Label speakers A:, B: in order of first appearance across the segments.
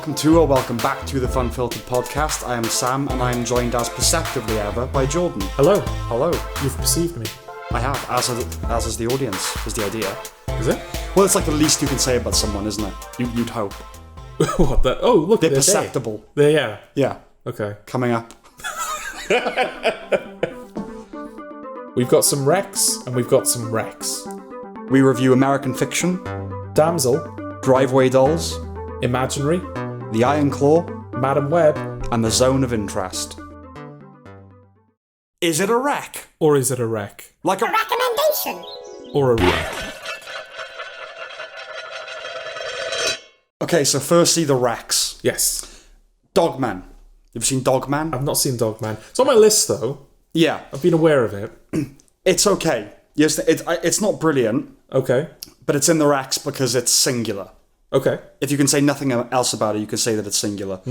A: welcome to or welcome back to the Funfiltered podcast. I am Sam, and I am joined as perceptively ever by Jordan.
B: Hello.
A: Hello.
B: You've perceived me.
A: I have, as is the audience, is the idea.
B: Is it?
A: Well, it's like the least you can say about someone, isn't it? You'd hope.
B: What the? Oh, look,
A: they're perceptible.
B: Yeah.
A: Yeah.
B: Okay.
A: Coming up.
B: We've got some recs, and we've got some recs.
A: We review American fiction,
B: Damsel,
A: Driveway Dolls,
B: Imaginary,
A: The Iron Claw,
B: Madam Web,
A: and The Zone of Interest. Is it a rec?
B: or is it a rec?
A: Like a
C: Recommendation.
B: Or a rec?
A: Okay, so firstly, the recs.
B: Yes.
A: Dogman. You've seen Dogman?
B: I've not seen Dogman. It's on my list, though.
A: Yeah.
B: I've been aware of it.
A: It's okay. Yes, it's not brilliant,
B: Okay.
A: but it's in the recs because it's singular.
B: Okay.
A: If you can say nothing else about it, you can say that it's singular.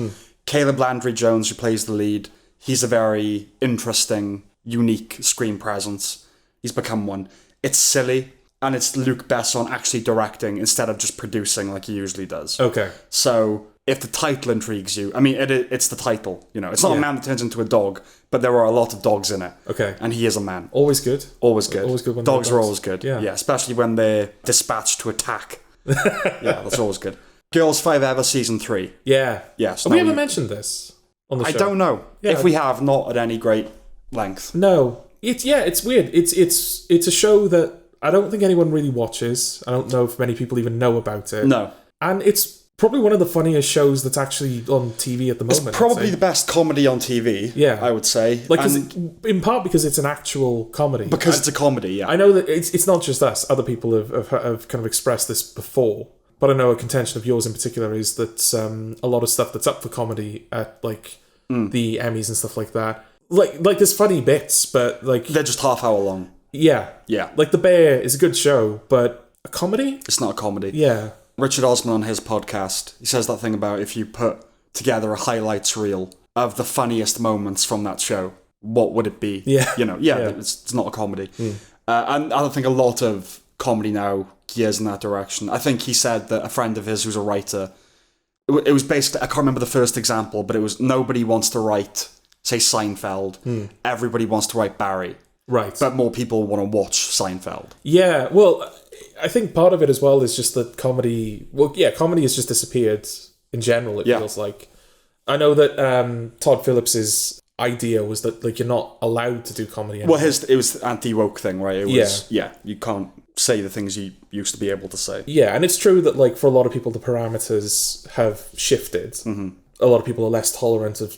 A: Caleb Landry Jones, who plays the lead, he's a very interesting, unique screen presence. He's become one. It's silly, and it's Luc Besson actually directing instead of just producing like he usually does.
B: Okay.
A: So if the title intrigues you, I mean, it's the title. You know, it's not
B: Yeah.
A: a man that turns into a dog, but there are a lot of dogs in it.
B: Okay.
A: And he is a man.
B: Always good.
A: Always good.
B: Always good when
A: dogs
B: they're
A: are
B: dogs.
A: always good.
B: Yeah.
A: Especially when they're dispatched to attack. Yeah, that's always good. Girls 5 Ever Season 3.
B: Yeah.
A: Yes.
B: Have we ever mentioned this on the show?
A: I don't know.
B: Yeah.
A: If we have, not at any great length.
B: No. It's weird. It's a show that I don't think anyone really watches. I don't know if many people even know about it.
A: No.
B: And it's probably one of the funniest shows that's actually on TV at the moment.
A: It's probably the best comedy on TV,
B: Yeah.
A: I would say.
B: like
A: And
B: in part because it's an actual comedy.
A: because it's a comedy, yeah.
B: I know that it's not just us. Other people have kind of expressed this before. But I know a contention of yours in particular is that a lot of stuff that's up for comedy at like the Emmys and stuff like that, like there's funny bits, but like
A: They're just half hour long.
B: yeah,
A: Yeah.
B: like The Bear is a good show, but a comedy,
A: It's not a comedy.
B: yeah,
A: Richard Osman on his podcast, he says that thing about if you put together a highlights reel of the funniest moments from that show, what would it be?
B: Yeah.
A: You know, it's not a comedy. And I don't think a lot of comedy now gears in that direction. I think he said that a friend of his who's a writer, it was basically, I can't remember the first example, but it was nobody wants to write, say, Seinfeld. Everybody wants to write Barry.
B: right,
A: But more people want to watch Seinfeld.
B: yeah. Well, I think part of it as well is just that comedy. Well, yeah, comedy has just disappeared in general. It
A: Yeah.
B: feels like. I know that Todd Phillips's idea was that like you're not allowed to do comedy anymore.
A: Well, it was the anti-woke thing, right? It was, you can't say the things you used to be able to say.
B: Yeah, and it's true that like for a lot of people the parameters have shifted. Mm-hmm. A lot of people are less tolerant of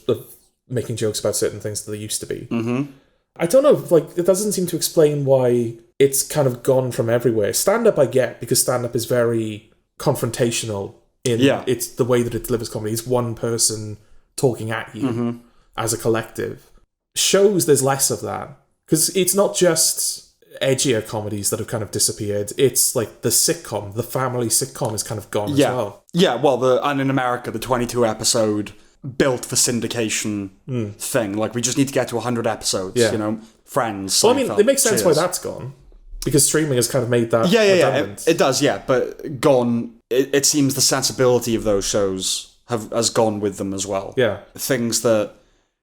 B: making jokes about certain things than they used to be. Mm-hmm. I don't know, like it doesn't seem to explain why it's kind of gone from everywhere. Stand-up I get, because stand-up is very confrontational in it's the way that it delivers comedy. It's one person talking at you as a collective. Shows there's less of that, because it's not just edgier comedies that have kind of disappeared. It's like the sitcom, the family sitcom is kind of gone as well.
A: Yeah, well, and in America, the 22 episode built for syndication thing. Like, we just need to get to 100 episodes, you know, Friends,
B: Well, I mean,
A: Seinfeld,
B: it makes sense why
A: Cheers.
B: that's gone, because streaming has kind of made that
A: Yeah,
B: redundant.
A: it does, yeah, but gone, it seems the sensibility of those shows has gone with them as well.
B: Yeah.
A: Things that,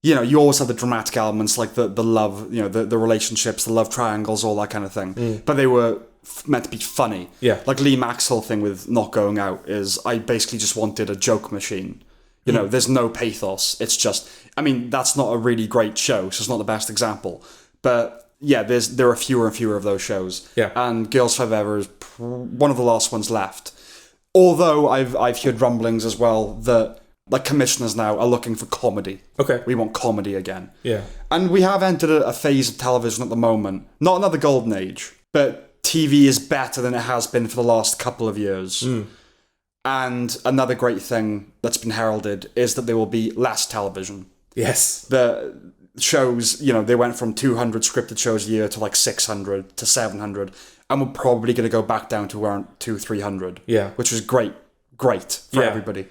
A: you know, you always have the dramatic elements, like the love, you know, the relationships, the love triangles, all that kind of thing. But they were meant to be funny.
B: Yeah.
A: Like Lee Maxwell thing with Not Going Out is, I basically just wanted a joke machine. You know, there's no pathos. It's just, I mean, that's not a really great show, so it's not the best example. But yeah, there are fewer and fewer of those shows.
B: Yeah.
A: And Girls 5 Ever is one of the last ones left. Although I've heard rumblings as well that like commissioners now are looking for comedy.
B: Okay.
A: We want comedy again.
B: Yeah.
A: And we have entered a phase of television at the moment. Not another golden age, but TV is better than it has been for the last couple of years. And another great thing that's been heralded is that there will be less television.
B: Yes.
A: The shows, you know, they went from 200 scripted shows a year to like 600 to 700, and we're probably going to go back down to around 200-300.
B: Yeah.
A: Which is great for everybody.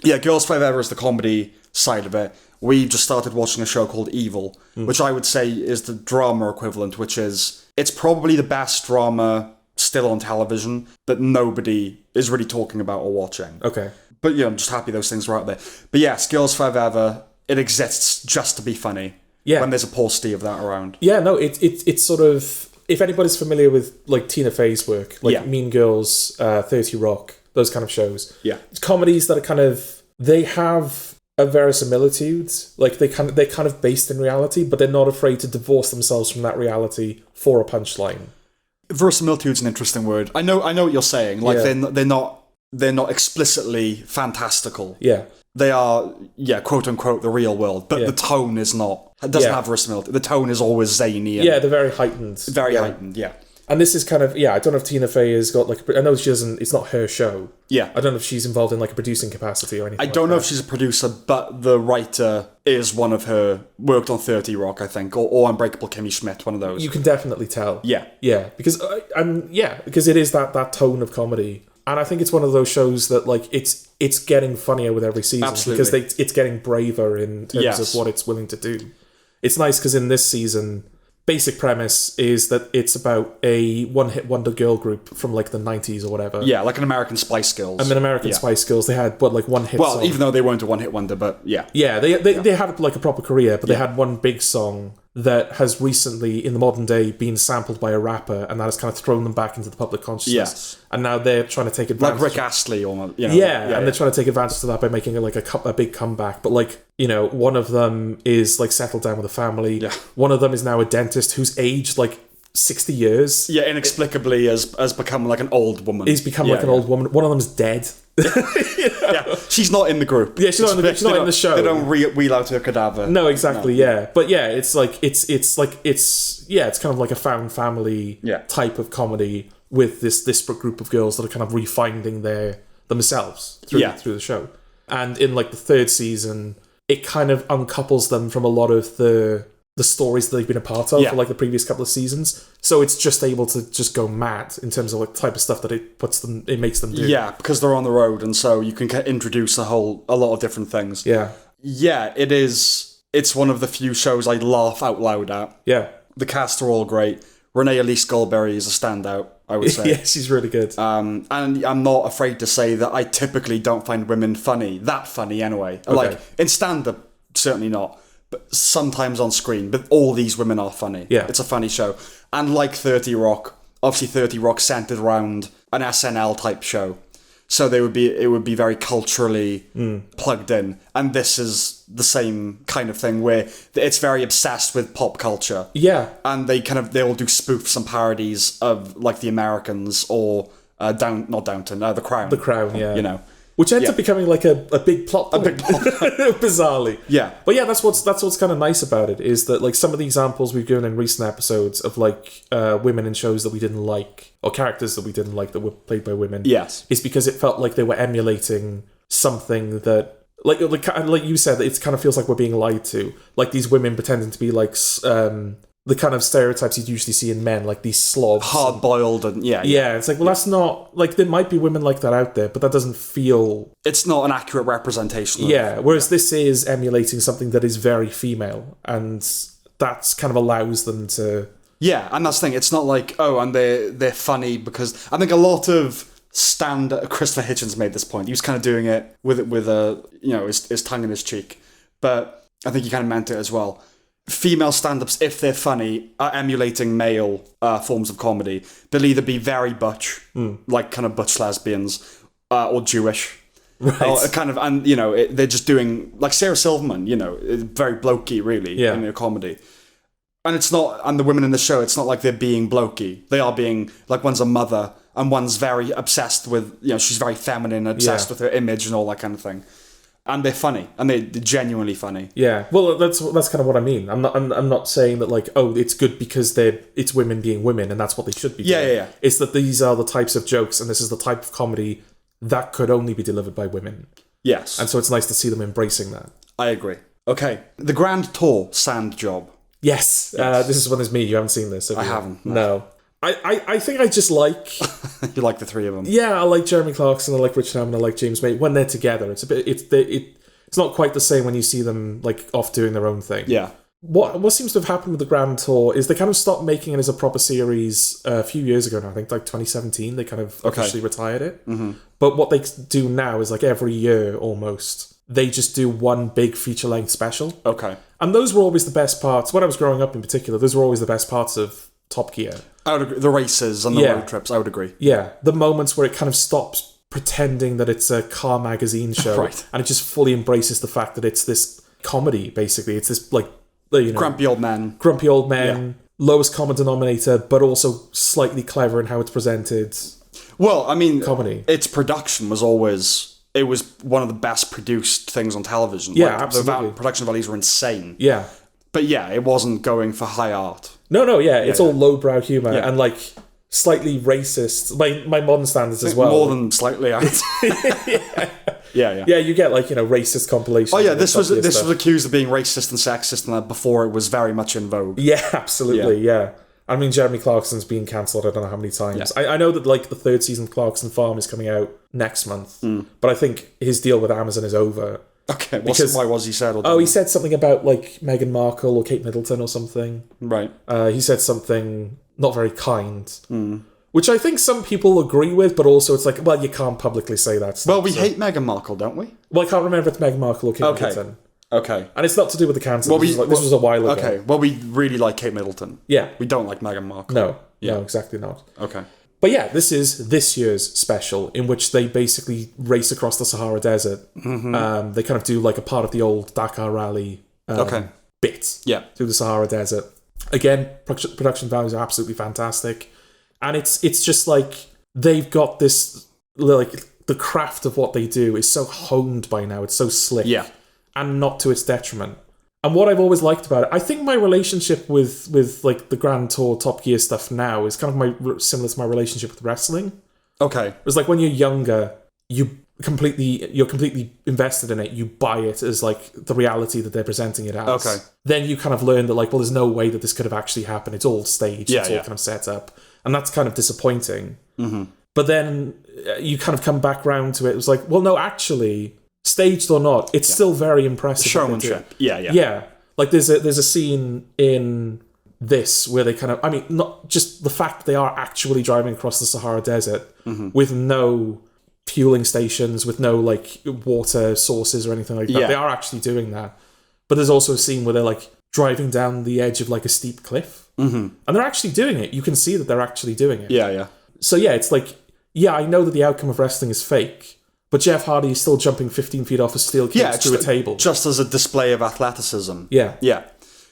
A: Yeah, Girls 5 Ever is the comedy side of it. We've just started watching a show called Evil, which I would say is the drama equivalent, which is, it's probably the best drama / still on television that nobody is really talking about or watching.
B: Okay.
A: But yeah, I'm just happy those things were out there. But yeah, Skills Forever, it exists just to be funny.
B: Yeah.
A: When there's a paucity of that around.
B: Yeah, no, it's sort of, if anybody's familiar with like Tina Fey's work, like
A: Yeah.
B: Mean Girls, 30 Rock, those kind of shows.
A: Yeah.
B: It's comedies that are kind of, they have a verisimilitude, like they're kind of based in reality, but they're not afraid to divorce themselves from that reality for a punchline.
A: Verisimilitude's an interesting word. I know what you're saying. Like they're not explicitly fantastical.
B: Yeah.
A: They are, quote unquote, the real world, but the tone is not. It doesn't have verisimilitude. The tone is always zany. And
B: they're very heightened.
A: Very heightened, yeah.
B: And this is kind of, I don't know if Tina Fey has got like, I know she doesn't, it's not her show.
A: Yeah.
B: I don't know if she's involved in like a producing capacity or anything.
A: I don't know if she's a producer, but the writer is one of her, worked on 30 Rock, I think, or Unbreakable Kimmy Schmidt, one of those.
B: You can definitely tell.
A: Yeah.
B: Yeah, because because it is that tone of comedy. And I think it's one of those shows that like it's getting funnier with every season.
A: Absolutely.
B: Because it's getting braver in terms of what it's willing to do. It's nice because in this season, basic premise is that it's about a one-hit wonder girl group from like the 90s or whatever.
A: Yeah, like an American Spice Girls.
B: I mean, American Spice Girls, they had like one hit song.
A: Well, even though they weren't a one-hit wonder, but yeah.
B: Yeah, they had like a proper career, but they had one big song that has recently, in the modern day, been sampled by a rapper, and that has kind of thrown them back into the public consciousness.
A: Yes.
B: And now they're trying to take advantage.
A: Like Rick Astley, almost. You know,
B: and they're trying to take advantage of that by making like a big comeback. But like, one of them is like settled down with a family. Yeah. One of them is now a dentist who's aged like 60 years.
A: Yeah, inexplicably has become like an old woman.
B: He's become like an old woman. One of them's dead.
A: Yeah, she's not in the group.
B: Yeah, she's not in the show.
A: They don't wheel out her cadaver.
B: No, exactly. No. Yeah, but yeah, it's kind of like a found family type of comedy with this disparate group of girls that are kind of refinding themselves through the show. And in like the third season, it kind of uncouples them from a lot of the stories that they've been a part of for like the previous couple of seasons. So it's just able to just go mad in terms of like type of stuff that it makes them do.
A: Yeah, because they're on the road, and so you can introduce a lot of different things.
B: Yeah.
A: Yeah, it is. It's one of the few shows I laugh out loud at.
B: Yeah.
A: The cast are all great. Renee Elise Goldsberry is a standout, I would say.
B: Yeah, she's really good.
A: And I'm not afraid to say that I typically don't find women funny. That funny, anyway.
B: Okay.
A: Like, in stand-up, certainly not. But sometimes on screen. But all these women are funny.
B: Yeah.
A: It's a funny show. And like 30 Rock, obviously 30 Rock centered around an SNL type show. So it would be very culturally plugged in. And this is the same kind of thing where it's very obsessed with pop culture.
B: Yeah.
A: And they'll do spoofs and parodies of like The Americans or The Crown.
B: The Crown, yeah.
A: You know.
B: Which ends up becoming like a big plot point. Bizarrely.
A: Yeah.
B: But yeah, that's what's kind of nice about it, is that like some of the examples we've given in recent episodes of like women in shows that we didn't like, or characters that we didn't like that were played by women.
A: Yes.
B: Is because it felt like they were emulating something that like you said, it kind of feels like we're being lied to. Like these women pretending to be like the kind of stereotypes you'd usually see in men, like these slobs.
A: Hard-boiled and yeah.
B: It's like, well, that's not... Like, there might be women like that out there, but that doesn't feel...
A: It's not an accurate representation of...
B: whereas this is emulating something that is very female, and that's kind of allows them to...
A: Yeah, and that's the thing. It's not like, and they're funny because... I think a lot of Christopher Hitchens made this point. He was kind of doing it with his tongue in his cheek. But I think he kind of meant it as well. Female stand-ups, if they're funny, are emulating male forms of comedy. They'll either be very butch, like kind of butch lesbians, or Jewish.
B: Right.
A: Or they're just doing, like Sarah Silverman, very blokey, really, in a comedy. And the women in the show, it's not like they're being blokey. They are being, like, one's a mother, and one's very obsessed with, she's very feminine, obsessed with her image and all that kind of thing. And they're funny, and they're genuinely funny.
B: Yeah, well, that's kind of what I mean. I'm not saying that like, it's good because it's women being women, and that's what they should be doing.
A: Yeah.
B: It's that these are the types of jokes, and this is the type of comedy that could only be delivered by women.
A: Yes,
B: and so it's nice to see them embracing that.
A: I agree. Okay, the Grand Tour sand job.
B: Yes. This is one that's me. You haven't seen this, have you?
A: I haven't.
B: No. I think I just like...
A: You like the three of them?
B: Yeah, I like Jeremy Clarkson, I like Rich Hammond, I like James May. When they're together, it's not quite the same when you see them like off doing their own thing.
A: Yeah.
B: what seems to have happened with the Grand Tour is they kind of stopped making it as a proper series a few years ago now. I think like 2017 they kind of officially retired it. But what they do now is like every year almost they just do one big feature-length special.
A: Okay.
B: And those were always the best parts. When I was growing up in particular, those were always the best parts of Top Gear.
A: I would agree. The races and the road trips, I would agree.
B: Yeah, the moments where it kind of stops pretending that it's a car magazine show.
A: Right.
B: And it just fully embraces the fact that it's this comedy, basically. It's this, like, you know...
A: Grumpy old men,
B: lowest common denominator, but also slightly clever in how it's presented.
A: Well, I mean...
B: Comedy.
A: Its production was always... It was one of the best produced things on television.
B: Yeah,
A: like,
B: absolutely.
A: The production values were insane.
B: Yeah.
A: But yeah, it wasn't going for high art.
B: No, it's all lowbrow humour and like slightly racist by modern standards as well.
A: More than slightly, I would say. Yeah,
B: you get like, you know, racist compilations.
A: Oh yeah, this was accused of being racist and sexist and that before it was very much in vogue.
B: Yeah, absolutely, yeah. I mean, Jeremy Clarkson's been cancelled I don't know how many times. Yeah. I know that like the third season of Clarkson Farm is coming out next month, but I think his deal with Amazon is over.
A: Okay, why was he said?
B: He said something about like Meghan Markle or Kate Middleton or something.
A: Right.
B: He said something not very kind, which I think some people agree with, but also it's like, well, you can't publicly say that stuff.
A: Well, we hate Meghan Markle, don't we?
B: Well, I can't remember if it's Meghan Markle or Kate Middleton.
A: Okay.
B: And it's not to do with the cancer. This was a while ago.
A: Okay. Well, we really like Kate Middleton.
B: Yeah.
A: We don't like Meghan Markle.
B: No, exactly not.
A: Okay.
B: But yeah, this is this year's special in which they basically race across the Sahara Desert. Mm-hmm. They kind of do like a part of the old Dakar rally bit through the Sahara Desert. Again, production values are absolutely fantastic. And it's just like they've got this, like the craft of what they do is so honed by now. It's so slick. Yeah. And not to its detriment. And what I've always liked about it, I think my relationship with like the Grand Tour Top Gear stuff now is kind of similar to my relationship with wrestling.
A: Okay.
B: It was like when you're younger, you're completely invested in it. You buy it as like the reality that they're presenting it as.
A: Okay.
B: Then you kind of learn that like, well, there's no way that this could have actually happened. It's all staged. It's all kind of set up. And that's kind of disappointing. Mm-hmm. But then you kind of come back round to it. It was like, well, no, actually... Staged or not, it's still very impressive.
A: Showmanship. Yeah.
B: Yeah. Like there's a scene in this where they kind of, I mean, not just the fact that they are actually driving across the Sahara Desert with no fueling stations, with no like water sources or anything like that. Yeah. They are actually doing that. But there's also a scene where they're like driving down the edge of like a steep cliff. Mm-hmm. And they're actually doing it. You can see that they're actually doing it.
A: Yeah.
B: So yeah, it's like, yeah, I know that the outcome of wrestling is fake. But Jeff Hardy is still jumping 15 feet off a steel cage through a table.
A: Just as a display of athleticism.
B: Yeah.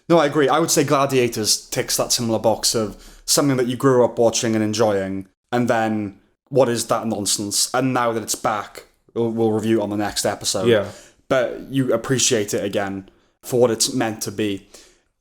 A: No, I agree. I would say Gladiators ticks that similar box of something that you grew up watching and enjoying, and then what is that nonsense? And now that it's back, we'll review it on the next episode.
B: Yeah.
A: But you appreciate it again for what it's meant to be.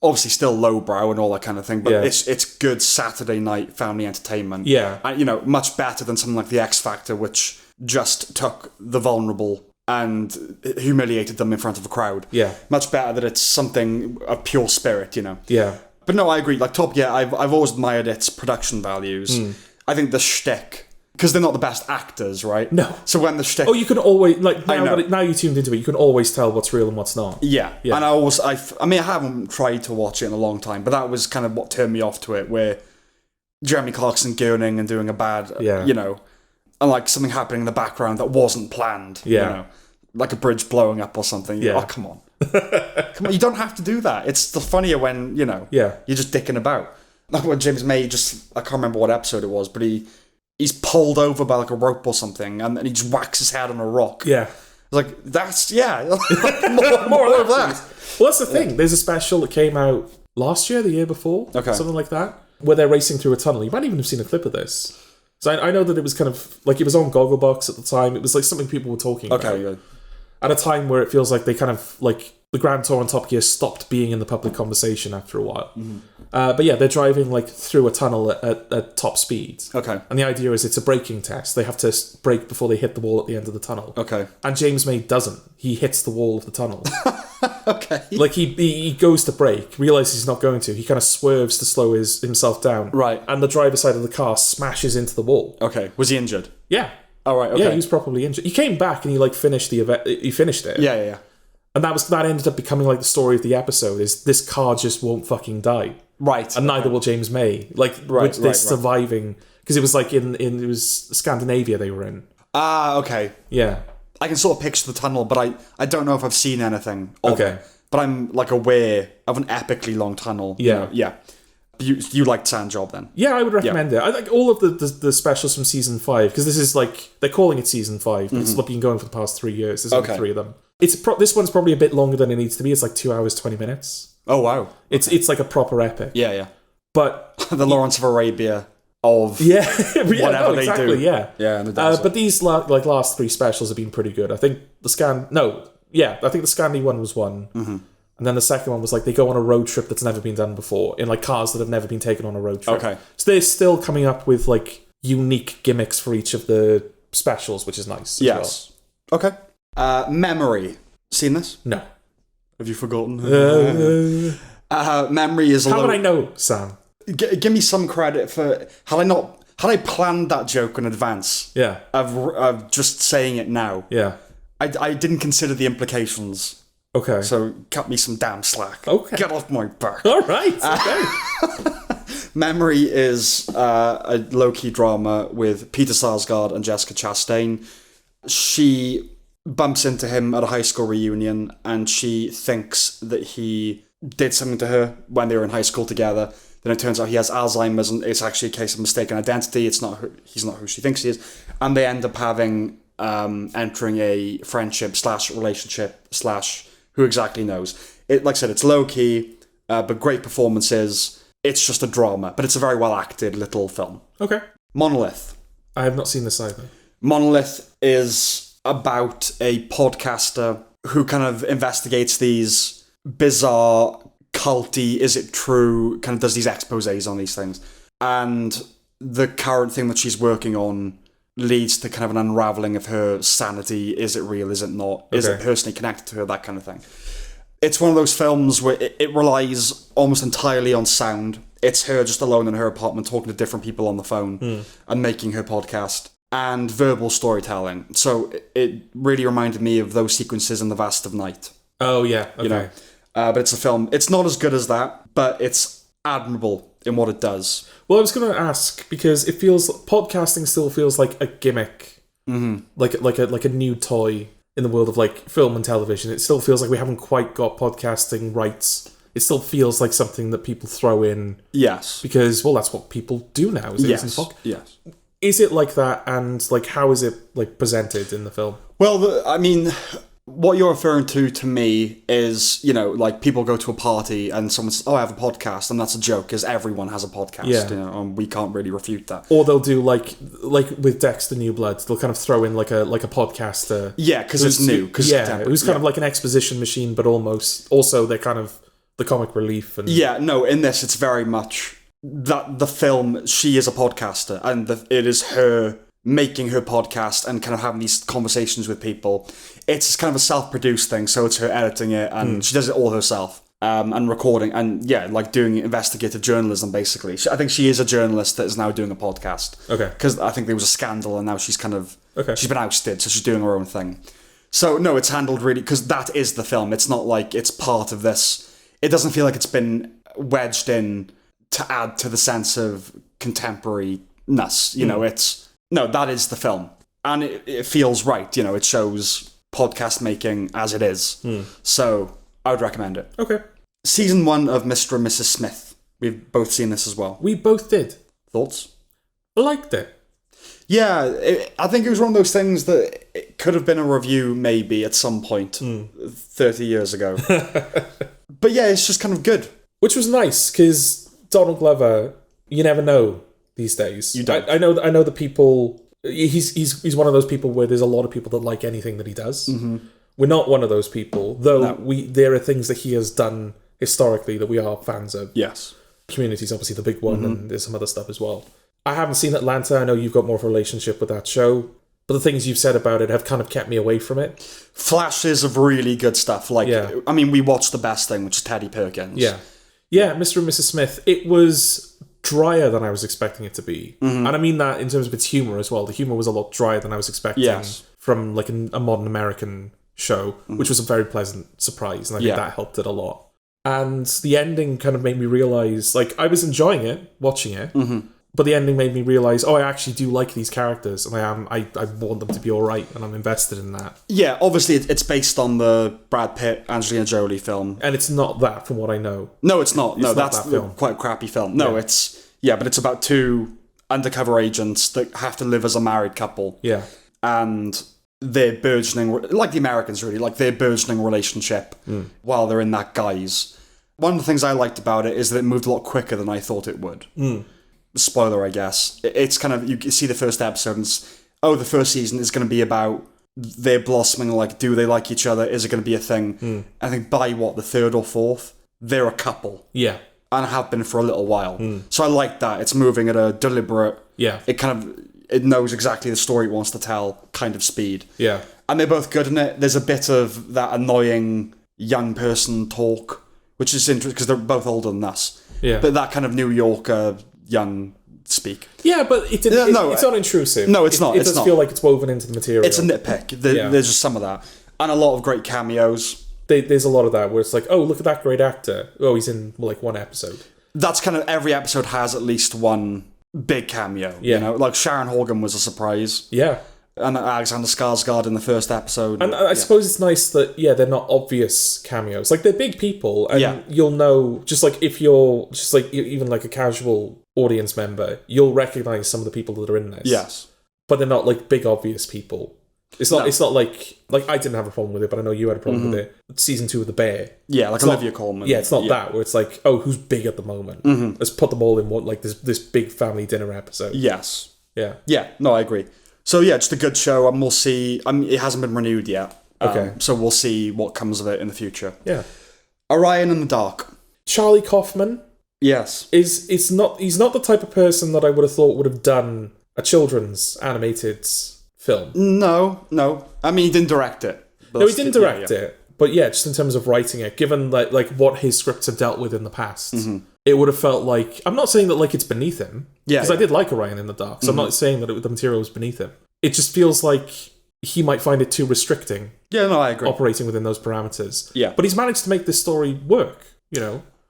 A: Obviously still lowbrow and all that kind of thing, but it's good Saturday night family entertainment.
B: Yeah.
A: And, much better than something like The X Factor, which... just took the vulnerable and humiliated them in front of a crowd. Yeah. Much better that it's something of pure spirit,
B: Yeah.
A: But no, I agree. Like Top Gear, I've always admired its production values. I think the shtick, because they're not the best actors, right?
B: No.
A: So when the shtick...
B: Oh, you can always... like now you tuned into it, you can always tell what's real and what's not.
A: Yeah. And I haven't tried to watch it in a long time, but that was kind of what turned me off to it, where Jeremy Clarkson gurning and doing a bad, and like something happening in the background that wasn't planned. Like a bridge blowing up or something. Oh, come on. Come on, you don't have to do that. It's the funnier when, you're just dicking about. Like when James May I can't remember what episode it was, but he's pulled over by like a rope or something and he just whacks his head on a rock. Yeah. Like, that's, more of that.
B: Well, that's the thing. There's a special that came out last year, the year before, something like that, where they're racing through a tunnel. You might even have seen a clip of this. So I know that it was kind of, like, it was on Gogglebox at the time. It was, like, something people were talking about. Yeah. At a time where it feels like they kind of, like, the Grand Tour and Top Gear stopped being in the public conversation after a while. Mm-hmm. But yeah, they're driving, like, through a tunnel at top speed. Okay. And the idea is it's a braking test. They have to brake before they hit the wall at the end of the tunnel. Okay. And James May doesn't. He hits the wall of the tunnel. Okay. Like, he goes to brake, realises he's not going to. He kind of swerves to slow himself down. Right. And the driver's side of the car smashes into the wall.
A: Okay. Was he injured?
B: Yeah.
A: Oh, right, okay.
B: Yeah, he was properly injured. He came back and he, like, finished the event. He finished it.
A: Yeah.
B: And that ended up becoming like the story of the episode, is this car just won't fucking die.
A: Right.
B: And neither will James May. Like, with this surviving... Because it was like it was Scandinavia they were in.
A: Ah, okay.
B: Yeah.
A: I can sort of picture the tunnel, but I don't know if I've seen anything of
B: Okay.
A: it. But I'm, like, aware of an epically long tunnel.
B: Yeah.
A: You know, yeah. You liked Sandjob then?
B: Yeah, I would recommend it. I think all of the specials from season 5, because this is like, they're calling it season 5, but it's been going for the past 3 years. There's only 3 of them. This one's probably a bit longer than it needs to be. It's like 2 hours, 20 minutes.
A: Oh, wow.
B: It's like a proper epic.
A: Yeah.
B: But...
A: the Lawrence of Arabia of
B: whatever they do. Yeah.
A: Yeah, and the desert.
B: But these last 3 specials have been pretty good. I think the Scandi one was one. Mm-hmm. And then the second one was like they go on a road trip that's never been done before in like cars that have never been taken on a road trip.
A: Okay.
B: So they're still coming up with like unique gimmicks for each of the specials, which is nice.
A: Yes. Well. Okay. Memory. Seen this?
B: No.
A: Have you forgotten? Memory is.
B: How would I know, Sam?
A: Give me some credit for had I planned that joke in advance.
B: Yeah.
A: Of just saying it now.
B: Yeah.
A: I didn't consider the implications.
B: Okay.
A: So cut me some damn slack.
B: Okay.
A: Get off my back.
B: All right. Okay.
A: Memory is a low-key drama with Peter Sarsgaard and Jessica Chastain. She bumps into him at a high school reunion and she thinks that he did something to her when they were in high school together. Then it turns out he has Alzheimer's and it's actually a case of mistaken identity. He's not who she thinks he is. And they end up having entering a friendship / relationship / who exactly knows. Like I said, it's low-key, but great performances. It's just a drama, but it's a very well-acted little film.
B: Okay.
A: Monolith.
B: I have not seen this either.
A: Monolith is about a podcaster who kind of investigates these bizarre, culty, is it true, kind of does these exposés on these things. And the current thing that she's working on leads to kind of an unraveling of her sanity. Is it real? Is it not? Is it personally connected to her? That kind of thing. It's one of those films where it relies almost entirely on sound. It's her just alone in her apartment talking to different people on the phone and making her podcast, and verbal storytelling. So it really reminded me of those sequences in The Vast of Night.
B: Oh, yeah. Okay.
A: You know? But it's a film. It's not as good as that, but it's admirable in what it does.
B: Well, I was going to ask, because it feels... Podcasting still feels like a gimmick. Mm-hmm. Like a new toy in the world of like film and television. It still feels like we haven't quite got podcasting rights. It still feels like something that people throw in.
A: Yes.
B: Because, well, that's what people do now.
A: Yes.
B: Yes. Is it like that, and like how is it like presented in the film?
A: Well, I mean... What you're referring to me is, you know, like people go to a party and someone says, oh, I have a podcast, and that's a joke, because everyone has a podcast, you know, and we can't really refute that.
B: Or they'll do like with Dexter New Blood, they'll kind of throw in like a podcaster.
A: Yeah, because it's new.
B: Who's kind of like an exposition machine, but also they're kind of the comic relief. And
A: yeah, no, in this it's very much that the film, she is a podcaster, and it is her making her podcast and kind of having these conversations with people. It's kind of a self-produced thing, so it's her editing it, and she does it all herself, and recording, and yeah, like doing investigative journalism, basically. I think she is a journalist that is now doing a podcast.
B: Okay.
A: Because I think there was a scandal, and now she's kind of...
B: Okay.
A: She's been ousted, so she's doing her own thing. So, no, it's handled really... Because that is the film. It's not like it's part of this... It doesn't feel like it's been wedged in to add to the sense of contemporariness. You know, it's... No, that is the film. And it feels right, you know, it shows podcast making as it is. So, I would recommend it.
B: Okay.
A: Season 1 of Mr. and Mrs. Smith. We've both seen this as well.
B: We both did.
A: Thoughts?
B: I liked it.
A: Yeah, I think it was one of those things that it could have been a review maybe at some point 30 years ago. But yeah, it's just kind of good. Which
B: was nice, because Donald Glover, you never know these days.
A: You don't.
B: I know the people... He's one of those people where there's a lot of people that like anything that he does. Mm-hmm. We're not one of those people, though. There are things that he has done historically that we are fans of.
A: Yes,
B: Community's obviously the big one, and there's some other stuff as well. I haven't seen Atlanta. I know you've got more of a relationship with that show, but the things you've said about it have kind of kept me away from it.
A: Flashes of really good stuff. Like, I mean, we watched the best thing, which is Teddy Perkins.
B: Yeah, Mr. and Mrs. Smith. It was drier than I was expecting it to be. And I mean that in terms of its humour as well. The humour was a lot drier than I was expecting from like a modern American show, which was a very pleasant surprise, and I think that helped it a lot. And the ending kind of made me realise, like, I was enjoying it, watching it, but the ending made me realise, I actually do like these characters, and I want them to be alright, and I'm invested in that.
A: Yeah, obviously it's based on the Brad Pitt, Angelina Jolie film.
B: And it's not that, from what I know.
A: No, it's not. No, that's
B: that film.
A: Quite a crappy film. No, but it's about two undercover agents that have to live as a married couple.
B: Yeah.
A: And their burgeoning, like the Americans really, like their burgeoning relationship while they're in that guise. One of the things I liked about it is that it moved a lot quicker than I thought it would. Spoiler, I guess. It's kind of, you see the first episode and the first season is going to be about their blossoming, like, do they like each other? Is it going to be a thing? I think by the third or fourth, they're a couple.
B: Yeah.
A: And have been for a little while. So I like that. It's moving at a deliberate, it knows exactly the story it wants to tell kind of speed.
B: Yeah.
A: And they're both good in it. There's a bit of that annoying young person talk, which is interesting because they're both older than us.
B: Yeah.
A: But that kind of New Yorker young speak.
B: Yeah, but it's not intrusive.
A: No, it's not.
B: It does feel like it's woven into the material.
A: It's a nitpick. There's just some of that. And a lot of great cameos.
B: There's a lot of that where it's like, oh, look at that great actor. Oh, he's in like one episode.
A: That's kind of, every episode has at least one big cameo. You know, like Sharon Horgan was a surprise.
B: Yeah.
A: And Alexander Skarsgård in the first episode.
B: And I suppose it's nice that, they're not obvious cameos. Like, they're big people, and you'll know, just like if you're, just like even like a casual audience member, you'll recognise some of the people that are in this.
A: Yes.
B: But they're not like big obvious people. It's not like I didn't have a problem with it, but I know you had a problem with it. Season 2 of The Bear.
A: Yeah, like Olivia Colman.
B: Yeah, it's not that, where it's like, oh, who's big at the moment? Let's put them all in one, like this big family dinner episode.
A: Yes.
B: Yeah.
A: Yeah, no, I agree. So yeah, just a good show, and we'll see. It hasn't been renewed yet.
B: Okay.
A: So we'll see what comes of it in the future.
B: Yeah.
A: Orion in the Dark.
B: Charlie Kaufman.
A: Yes.
B: He's not the type of person that I would have thought would have done a children's animated film. No. I mean, he didn't direct it. No, he didn't direct it. But yeah, just in terms of writing it, given like what his scripts have dealt with in the past, it would have felt like, I'm not saying that like it's beneath him, because I did like Orion in the Dark, so I'm not saying that the material was beneath him. It just feels like he might find it too restricting.
A: Yeah, no, I agree.
B: Operating within those parameters.
A: Yeah.
B: But he's managed to make this story work,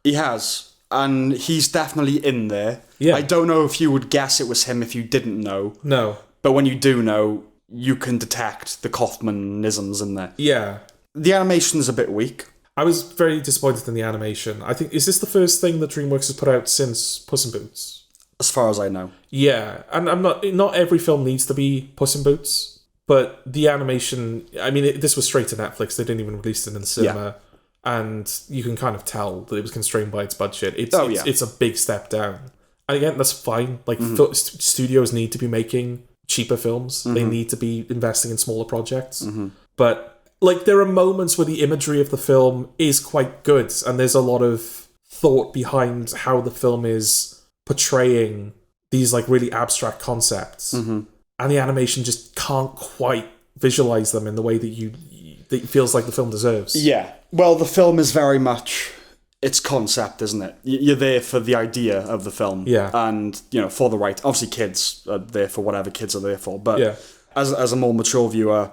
A: He has. And he's definitely in there.
B: Yeah.
A: I don't know if you would guess it was him if you didn't know.
B: No.
A: But when you do know, you can detect the Kaufman-isms in there.
B: Yeah.
A: The animation is a bit weak.
B: I was very disappointed in the animation. I think, is this the first thing that DreamWorks has put out since Puss in Boots?
A: As far as I know.
B: Yeah, and not every film needs to be Puss in Boots, but the animation, I mean, this was straight to Netflix. They didn't even release it in the cinema, and you can kind of tell that it was constrained by its budget. It's a big step down. And again, that's fine. Like, studios need to be making cheaper films. They need to be investing in smaller projects. But, like, there are moments where the imagery of the film is quite good, and there's a lot of thought behind how the film is portraying these like really abstract concepts, and the animation just can't quite visualize them in the way that it feels like the film deserves.
A: Yeah, well, the film is very much its concept, isn't it? You're there for the idea of the film, and for the right. Obviously, kids are there for whatever kids are there for, but as a more mature viewer,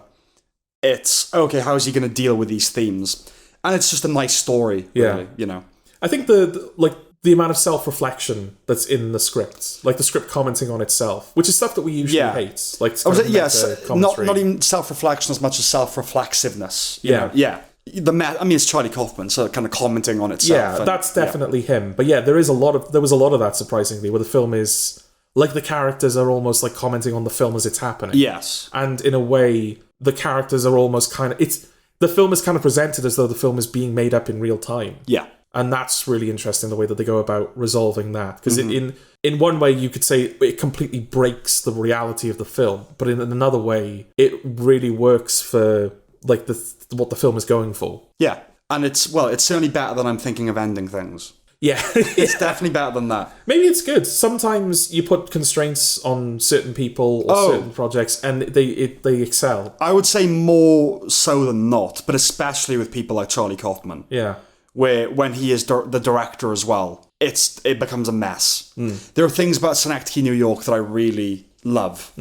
A: it's okay. How is he going to deal with these themes? And it's just a nice story, really.
B: I think the amount of self-reflection that's in the script, like the script commenting on itself, which is stuff that we usually hate. Like,
A: not even self-reflection as much as self-reflexiveness. It's Charlie Kaufman, so kind of commenting on itself.
B: Yeah, that's definitely him. But yeah, there was a lot of that, surprisingly, where the film is like the characters are almost like commenting on the film as it's happening.
A: Yes,
B: and in a way, the characters are almost kind of the film is kind of presented as though the film is being made up in real time.
A: Yeah.
B: And that's really interesting, the way that they go about resolving that. Because in one way, you could say it completely breaks the reality of the film. But in another way, it really works for like what the film is going for.
A: Yeah. And it's certainly better than I'm thinking of ending things.
B: Yeah.
A: It's definitely better than that.
B: Maybe it's good. Sometimes you put constraints on certain people or certain projects and they excel.
A: I would say more so than not, but especially with people like Charlie Kaufman.
B: Yeah.
A: Where when he is the director as well, it becomes a mess. There are things about Synecdoche, New York that I really love,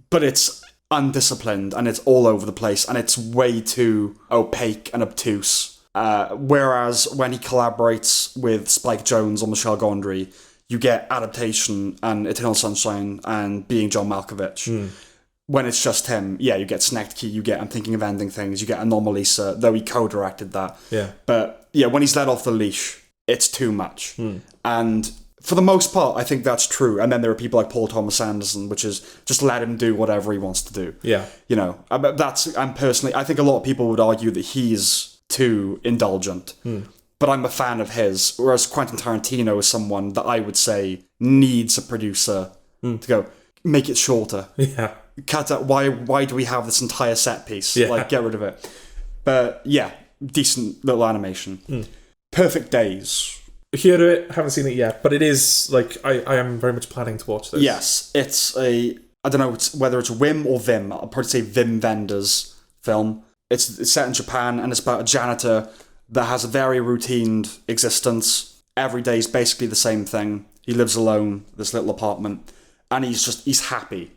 A: but it's undisciplined and it's all over the place and it's way too opaque and obtuse. Whereas when he collaborates with Spike Jonze or Michel Gondry, you get Adaptation and Eternal Sunshine and Being John Malkovich. When it's just him, you get Synecdoche, you get I'm Thinking of Ending Things, you get Anomalisa, though he co-directed that.
B: Yeah.
A: But when he's let off the leash, it's too much. And for the most part, I think that's true. And then there are people like Paul Thomas Anderson, which is just let him do whatever he wants to do.
B: Yeah.
A: I think a lot of people would argue that he's too indulgent. But I'm a fan of his, whereas Quentin Tarantino is someone that I would say needs a producer to go, make it shorter.
B: Yeah.
A: Cut out, why do we have this entire set piece?
B: Yeah.
A: Get rid of it. But decent little animation. Perfect Days.
B: Heard of it, haven't seen it yet, but it is, I am very much planning to watch this.
A: Yes, it's I don't know whether it's Wim or Vim, I'll probably say Wim Wenders film. It's set in Japan, and it's about a janitor that has a very routine existence. Every day is basically the same thing. He lives alone, this little apartment, and he's happy.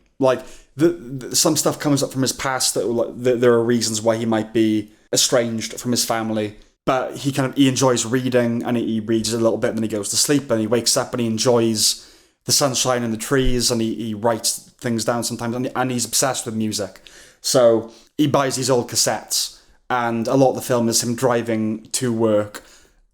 A: Some stuff comes up from his past that there are reasons why he might be estranged from his family, but he enjoys reading, and he reads a little bit and then he goes to sleep and he wakes up and he enjoys the sunshine and the trees, and he writes things down sometimes, and he's obsessed with music. So he buys these old cassettes, and a lot of the film is him driving to work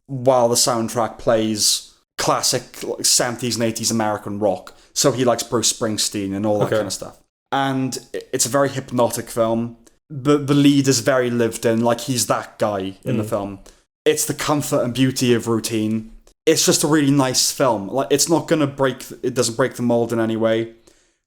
A: while the soundtrack plays classic 70s and 80s American rock. So he likes Bruce Springsteen and all that kind of stuff. And it's a very hypnotic film. The lead is very lived in, he's that guy in the film. It's the comfort and beauty of routine. It's just a really nice film. It's not going to it doesn't break the mold in any way.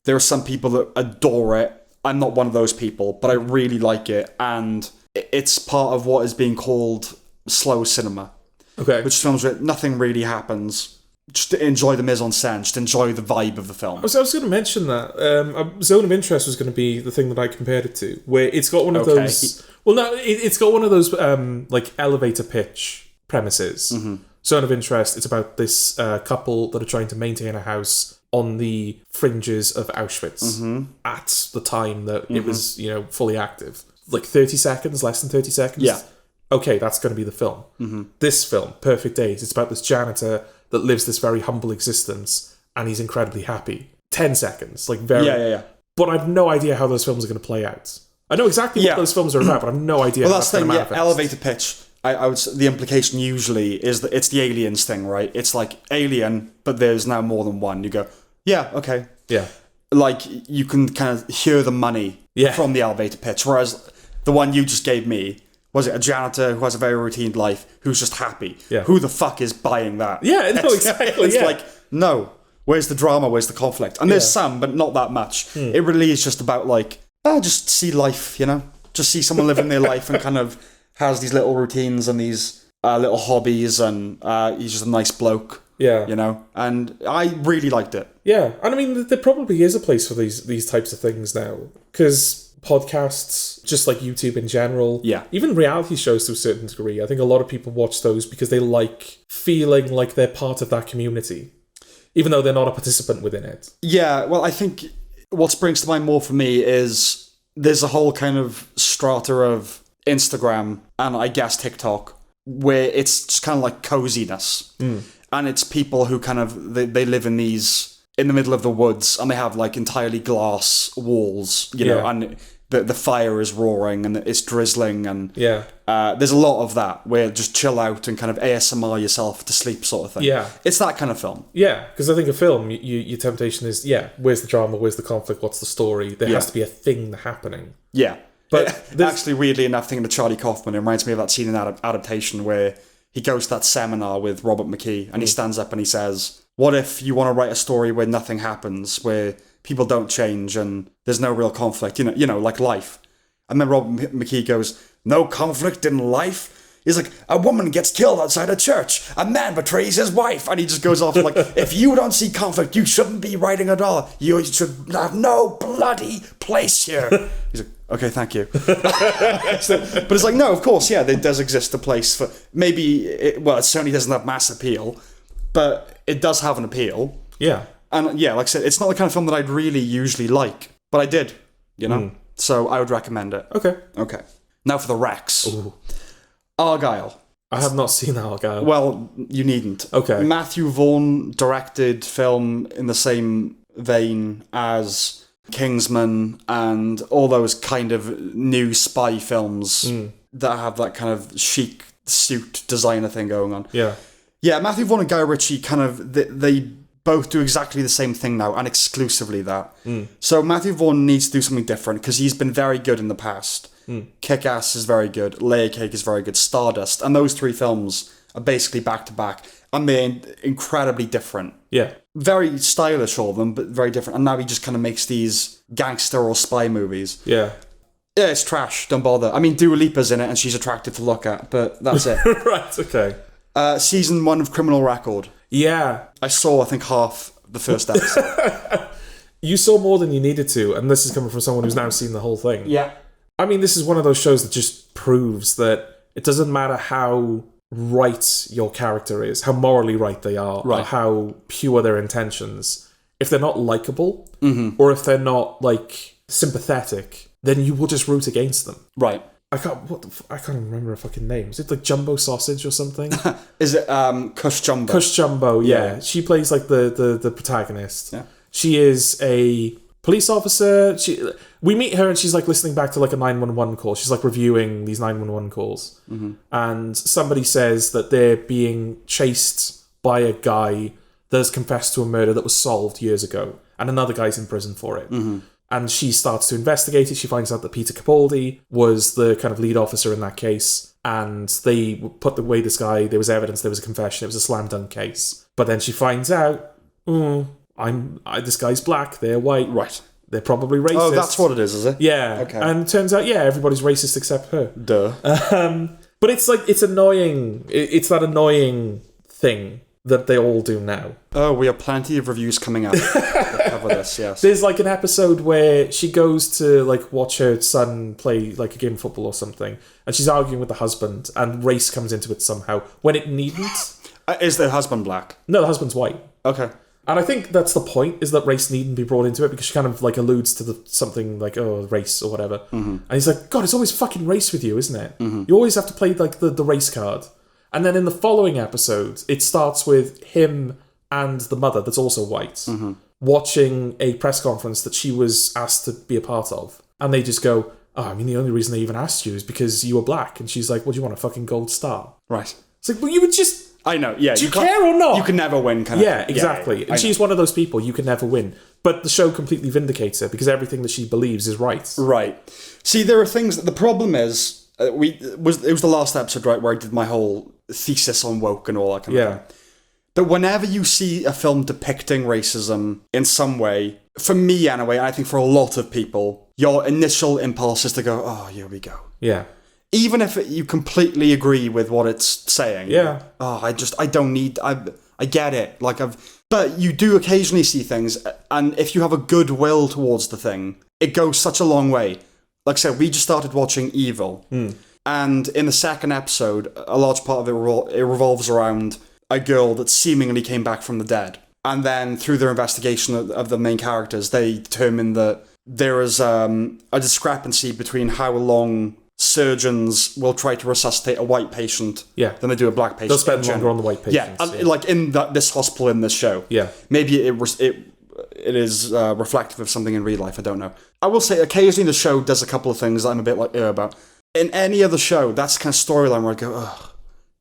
A: There are some people that adore it. I'm not one of those people, but I really like it. And it's part of what is being called slow cinema.
B: Okay.
A: Which films where nothing really happens. Just to enjoy the mise-en-scène, just enjoy the vibe of the film.
B: I was going to mention that. Zone of Interest was going to be the thing that I compared it to, where it's got one of those... Well, no, it's got one of those elevator pitch premises. Zone of Interest, it's about this couple that are trying to maintain a house on the fringes of Auschwitz at the time that it was, fully active. 30 seconds, less than 30 seconds.
A: Yeah.
B: Okay, that's going to be the film. This film, Perfect Days, it's about this janitor that lives this very humble existence, and he's incredibly happy. 10 seconds, very... Yeah. But I have no idea how those films are going to play out. I know exactly what those films are about, but I have no idea how that's going to manifest.
A: Elevator pitch. I would say the implication usually is that it's the Aliens thing, right? It's like Alien, but there's now more than one. You go, yeah, okay.
B: Yeah.
A: You can kind of hear the money from the elevator pitch, whereas the one you just gave me, was it a janitor who has a very routine life, who's just happy?
B: Yeah.
A: Who the fuck is buying that?
B: Yeah, no, exactly.
A: It's no. Where's the drama? Where's the conflict? And there's some, but not that much. It really is just about just see life, Just see someone living their life and kind of has these little routines and these little hobbies, and he's just a nice bloke.
B: Yeah.
A: And I really liked it.
B: Yeah. And I mean, there probably is a place for these types of things now, because podcasts, just like YouTube in general, even reality shows to a certain degree, I think a lot of people watch those because they like feeling like they're part of that community, even though they're not a participant within it. Yeah,
A: well, I think what springs to mind more for me is there's a whole kind of strata of Instagram and I guess TikTok where it's just kind of like coziness. And it's people who kind of, they live in the middle of the woods, and they have entirely glass walls, know, and the fire is roaring and it's drizzling, and there's a lot of that where just chill out and kind of ASMR yourself to sleep sort of thing.
B: Yeah.
A: It's that kind of film.
B: Yeah, because I think a film, your temptation is, where's the drama, where's the conflict, what's the story? There has to be a thing happening.
A: Yeah.
B: But
A: actually, weirdly enough, thinking of Charlie Kaufman, it reminds me of that scene in Adaptation where he goes to that seminar with Robert McKee, and he stands up and he says, what if you want to write a story where nothing happens, where people don't change and there's no real conflict, like life? And then Robert McKee goes, no conflict in life? He's like, a woman gets killed outside a church, a man betrays his wife, and he just goes off if you don't see conflict, you shouldn't be writing at all. You should have no bloody place here. He's like, okay, thank you. But it's no, of course, there does exist a place for, maybe, it certainly doesn't have mass appeal, but it does have an appeal.
B: Yeah.
A: And like I said, it's not the kind of film that I'd really usually like, but I did you know? So I would recommend it.
B: Okay.
A: Okay. Now for the Rex.
B: Ooh.
A: Argyle.
B: I have not seen Argyle.
A: Well, you needn't.
B: Okay.
A: Matthew Vaughn directed film in the same vein as Kingsman and all those kind of new spy films that have that kind of chic suit designer thing going on.
B: Yeah.
A: Yeah, Matthew Vaughn and Guy Ritchie kind of, they both do exactly the same thing now, and exclusively that. So Matthew Vaughn needs to do something different, because he's been very good in the past. Kick-Ass is very good, Layer Cake is very good, Stardust, and those three films are basically back-to-back, and they're incredibly different.
B: Yeah.
A: Very stylish, all of them, but very different. And now he just kind of makes these gangster or spy movies.
B: Yeah.
A: Yeah, it's trash, don't bother. I mean, Dua Lipa's in it, and she's attractive to look at, but that's it.
B: Right, okay.
A: Season 1 of Criminal Record.
B: Yeah.
A: I saw, I think, half the first episode.
B: You saw more than you needed to, and this is coming from someone who's now seen the whole thing.
A: Yeah.
B: I mean, this is one of those shows that just proves that it doesn't matter how right your character is, how morally right they are, or how pure their intentions. If they're not likable, or if they're not, like, sympathetic, then you will just root against them.
A: Right.
B: I can't remember her fucking name. Is it like Jumbo Sausage or something?
A: Is it Cush Jumbo?
B: Cush Jumbo, yeah. She plays like the protagonist.
A: Yeah.
B: She is a police officer. We meet her and she's like listening back to like a 911 call. She's like reviewing these 911 calls. And somebody says that they're being chased by a guy that has confessed to a murder that was solved years ago. And another guy's in prison for it. And she starts to investigate it. She finds out that Peter Capaldi was the kind of lead officer in that case. And they put away this guy. There was evidence. There was a confession. It was a slam dunk case. But then she finds out, this guy's black. They're white.
A: Right.
B: They're probably racist.
A: Oh, that's what it is it?
B: Yeah.
A: Okay.
B: And it turns out, everybody's racist except her.
A: Duh.
B: But it's like, it's annoying. It's that annoying thing that they all do now.
A: Oh, we have plenty of reviews coming up that cover this, yes.
B: There's like an episode where she goes to like watch her son play like a game of football or something, and she's arguing with the husband, and race comes into it somehow when it needn't.
A: Is the husband black?
B: No, the husband's white.
A: Okay. And
B: I think that's the point, is that race needn't be brought into it, because she kind of like alludes to something like, race or whatever. And he's like, God, it's always fucking race with you, isn't it? You always have to play like the race card. And then in the following episode, it starts with him and the mother, that's also white, watching a press conference that she was asked to be a part of. And they just go, the only reason they even asked you is because you were black. And she's like, what do you want, a fucking gold star?
A: Right.
B: It's like, well, you would just...
A: I know, yeah.
B: Do you care or not?
A: You can never win, kind of.
B: Yeah, exactly. And she's one of those people, you can never win. But the show completely vindicates her, because everything that she believes is right.
A: Right. See, there are things... The problem is, it was the last episode, right, where I did my whole thesis on woke and all that kind of thing. But whenever you see a film depicting racism in some way, for me anyway, and I think for a lot of people, your initial impulse is to go, oh, here we go.
B: Yeah.
A: Even if you completely agree with what it's saying.
B: Yeah.
A: Oh, I don't need... I get it. But you do occasionally see things, and if you have a goodwill towards the thing, it goes such a long way. Like I said, we just started watching Evil. And in the second episode, a large part of it revolves around a girl that seemingly came back from the dead. And then through their investigation of the main characters, they determine that there is a discrepancy between how long surgeons will try to resuscitate a white patient than they do a black patient.
B: They'll spend longer on the white patients.
A: Yeah, like in this hospital in this show.
B: Yeah.
A: Maybe it is reflective of something in real life, I don't know. I will say, occasionally the show does a couple of things that I'm a bit like, about. In any other show, that's the kind of storyline where I go, ugh.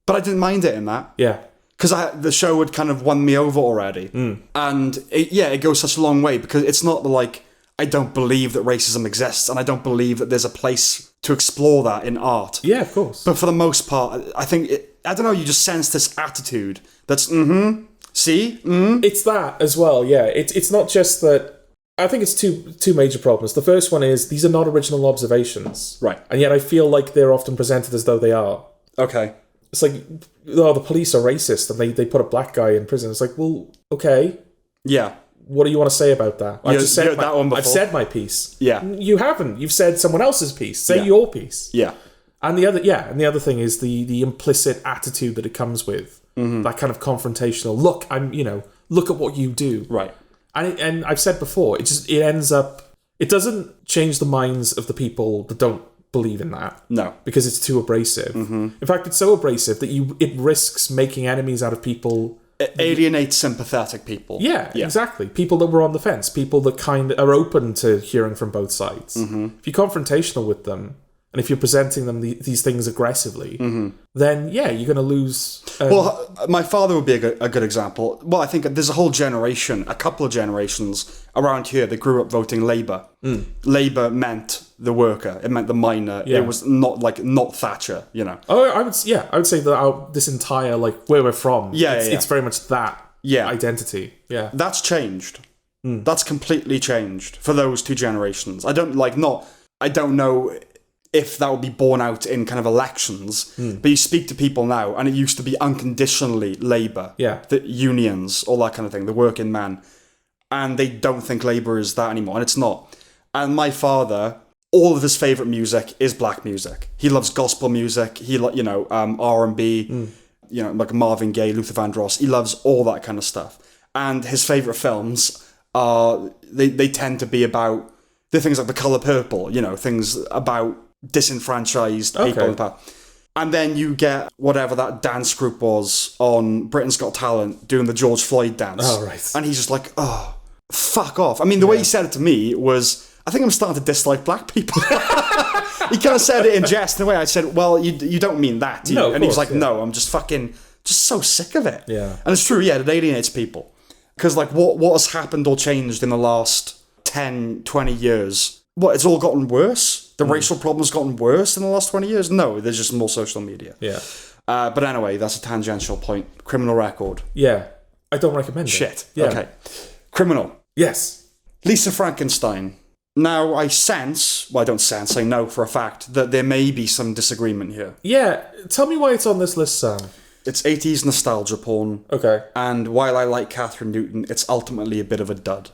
A: But I didn't mind it in that.
B: Yeah.
A: Because the show had kind of won me over already. And it goes such a long way, because it's not like, I don't believe that racism exists, and I don't believe that there's a place to explore that in art.
B: Yeah, of course.
A: But for the most part, I think, I don't know, you just sense this attitude that's, see?
B: It's that as well, yeah. It's not just that... I think it's two major problems. The first one is, these are not original observations.
A: Right.
B: And yet I feel like they're often presented as though they are.
A: Okay.
B: It's like, the police are racist, and they put a black guy in prison. It's like, well, okay.
A: Yeah.
B: What do you want to say about that? I've said my piece.
A: Yeah.
B: You haven't. You've said someone else's piece. Say your piece.
A: Yeah.
B: And the other thing is the implicit attitude that it comes with. That kind of confrontational, look at what you do.
A: Right.
B: And I've said before, it ends up It doesn't change the minds of the people that don't believe in that.
A: No.
B: Because it's too abrasive. In fact, it's so abrasive that it risks making enemies out of people.
A: It alienates sympathetic people.
B: Yeah, exactly. People that were on the fence. People that kind of are open to hearing from both sides. If you're confrontational with them, and if you're presenting them these things aggressively, then yeah, you're going to lose.
A: Well, my father would be a good example. Well, I think there's a whole generation, a couple of generations around here that grew up voting Labour. Labour meant the worker. It meant the miner.
B: Yeah.
A: It was not Thatcher. You know.
B: Oh, I would say that this entire where we're from. It's very much that identity. Yeah,
A: that's changed. That's completely changed for those two generations. I don't know if that would be borne out in kind of elections, but you speak to people now, and it used to be unconditionally Labour, the unions, all that kind of thing, the working man, and they don't think Labour is that anymore, and it's not. And my father, all of his favourite music is black music. He loves gospel music. He R&B, like Marvin Gaye, Luther Vandross. He loves all that kind of stuff. And his favourite films are they tend to be about the things like The Colour Purple. Things about disenfranchised people. And then you get whatever that dance group was on Britain's Got Talent doing the George Floyd dance.
B: Oh, right.
A: And he's just like, oh, fuck off. I mean, the way he said it to me was, I think I'm starting to dislike black people. He kind of said it in jest in a way. I said, well, you don't mean that, do you?
B: No,
A: and he was like, no, I'm just so sick of it.
B: Yeah.
A: And it's true, it alienates people. Because what has happened or changed in the last 10, 20 years? It's all gotten worse? The racial problem's gotten worse in the last 20 years? No, there's just more social media.
B: Yeah.
A: But anyway, that's a tangential point. Criminal record.
B: Yeah. I don't recommend it.
A: Shit.
B: Yeah.
A: Okay. Criminal.
B: Yes.
A: Lisa Frankenstein. Now, I know for a fact that there may be some disagreement here.
B: Yeah. Tell me why it's on this list, Sam.
A: It's 80s nostalgia porn.
B: Okay.
A: And while I like Catherine Newton, it's ultimately a bit of a dud.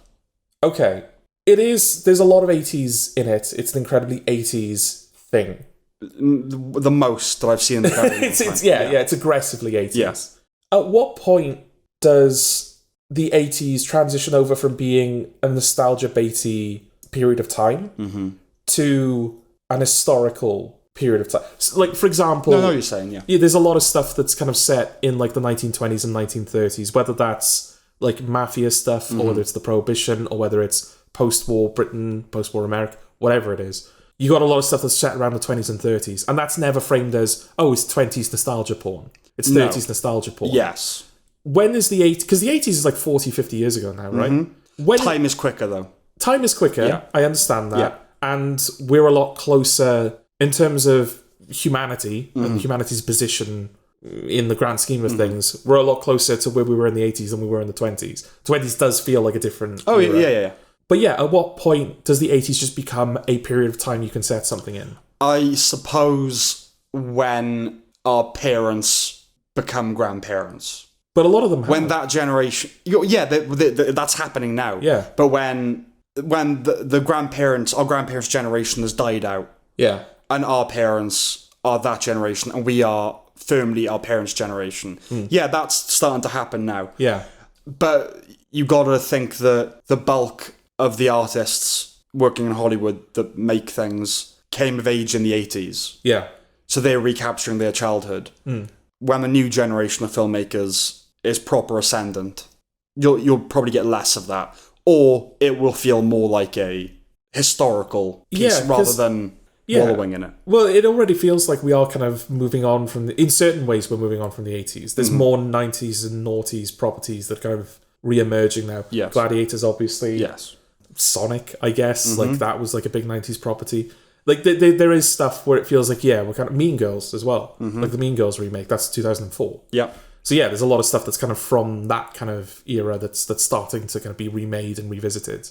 B: Okay. It is. There's a lot of 80s in it. It's an incredibly 80s thing.
A: The most that I've seen in the category.
B: It's aggressively 80s.
A: Yes.
B: At what point does the 80s transition over from being a nostalgia baity period of time to an historical period of time? So, for example...
A: No, you're saying, yeah.
B: There's a lot of stuff that's kind of set in the 1920s and 1930s, whether that's mafia stuff or whether it's the Prohibition or whether it's post-war Britain, post-war America, whatever it is. You got a lot of stuff that's set around the 20s and 30s, and that's never framed as, it's 20s nostalgia porn. It's 30s nostalgia porn.
A: Yes.
B: When is the 80s? Because the 80s is 40, 50 years ago now, right?
A: Time is quicker, though.
B: Time is quicker. I understand that. Yeah. And we're a lot closer in terms of humanity and humanity's position in the grand scheme of things. We're a lot closer to where we were in the 80s than we were in the 20s. 20s does feel like a different era.
A: Yeah.
B: But yeah, at what point does the 80s just become a period of time you can set something in?
A: I suppose when our parents become grandparents.
B: But a lot of them have.
A: When that generation... that's happening now.
B: Yeah.
A: But when the grandparents, our grandparents' generation has died out.
B: Yeah.
A: And our parents are that generation, and we are firmly our parents' generation. Yeah, that's starting to happen now.
B: Yeah.
A: But you got to think that the bulk of the artists working in Hollywood that make things came of age in the 80s.
B: Yeah.
A: So they're recapturing their childhood. When the new generation of filmmakers is proper ascendant, you'll probably get less of that. Or it will feel more like a historical piece rather than wallowing in it.
B: Well, it already feels like we are kind of moving on from... in certain ways, we're moving on from the 80s. There's more 90s and noughties properties that are kind of re-emerging now.
A: Yes.
B: Gladiators, obviously.
A: Yes.
B: Sonic, I guess. That was a big 90s property. There is stuff where it feels like, we're kind of... Mean Girls as well. The Mean Girls remake, that's 2004.
A: Yeah.
B: So there's a lot of stuff that's kind of from that kind of era that's starting to kind of be remade and revisited.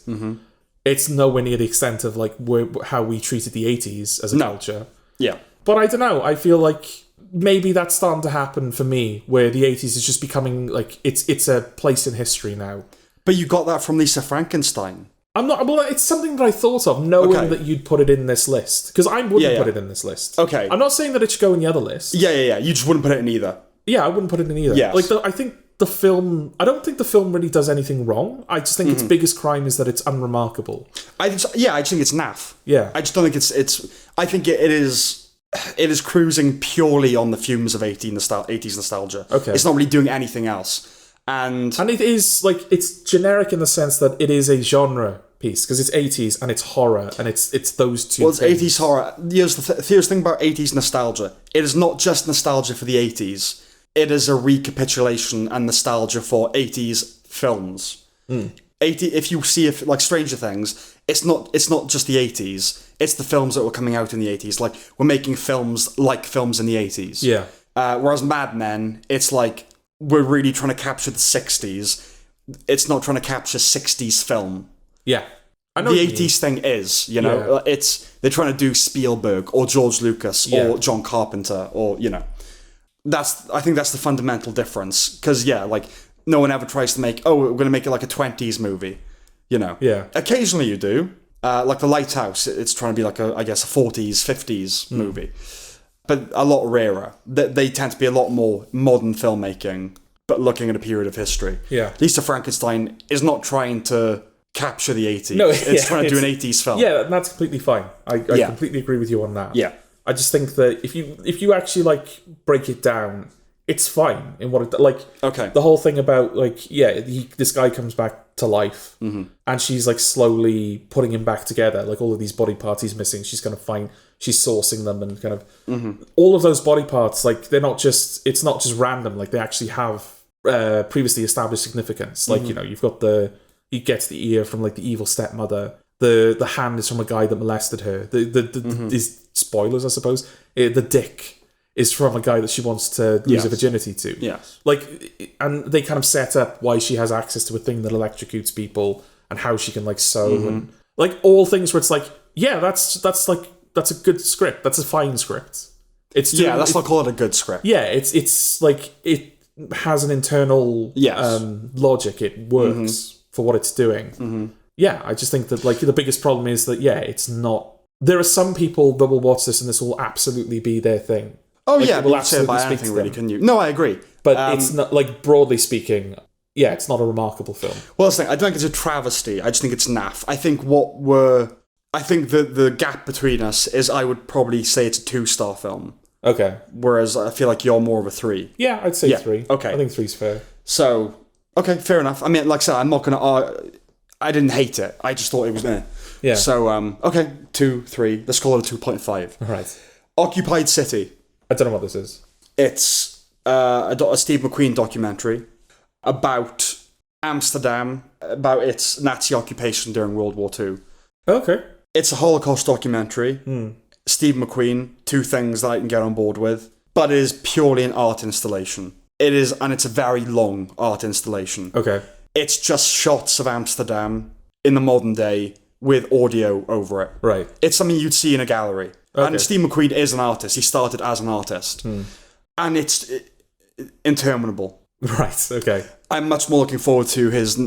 B: It's nowhere near the extent of how we treated the 80s as a culture.
A: Yeah.
B: But I don't know, I feel like maybe that's starting to happen for me, where the 80s is just becoming it's a place in history now.
A: But you got that from Lisa Frankenstein.
B: I'm not. Well, it's something that I thought of, knowing that you'd put it in this list, because I wouldn't put it in this list.
A: Okay.
B: I'm not saying that it should go in the other list.
A: Yeah. You just wouldn't put it in either.
B: Yeah, I wouldn't put it in either.
A: Yes.
B: I think the film... I don't think the film really does anything wrong. I just think its biggest crime is that it's unremarkable.
A: I think it's naff.
B: Yeah.
A: I just don't think it's. I think it is. It is cruising purely on the fumes of 80s nostalgia.
B: Okay.
A: It's not really doing anything else. And
B: it is, like, it's generic in the sense that it is a genre piece, because it's 80s and it's horror, and it's those two
A: it's
B: things.
A: 80s horror. Here's the thing about 80s nostalgia. It is not just nostalgia for the 80s. It is a recapitulation and nostalgia for 80s films. 80. If you see like Stranger Things, it's not just the 80s. It's the films that were coming out in the 80s. Like, we're making films like films in the 80s.
B: Yeah.
A: Whereas Mad Men, it's like we're really trying to capture the 60s. It's not trying to capture 60s film.
B: Yeah. I know
A: the 80s thing is, they're trying to do Spielberg or George Lucas or John Carpenter or, I think that's the fundamental difference. Because, like, no one ever tries to make, we're going to make it like a 20s movie,
B: Yeah.
A: Occasionally you do. Like The Lighthouse, it's trying to be like a 40s, 50s movie. But a lot rarer. They tend to be a lot more modern filmmaking, but looking at a period of history.
B: Yeah.
A: Lisa Frankenstein is not trying to capture the 80s.
B: No,
A: it's trying to do an 80s film.
B: Yeah, that's completely fine. I completely agree with you on that.
A: Yeah.
B: I just think that if you actually, like, break it down, it's fine in what it, like,
A: Okay.
B: the whole thing about, like, this guy comes back to life, and she's, like, slowly putting him back together, like, all of these body parts he's missing, she's sourcing them, and kind of all of those body parts, like, it's not just random, like, they actually have previously established significance. Like, you've got he gets the ear from, like, the evil stepmother, the hand is from a guy that molested her, is spoilers, I suppose, the dick is from a guy that she wants to lose her virginity to.
A: Yes.
B: Like, and they kind of set up why she has access to a thing that electrocutes people, and how she can, like, sew, and, like, all things where it's like, that's a good script. That's a fine script.
A: Let's not call it a good script.
B: Yeah, it's like, it has an internal logic. It works for what it's doing. Yeah, I just think that, like, the biggest problem is that, it's not... There are some people that will watch this and this will absolutely be their thing.
A: Oh,
B: like,
A: yeah,
B: it will
A: but you say
B: absolutely
A: about
B: speak
A: anything,
B: to
A: really,
B: them.
A: can you? No, I agree.
B: But it's not, like, broadly speaking, it's not a remarkable film.
A: Well, that's the thing. I don't think it's a travesty. I just think it's naff. I think the gap between us is, I would probably say it's a 2-star film.
B: Okay.
A: Whereas I feel like you're more of a 3.
B: Yeah, I'd say 3.
A: Okay.
B: I think 3's fair.
A: So, okay, fair enough. I mean, like I said, I'm not going to... I didn't hate it. I just thought it was there.
B: Yeah.
A: So, okay, 2, 3. Let's call it a 2.5.
B: All right.
A: Occupied City.
B: I don't know what this is.
A: It's a Steve McQueen documentary about Amsterdam, about its Nazi occupation during World War II.
B: Okay.
A: It's a Holocaust documentary. Steve McQueen, 2 things that I can get on board with. But it is purely an art installation. And it's a very long art installation.
B: Okay.
A: It's just shots of Amsterdam in the modern day with audio over it.
B: Right.
A: It's something you'd see in a gallery.
B: Okay.
A: And Steve McQueen is an artist. He started as an artist. And it's interminable.
B: Right, okay.
A: I'm much more looking forward to his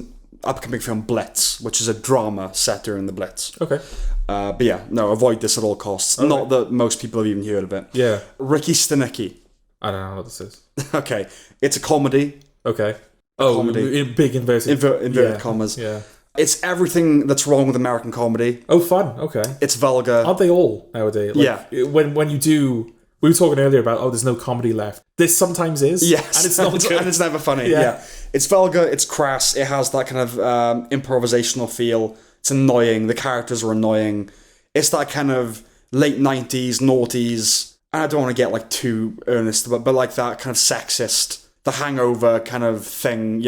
A: upcoming film Blitz, which is a drama set during the Blitz.
B: Okay.
A: But yeah, no, avoid this at all costs.
B: Okay.
A: Not that most people have even heard of it.
B: Yeah.
A: Ricky Stenicki.
B: I don't know what this is.
A: Okay. It's a comedy.
B: Okay.
A: Comedy.
B: In big inverted...
A: Inverted commas.
B: Yeah.
A: It's everything that's wrong with American comedy.
B: Oh, fun. Okay.
A: It's vulgar.
B: Aren't they all nowadays? Like, when you do... We were talking earlier about, there's no comedy left. This sometimes is.
A: Yes.
B: And it's not good.
A: And it's never funny. Yeah. It's vulgar, it's crass, it has that kind of improvisational feel. It's annoying, the characters are annoying. It's that kind of late 90s, noughties, and I don't want to get, like, too earnest, but like that kind of sexist, The Hangover kind of thing,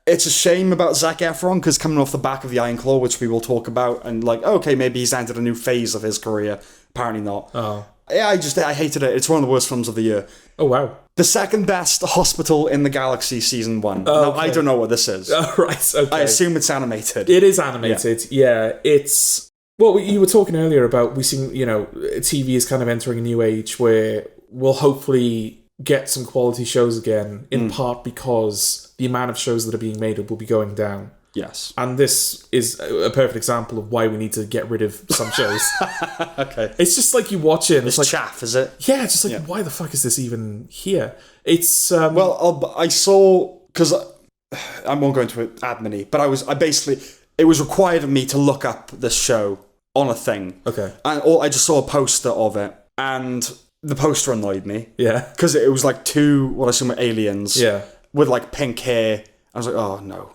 A: It's a shame about Zac Efron, because coming off the back of The Iron Claw, which we will talk about, and like, okay, maybe he's entered a new phase of his career. Apparently not.
B: Oh.
A: Yeah, I hated it. It's one of the worst films of the year.
B: Oh, wow.
A: The second best Hospital in the Galaxy season 1. Now, I don't know what this is.
B: Oh, right, okay.
A: I assume it's animated.
B: It is animated, yeah. It's... Well, you were talking earlier about we seeing, TV is kind of entering a new age where we'll hopefully get some quality shows again, in part because the amount of shows that are being made will be going down.
A: Yes.
B: And this is a perfect example of why we need to get rid of some shows.
A: Okay.
B: It's just like you watch it and
A: It's
B: like...
A: chaff, is it?
B: Yeah, it's just like, why the fuck is this even here? It's...
A: Well, I saw... Because I won't go into it admin-y, but I basically... it was required of me to look up this show on a thing.
B: Okay.
A: And I just saw a poster of it, and the poster annoyed me.
B: Yeah.
A: Because it was like two, what I assume were aliens.
B: Yeah.
A: With like pink hair. I was like, oh no.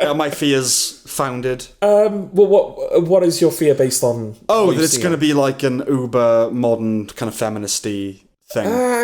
A: Are my fears founded?
B: Well, what is your fear based on?
A: Oh, that it's going to be like an uber modern kind of feministy thing.
B: There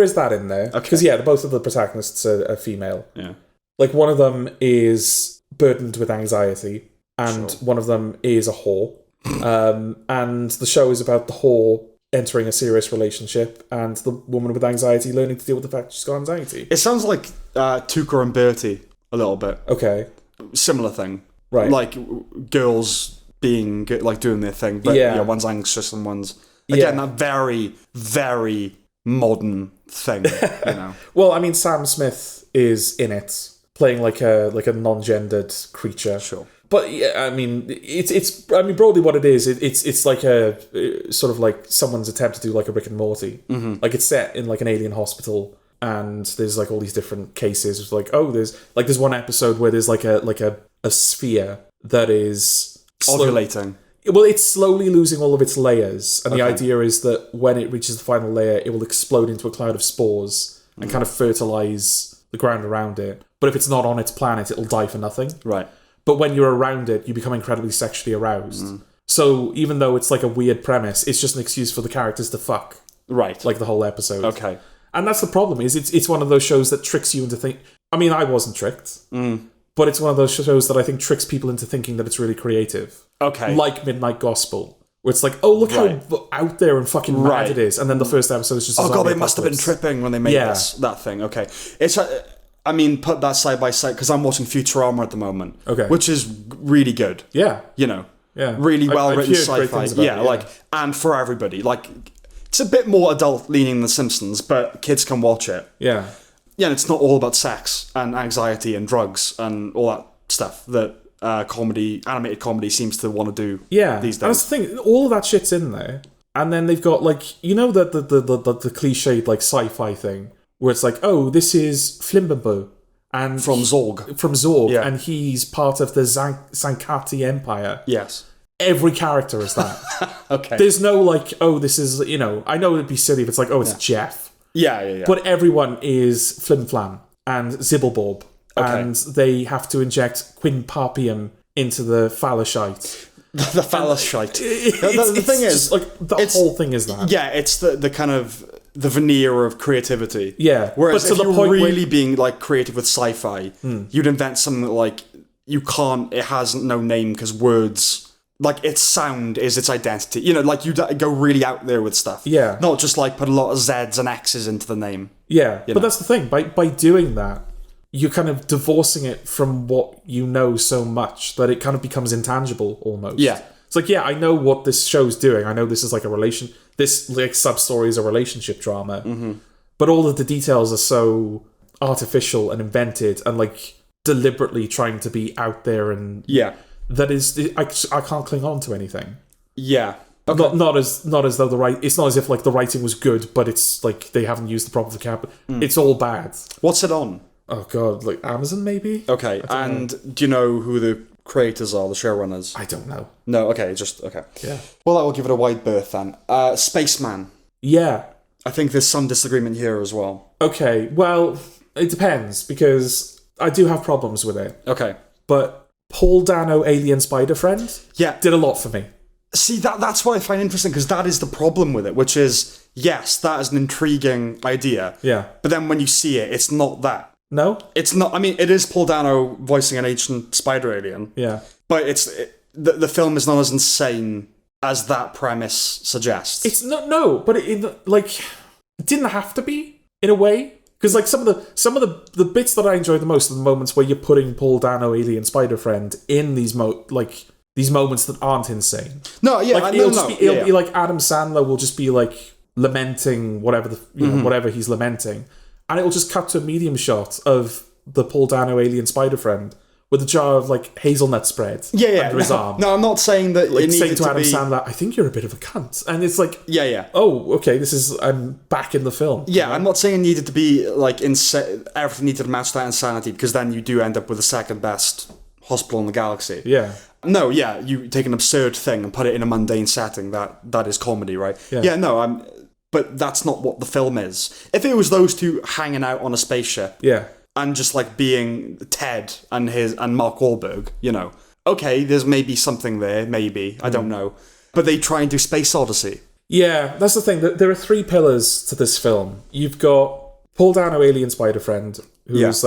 B: is that in there. Because, both of the protagonists are female.
A: Yeah.
B: Like, one of them is burdened with anxiety, and one of them is a whore. And the show is about the whore entering a serious relationship and the woman with anxiety learning to deal with the fact she's got anxiety.
A: It sounds like Tuca and Bertie a little bit.
B: Okay.
A: Similar thing.
B: Right.
A: Like girls being, like, doing their thing, but one's anxious and one's... Again, that very, very modern thing, you know.
B: Well, I mean, Sam Smith is in it, playing like a non-gendered creature.
A: Sure.
B: But yeah, I mean, it's broadly what it is. It's like a sort of like someone's attempt to do like a Rick and Morty. Mm-hmm. Like, it's set in like an alien hospital, and there's like all these different cases. It's like, there's one episode where there's like a sphere that is
A: ovulating.
B: Well, it's slowly losing all of its layers, and the idea is that when it reaches the final layer, it will explode into a cloud of spores and kind of fertilize the ground around it. But if it's not on its planet, it'll die for nothing.
A: Right.
B: But when you're around it, you become incredibly sexually aroused. Mm. So even though it's like a weird premise, it's just an excuse for the characters to fuck.
A: Right.
B: Like the whole episode.
A: Okay.
B: And that's the problem, is it's one of those shows that tricks you into thinking... I mean, I wasn't tricked. But it's one of those shows that I think tricks people into thinking that it's really creative.
A: Okay.
B: Like Midnight Gospel. Where it's like, oh, look how out there and fucking mad it is. And then the first episode is just...
A: Oh god, they must have been tripping when they made that thing. Okay. It's... I mean, put that side by side, because I'm watching Futurama at the moment. Okay. Which is really good.
B: Yeah.
A: You know.
B: Yeah.
A: Really well-written sci-fi. Like, and for everybody. Like, it's a bit more adult-leaning than The Simpsons, but kids can watch it.
B: Yeah.
A: Yeah, and it's not all about sex and anxiety and drugs and all that stuff that animated comedy seems to want to do these days.
B: And that's the thing, all of that shit's in there. And then they've got, like, you know the cliched, like, sci-fi thing, where it's like, oh, this is Flimberbo. And
A: from Zorg.
B: Yeah. And he's part of the Sankati Empire.
A: Yes.
B: Every character is that.
A: Okay.
B: There's no, like, oh, this is, you know, I know it'd be silly if it's like, oh, it's Jeff.
A: Yeah.
B: But everyone is Flim Flam and Zibblebob. Okay. And they have to inject quinparpium into the phalloshite.
A: The phalloshite. The thing is,
B: like, the whole thing is that.
A: Yeah, it's the kind of the veneer of creativity.
B: Yeah.
A: Whereas if you're really being like creative with sci-fi, you'd invent something that, like, it has no name because words, like, its sound is its identity. You know, like, you'd go really out there with stuff.
B: Yeah.
A: Not just like put a lot of Z's and X's into the name.
B: Yeah. But that's the thing. By doing that, you're kind of divorcing it from what you know so much that it kind of becomes intangible almost. Yeah. It's like, I know what this show's doing. I know this is like this like sub-story is a relationship drama. Mm-hmm. But all of the details are so artificial and invented and like deliberately trying to be out there and... Yeah. That is... I can't cling on to anything.
A: Yeah. Okay.
B: Not as though it's not as if like the writing was good, but it's like they haven't used the proper vocabulary. It's all bad.
A: What's it on?
B: Oh god, like Amazon maybe?
A: Okay, and do you know who the creators are, the showrunners?
B: I don't know.
A: No, okay. Yeah. Well, that will give it a wide berth then. Spaceman.
B: Yeah.
A: I think there's some disagreement here as well.
B: Okay, well, it depends, because I do have problems with it.
A: Okay.
B: But Paul Dano, Alien Spider Friend, did a lot for me.
A: See, that's what I find interesting, because that is the problem with it, which is, yes, that is an intriguing idea. Yeah. But then when you see it, it's not that.
B: No?
A: It's not. I mean, it is Paul Dano voicing an ancient spider alien. Yeah. But the film is not as insane as that premise suggests.
B: It's no, but it didn't have to be, in a way. Because like some of the bits that I enjoy the most are the moments where you're putting Paul Dano, Alien Spider Friend, in these moments that aren't insane.
A: No, yeah,
B: like, it'll be like Adam Sandler will just be like lamenting whatever whatever he's lamenting. And it will just cut to a medium shot of the Paul Dano Alien Spider Friend with a jar of like hazelnut spread under his arm.
A: No, I'm not saying that.
B: Like saying to Adam Sandler, "I think you're a bit of a cunt," and it's like, oh, okay, I'm back in the film.
A: Yeah, I'm not saying it needed to be like everything needed to match that insanity, because then you do end up with the second best hospital in the galaxy.
B: Yeah.
A: No, yeah, you take an absurd thing and put it in a mundane setting. That is comedy, right?
B: Yeah.
A: No, but that's not what the film is. If it was those two hanging out on a spaceship,
B: Yeah.
A: and just like being Ted and Mark Wahlberg, okay, there's maybe something there, maybe, I don't know. But they try and do Space Odyssey.
B: Yeah, that's the thing. There are three pillars to this film. You've got Paul Dano, alien spider friend, who's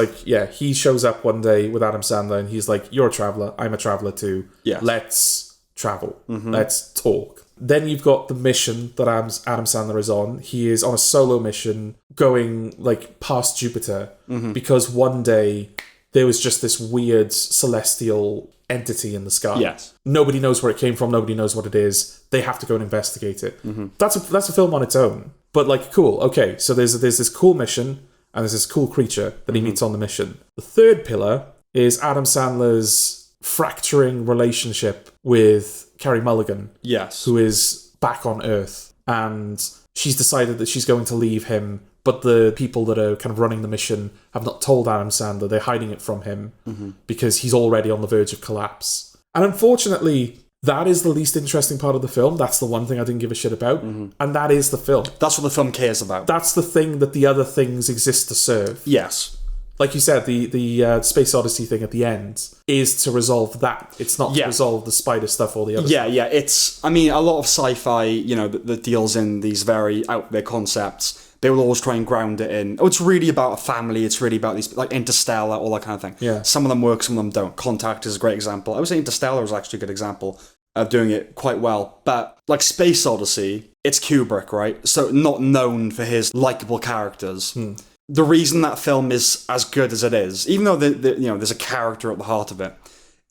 B: he shows up one day with Adam Sandler, and he's like, "You're a traveler. I'm a traveler too.
A: Yes.
B: Let's travel. Let's talk." Then you've got the mission that Adam Sandler is on. He is on a solo mission going past Jupiter because one day there was just this weird celestial entity in the sky.
A: Yes.
B: Nobody knows where it came from. Nobody knows what it is. They have to go and investigate it. That's a film on its own. But cool. Okay, so there's this cool mission and there's this cool creature that he meets on the mission. The third pillar is Adam Sandler's fracturing relationship with Carey Mulligan.
A: Yes.
B: Who is back on Earth, and she's decided that she's going to leave him, but the people that are kind of running the mission have not told Adam Sandler. They're hiding it from him because he's already on the verge of collapse. And unfortunately, that is the least interesting part of the film. That's the one thing I didn't give a shit about. And that is the film.
A: That's what the film cares about.
B: That's the thing that the other things exist to serve.
A: Yes.
B: Like you said, the Space Odyssey thing at the end is to resolve that. It's not to resolve the spider stuff or the other stuff.
A: Yeah. It's, a lot of sci-fi, that deals in these very out there concepts, they will always try and ground it in, it's really about a family, it's really about these, like Interstellar, all that kind of thing.
B: Yeah.
A: Some of them work, some of them don't. Contact is a great example. I would say Interstellar was actually a good example of doing it quite well. But, like Space Odyssey, it's Kubrick, right? So not known for his likable characters. The reason that film is as good as it is, even though there's a character at the heart of it,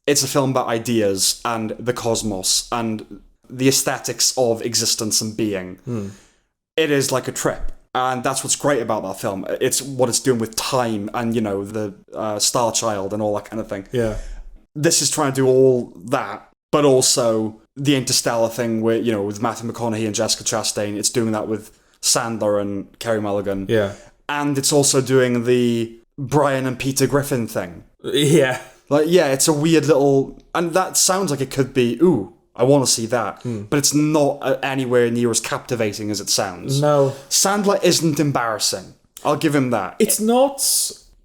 A: it's a film about ideas and the cosmos and the aesthetics of existence and being. It is like a trip, and that's what's great about that film. It's what it's doing with time and the Star Child and all that kind of thing.
B: Yeah,
A: this is trying to do all that, but also the Interstellar thing with with Matthew McConaughey and Jessica Chastain. It's doing that with Sandler and Carey Mulligan.
B: Yeah.
A: And it's also doing the Brian and Peter Griffin thing.
B: Yeah.
A: It's a weird little... And that sounds like it could be, ooh, I want to see that. But it's not anywhere near as captivating as it sounds.
B: No.
A: Sandler isn't embarrassing. I'll give him that.
B: It's not...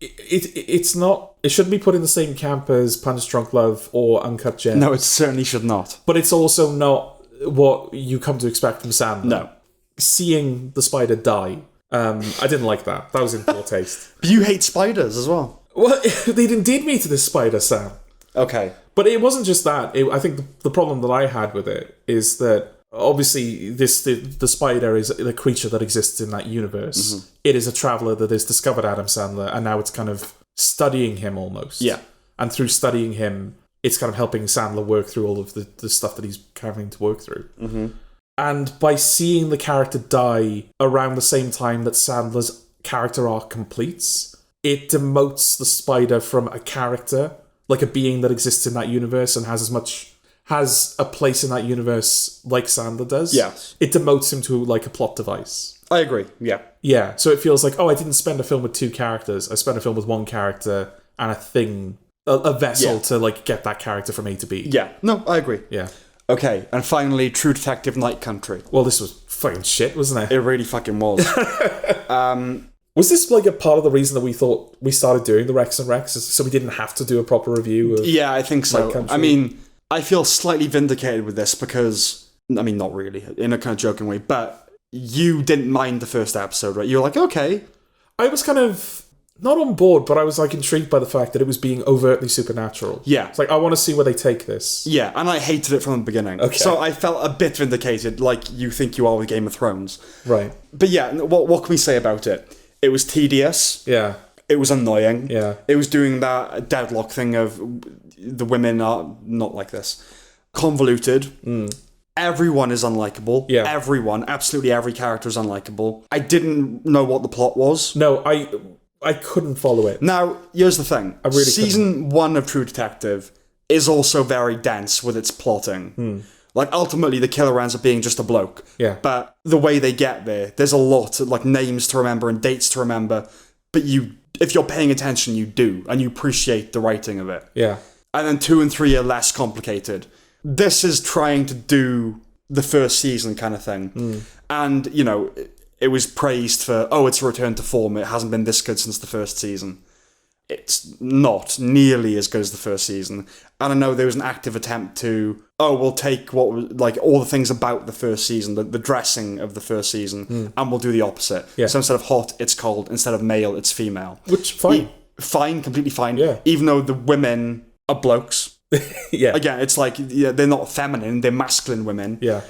B: It's not... It shouldn't be put in the same camp as Punch Drunk Love or Uncut Gems.
A: No, it certainly should not.
B: But it's also not what you come to expect from Sandler.
A: No.
B: Seeing the spider die... I didn't like that. That was in poor taste.
A: But you hate spiders as well.
B: Well, they did me to this spider, Sam.
A: Okay.
B: But it wasn't just that. I think the problem that I had with it is that obviously the spider is a creature that exists in that universe. It is a traveller that has discovered Adam Sandler, and now it's kind of studying him almost.
A: Yeah.
B: And through studying him, it's kind of helping Sandler work through all of the stuff that he's having to work through. And by seeing the character die around the same time that Sandler's character arc completes, it demotes the spider from a character, like a being that exists in that universe and has a place in that universe like Sandler does.
A: Yes.
B: It demotes him to like a plot device.
A: I agree, yeah.
B: Yeah, so it feels like, I didn't spend a film with two characters. I spent a film with one character and a thing, a vessel to like get that character from A to B.
A: Yeah, no, I agree.
B: Yeah.
A: Okay, and finally, True Detective Night Country.
B: Well, this was fucking shit, wasn't it?
A: It really fucking was.
B: Was this like a part of the reason that we thought we started doing the Rex and Rex, so we didn't have to do a proper review of
A: Yeah, I think so.
B: Night Country?
A: I mean, I feel slightly vindicated with this because, not really, in a kind of joking way, but you didn't mind the first episode, right? You were like, okay.
B: I was kind of... not on board, but I was like intrigued by the fact that it was being overtly supernatural.
A: Yeah.
B: It's like, I want to see where they take this.
A: Yeah, and I hated it from the beginning.
B: Okay.
A: So I felt a bit vindicated, like you think you are with Game of Thrones.
B: Right.
A: But yeah, what can we say about it? It was tedious.
B: Yeah.
A: It was annoying.
B: Yeah.
A: It was doing that deadlock thing of the women are not like this. Convoluted. Everyone is unlikable.
B: Yeah.
A: Everyone, absolutely every character is unlikable. I didn't know what the plot was.
B: No, I couldn't follow it.
A: Now, here's the thing.
B: I really
A: Season 1 of True Detective is also very dense with its plotting. Like, ultimately, the killer ends up being just a bloke.
B: Yeah.
A: But the way they get there's a lot of, like, names to remember and dates to remember. But if you're paying attention, you do. And you appreciate the writing of it.
B: Yeah.
A: And then 2 and 3 are less complicated. This is trying to do the first season kind of thing. And, you know, it was praised for, it's a return to form. It hasn't been this good since the first season. It's not nearly as good as the first season. And I know there was an active attempt to, we'll take what was, like, all the things about the first season, the dressing of the first season, and we'll do the opposite.
B: Yeah.
A: So instead of hot, it's cold. Instead of male, it's female.
B: Which, fine.
A: Fine, completely fine.
B: Yeah.
A: Even though the women are blokes.
B: Yeah.
A: Again, it's like, they're not feminine, they're masculine women.
B: Yeah.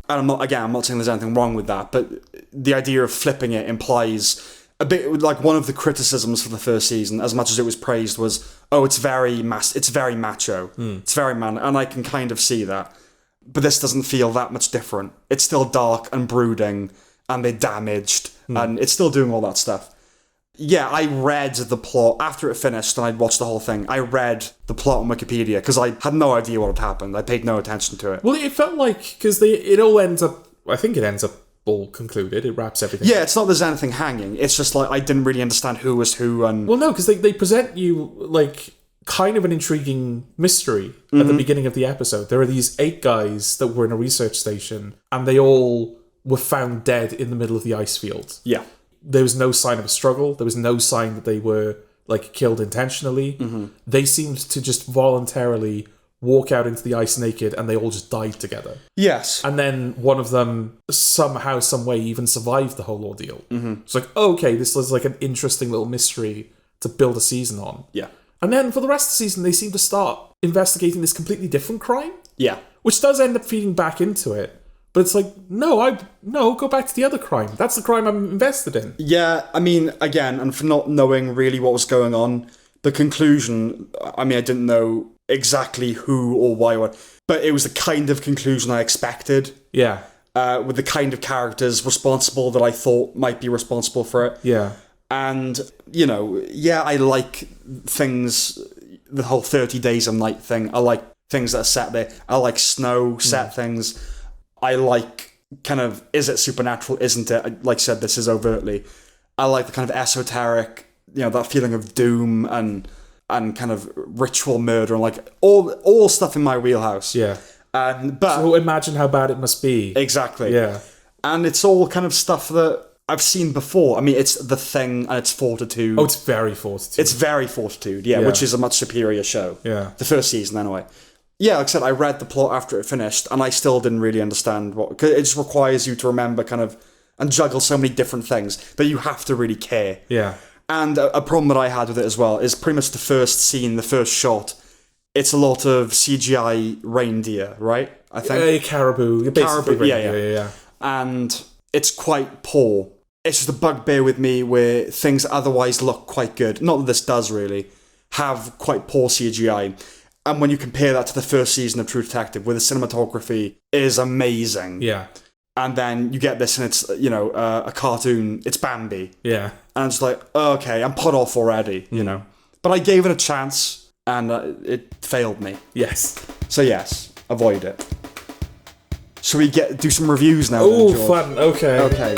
A: And I'm not saying there's anything wrong with that, but the idea of flipping it implies a bit like one of the criticisms for the first season, as much as it was praised, was, it's very macho. It's very man, and I can kind of see that. But this doesn't feel that much different. It's still dark and brooding, and they're damaged, and it's still doing all that stuff. Yeah, I read the plot after it finished, and I'd watched the whole thing. I read the plot on Wikipedia, because I had no idea what had happened. I paid no attention to it.
B: Well, it felt like, because it all ends up, I think it ends up all concluded. It wraps everything.
A: Yeah, it's not there's anything hanging. It's just like I didn't really understand who was who. And
B: well, no, because they present you like kind of an intriguing mystery at the beginning of the episode. There are these 8 guys that were in a research station, and they all were found dead in the middle of the ice field.
A: Yeah.
B: There was no sign of a struggle. There was no sign that they were like killed intentionally. They seemed to just voluntarily walk out into the ice naked, and they all just died together.
A: Yes.
B: And then one of them somehow, some way, even survived the whole ordeal. It's like, okay, this was like an interesting little mystery to build a season on.
A: Yeah.
B: And then for the rest of the season, they seem to start investigating this completely different crime.
A: Yeah.
B: Which does end up feeding back into it. But it's like, no, go back to the other crime. That's the crime I'm invested in.
A: Yeah, I mean, again, and for not knowing really what was going on, the conclusion, I mean, I didn't know exactly who or why, but it was the kind of conclusion I expected.
B: Yeah.
A: With the kind of characters responsible that I thought might be responsible for it.
B: Yeah.
A: And, you know, yeah, I like things, the whole 30 Days of Night thing. I like things that are set there. I like snow set things. I like kind of, is it supernatural, isn't it? Like I said, this is overtly. I like the kind of esoteric, you know, that feeling of doom and kind of ritual murder and like all stuff in my wheelhouse.
B: Yeah.
A: But
B: so imagine how bad it must be.
A: Exactly.
B: Yeah.
A: And it's all kind of stuff that I've seen before. I mean, it's The Thing and it's Fortitude.
B: Oh, it's very Fortitude.
A: It's very Fortitude, yeah, which is a much superior show.
B: Yeah.
A: The first season, anyway. Yeah, like I said, I read the plot after it finished, and I still didn't really understand what... Because it just requires you to remember kind of... And juggle so many different things that you have to really care.
B: Yeah.
A: And a problem that I had with it as well is pretty much the first scene, the first shot, it's a lot of CGI reindeer, right? I think.
B: Caribou.
A: Caribou,
B: yeah.
A: And it's quite poor. It's just a bugbear with me where things that otherwise look quite good, not that this does really, have quite poor CGI. And when you compare that to the first season of True Detective, where the cinematography is amazing.
B: Yeah.
A: And then you get this and it's, you know, a cartoon, it's Bambi.
B: Yeah.
A: And I'm just like, okay, I'm put off already, you know. But I gave it a chance and it failed me.
B: Yes.
A: So yes, avoid it. Shall we do some reviews now?
B: Oh, fun. Okay.
A: Okay.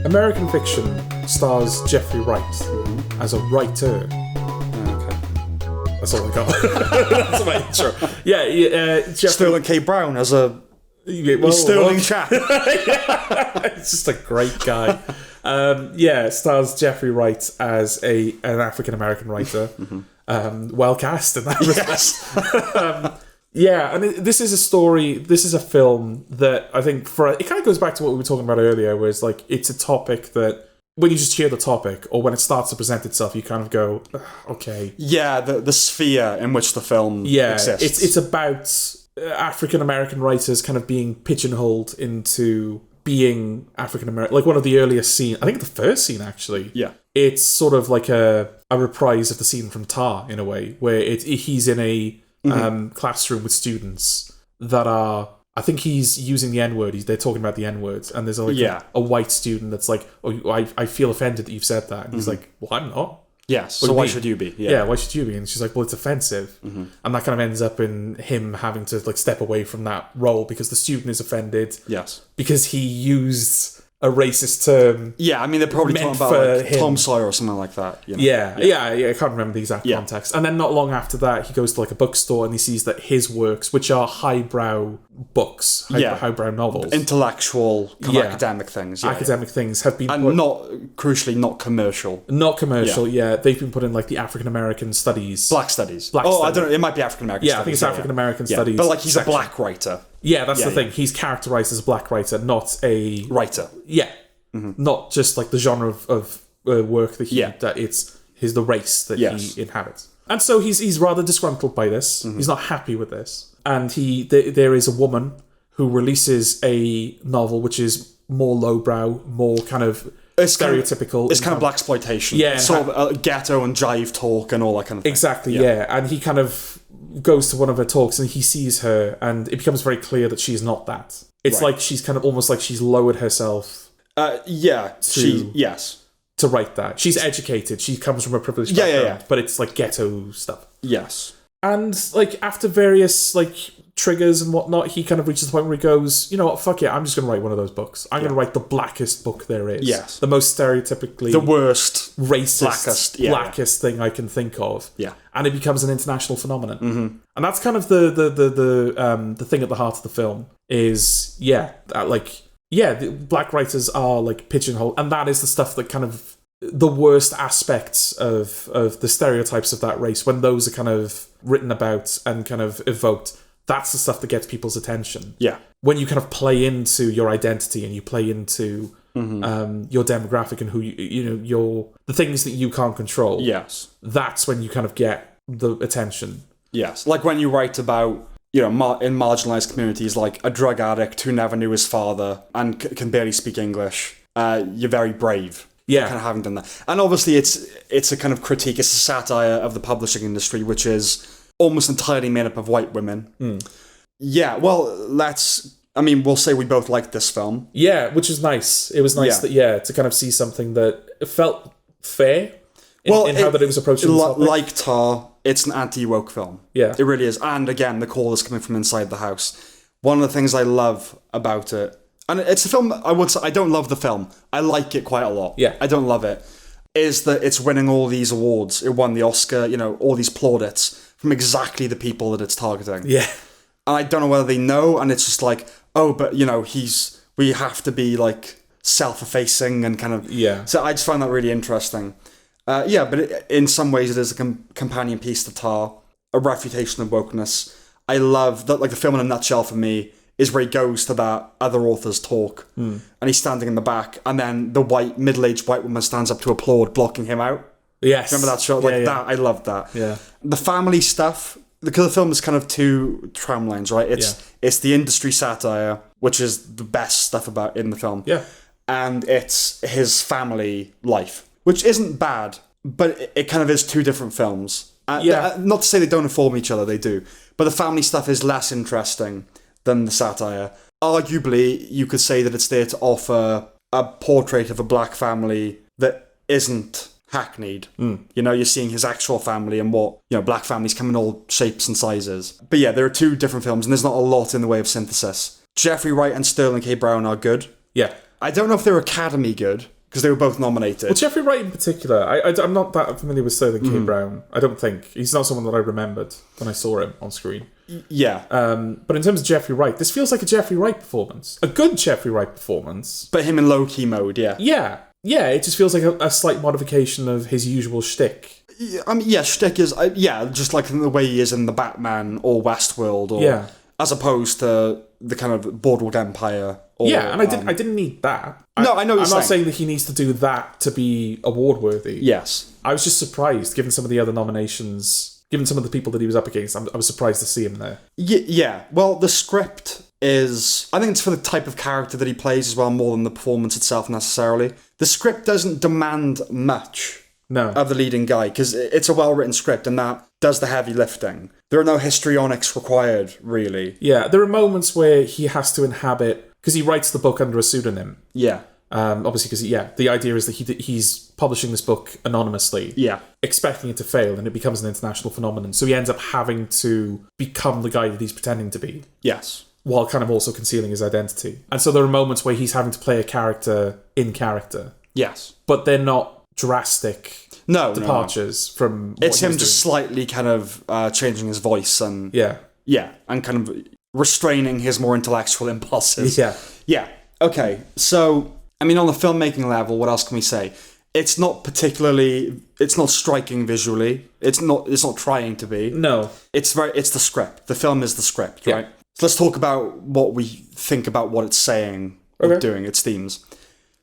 B: American Fiction stars Jeffrey Wright as a writer.
A: Okay.
B: That's all I got. That's my intro. Yeah, Jeffrey...
A: Sterling K. Brown as a sterling chap.
B: It's just a great guy. Stars Jeffrey Wright as an African American writer. Well cast in that respect. Yeah, and this is a story, this is a film that I think it kind of goes back to what we were talking about earlier, where it's like, it's a topic that when you just hear the topic or when it starts to present itself, you kind of go, okay.
A: Yeah, the sphere in which the film exists.
B: It's about African American writers kind of being pigeonholed into being African American, like one of the earliest scenes, I think the first scene actually.
A: Yeah.
B: It's sort of like a reprise of the scene from Tar in a way, where he's in a classroom with students that are, I think he's using the N-word, they're talking about the N-words, and there's like a white student that's like, oh, I feel offended that you've said that, and he's like, well, I'm not.
A: Yes, so why should you be?
B: Yeah, why should you be? And she's like, well, it's offensive. And that kind of ends up in him having to like step away from that role because the student is offended.
A: Yes.
B: Because he used a racist term.
A: Yeah, I mean, they're probably talking
B: Meant
A: about
B: for
A: like
B: him.
A: Tom Sawyer or something like that. You know?
B: Yeah, I can't remember the exact context. And then not long after that, he goes to like a bookstore and he sees that his works, which are highbrow books, highbrow novels,
A: intellectual, kind of academic things,
B: academic things have been
A: and crucially not commercial.
B: Not commercial, they've been put in like the African American studies,
A: Black studies.
B: Black studies.
A: I don't know. It might be African American.
B: Yeah, I think it's African American studies.
A: But like he's
B: section.
A: a black writer.
B: Yeah, that's the thing. He's characterized as a black writer, not a
A: writer.
B: Yeah, not just like the genre of work that that it's the race that he inhabits. And so he's rather disgruntled by this. He's not happy with this. And there is a woman who releases a novel which is more lowbrow, more kind of stereotypical.
A: It's kind of blaxploitation.
B: Yeah.
A: Sort of ghetto and jive talk and all that kind of thing.
B: Exactly, yeah. And he kind of goes to one of her talks and he sees her and it becomes very clear that she's not that. It's like she's kind of almost like she's lowered herself.
A: Yes.
B: To write that. She's educated. She comes from a privileged background. But it's like ghetto stuff.
A: Yes.
B: And like after various like triggers and whatnot, he kind of reaches the point where he goes, you know what, fuck it, I'm just going to write one of those books. I'm going to write the blackest book there is.
A: Yes.
B: The most stereotypically...
A: The worst,
B: racist, blackest thing I can think of.
A: Yeah.
B: And it becomes an international phenomenon. Mm-hmm. And that's kind of the thing at the heart of the film is, the black writers are like pigeonholed, and that is the stuff that kind of the worst aspects of the stereotypes of that race, when those are kind of written about and kind of evoked, that's the stuff that gets people's attention.
A: Yeah.
B: When you kind of play into your identity and you play into your demographic and who the things that you can't control.
A: Yes.
B: That's when you kind of get the attention.
A: Yes. Like when you write about, in marginalised communities, like a drug addict who never knew his father and can barely speak English, you're very brave.
B: Yeah.
A: Kind of having done that. And obviously it's a kind of critique, it's a satire of the publishing industry, which is almost entirely made up of white women. Yeah, well, we'll say we both liked this film.
B: Yeah, which is nice. It was nice to kind of see something that felt fair in how that it was approaching the topic.
A: Like Tar, it's an anti-woke film.
B: Yeah.
A: It really is. And again, the call is coming from inside the house. One of the things I love about it, and it's a film, I would say, I don't love the film. I like it quite a lot.
B: Yeah.
A: I don't love it. Is that it's winning all these awards. It won the Oscar, all these plaudits from exactly the people that it's targeting.
B: Yeah.
A: And I don't know whether they know, and it's just like, but we have to be like self-effacing and kind of...
B: Yeah.
A: So I just find that really interesting. But in some ways it is a companion piece to Tar, a refutation of wokeness. I love that, like the film in a nutshell for me is where he goes to that other author's talk and he's standing in the back and then the middle-aged white woman stands up to applaud, blocking him out.
B: Yes.
A: Remember that shot? That, I loved that.
B: Yeah.
A: The family stuff, because the film is kind of two tramlines, right? It's the industry satire, which is the best stuff about in the film.
B: Yeah.
A: And it's his family life, which isn't bad, but it kind of is two different films. Not to say they don't inform each other, they do. But the family stuff is less interesting than the satire. Arguably, you could say that it's there to offer a portrait of a black family that isn't hackneyed. You're seeing his actual family and what, black families come in all shapes and sizes. But yeah, there are two different films and there's not a lot in the way of synthesis. Jeffrey Wright and Sterling K. Brown are good.
B: Yeah.
A: I don't know if they're Academy good, because they were both nominated.
B: Well, Jeffrey Wright in particular, I'm not that familiar with Sterling K. Brown. I don't think. He's not someone that I remembered when I saw him on screen.
A: Yeah.
B: But in terms of Jeffrey Wright, this feels like a Jeffrey Wright performance. A good Jeffrey Wright performance.
A: But him in low-key mode, yeah.
B: Yeah. Yeah, it just feels like a slight modification of his usual shtick.
A: Shtick is, just like the way he is in the Batman or Westworld, as opposed to the kind of Boardwalk Empire.
B: And I didn't need that.
A: I know what you're
B: I'm not saying that he needs to do that to be award-worthy.
A: Yes.
B: I was just surprised, given some of the other nominations, given some of the people that he was up against, I was surprised to see him there.
A: Yeah. Well, the script is... I think it's for the type of character that he plays as well, more than the performance itself necessarily. The script doesn't demand much of the leading guy, because it's a well-written script, and that does the heavy lifting. There are no histrionics required, really.
B: Yeah, there are moments where he has to inhabit... Because he writes the book under a pseudonym.
A: Yeah.
B: Obviously, because, the idea is that he's publishing this book anonymously. Yeah. Expecting it to fail, and it becomes an international phenomenon. So he ends up having to become the guy that he's pretending to be.
A: Yes.
B: while kind of also concealing his identity. And so there are moments where he's having to play a character in character.
A: Yes.
B: But they're not drastic departures from what
A: it's him just slightly kind of changing his voice and... Yeah, and kind of restraining his more intellectual impulses. Yeah. Okay, so, I mean, on the filmmaking level, what else can we say? It's not striking visually. It's not trying to be.
B: No.
A: It's the script. The film is the script, right? So let's talk about what we think about what it's saying or doing, its themes.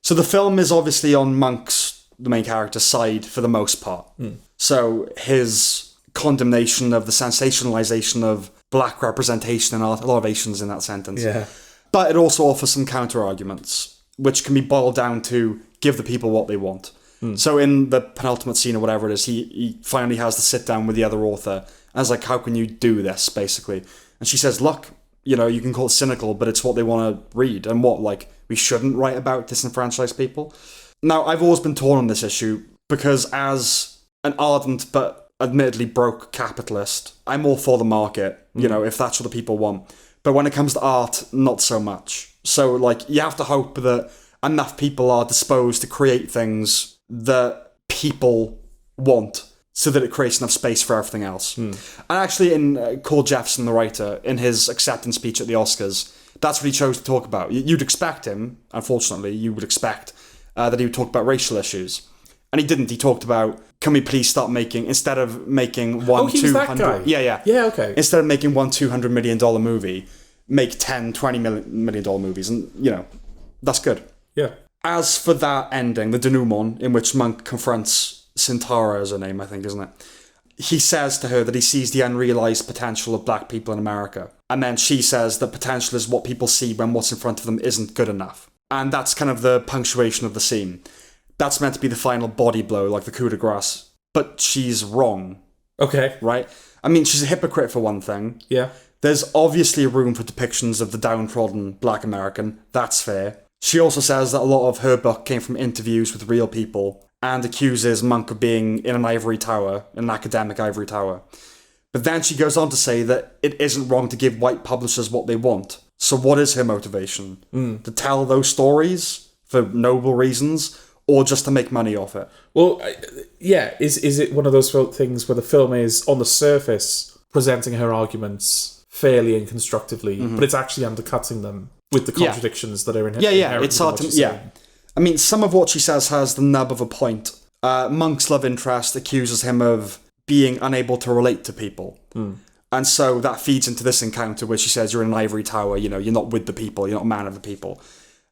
A: So the film is obviously on Monk's, the main character's side for the most part. So his condemnation of the sensationalization of black representation in art, a lot of Asians in that sentence.
B: Yeah.
A: But it also offers some counter-arguments, which can be boiled down to give the people what they want. So in the penultimate scene or whatever it is, he finally has to sit down with the other author and is like, how can you do this, basically? And she says, look, you know, you can call it cynical, but it's what they want to read. And what, like, we shouldn't write about disenfranchised people? Now, I've always been torn on this issue because as an ardent but admittedly broke capitalist, I'm all for the market, you know, if that's what the people want. But when it comes to art, not so much. So, like, you have to hope that enough people are disposed to create things that people want so that it creates enough space for everything else. And actually, in Cole Jefferson, the writer, in his acceptance speech at the Oscars, that's what he chose to talk about. You'd expect him, unfortunately, you would expect that he would talk about racial issues. And he didn't. He talked about, can we please start making, instead of making one,
B: he was that guy?
A: Yeah, okay. Instead of making one $200 million movie, make 10, $20 million movies. And, you know, that's good.
B: Yeah.
A: As for that ending, the denouement, in which Monk confronts Sintara, is her name, I think, isn't it? He says to her that he sees the unrealised potential of black people in America. And then she says that potential is what people see when what's in front of them isn't good enough. And that's kind of the punctuation of the scene. That's meant to be the final body blow, like the coup de grace. But she's wrong.
B: Okay.
A: Right? I mean, she's a hypocrite for one thing.
B: Yeah.
A: There's obviously room for depictions of the downtrodden black American. That's fair. She also says that a lot of her book came from interviews with real people and accuses Monk of being in an ivory tower, an academic ivory tower. But then she goes on to say that it isn't wrong to give white publishers what they want. So what is her motivation? To tell those stories for noble reasons or just to make money off it?
B: Well, yeah, is it one of those things where the film is, on the surface, presenting her arguments fairly and constructively, but it's actually undercutting them with the contradictions that are in her.
A: It's hard to... I mean, some of what she says has the nub of a point. Monk's love interest accuses him of being unable to relate to people. And so that feeds into this encounter where she says, you're in an ivory tower, you know, you're not with the people, you're not a man of the people.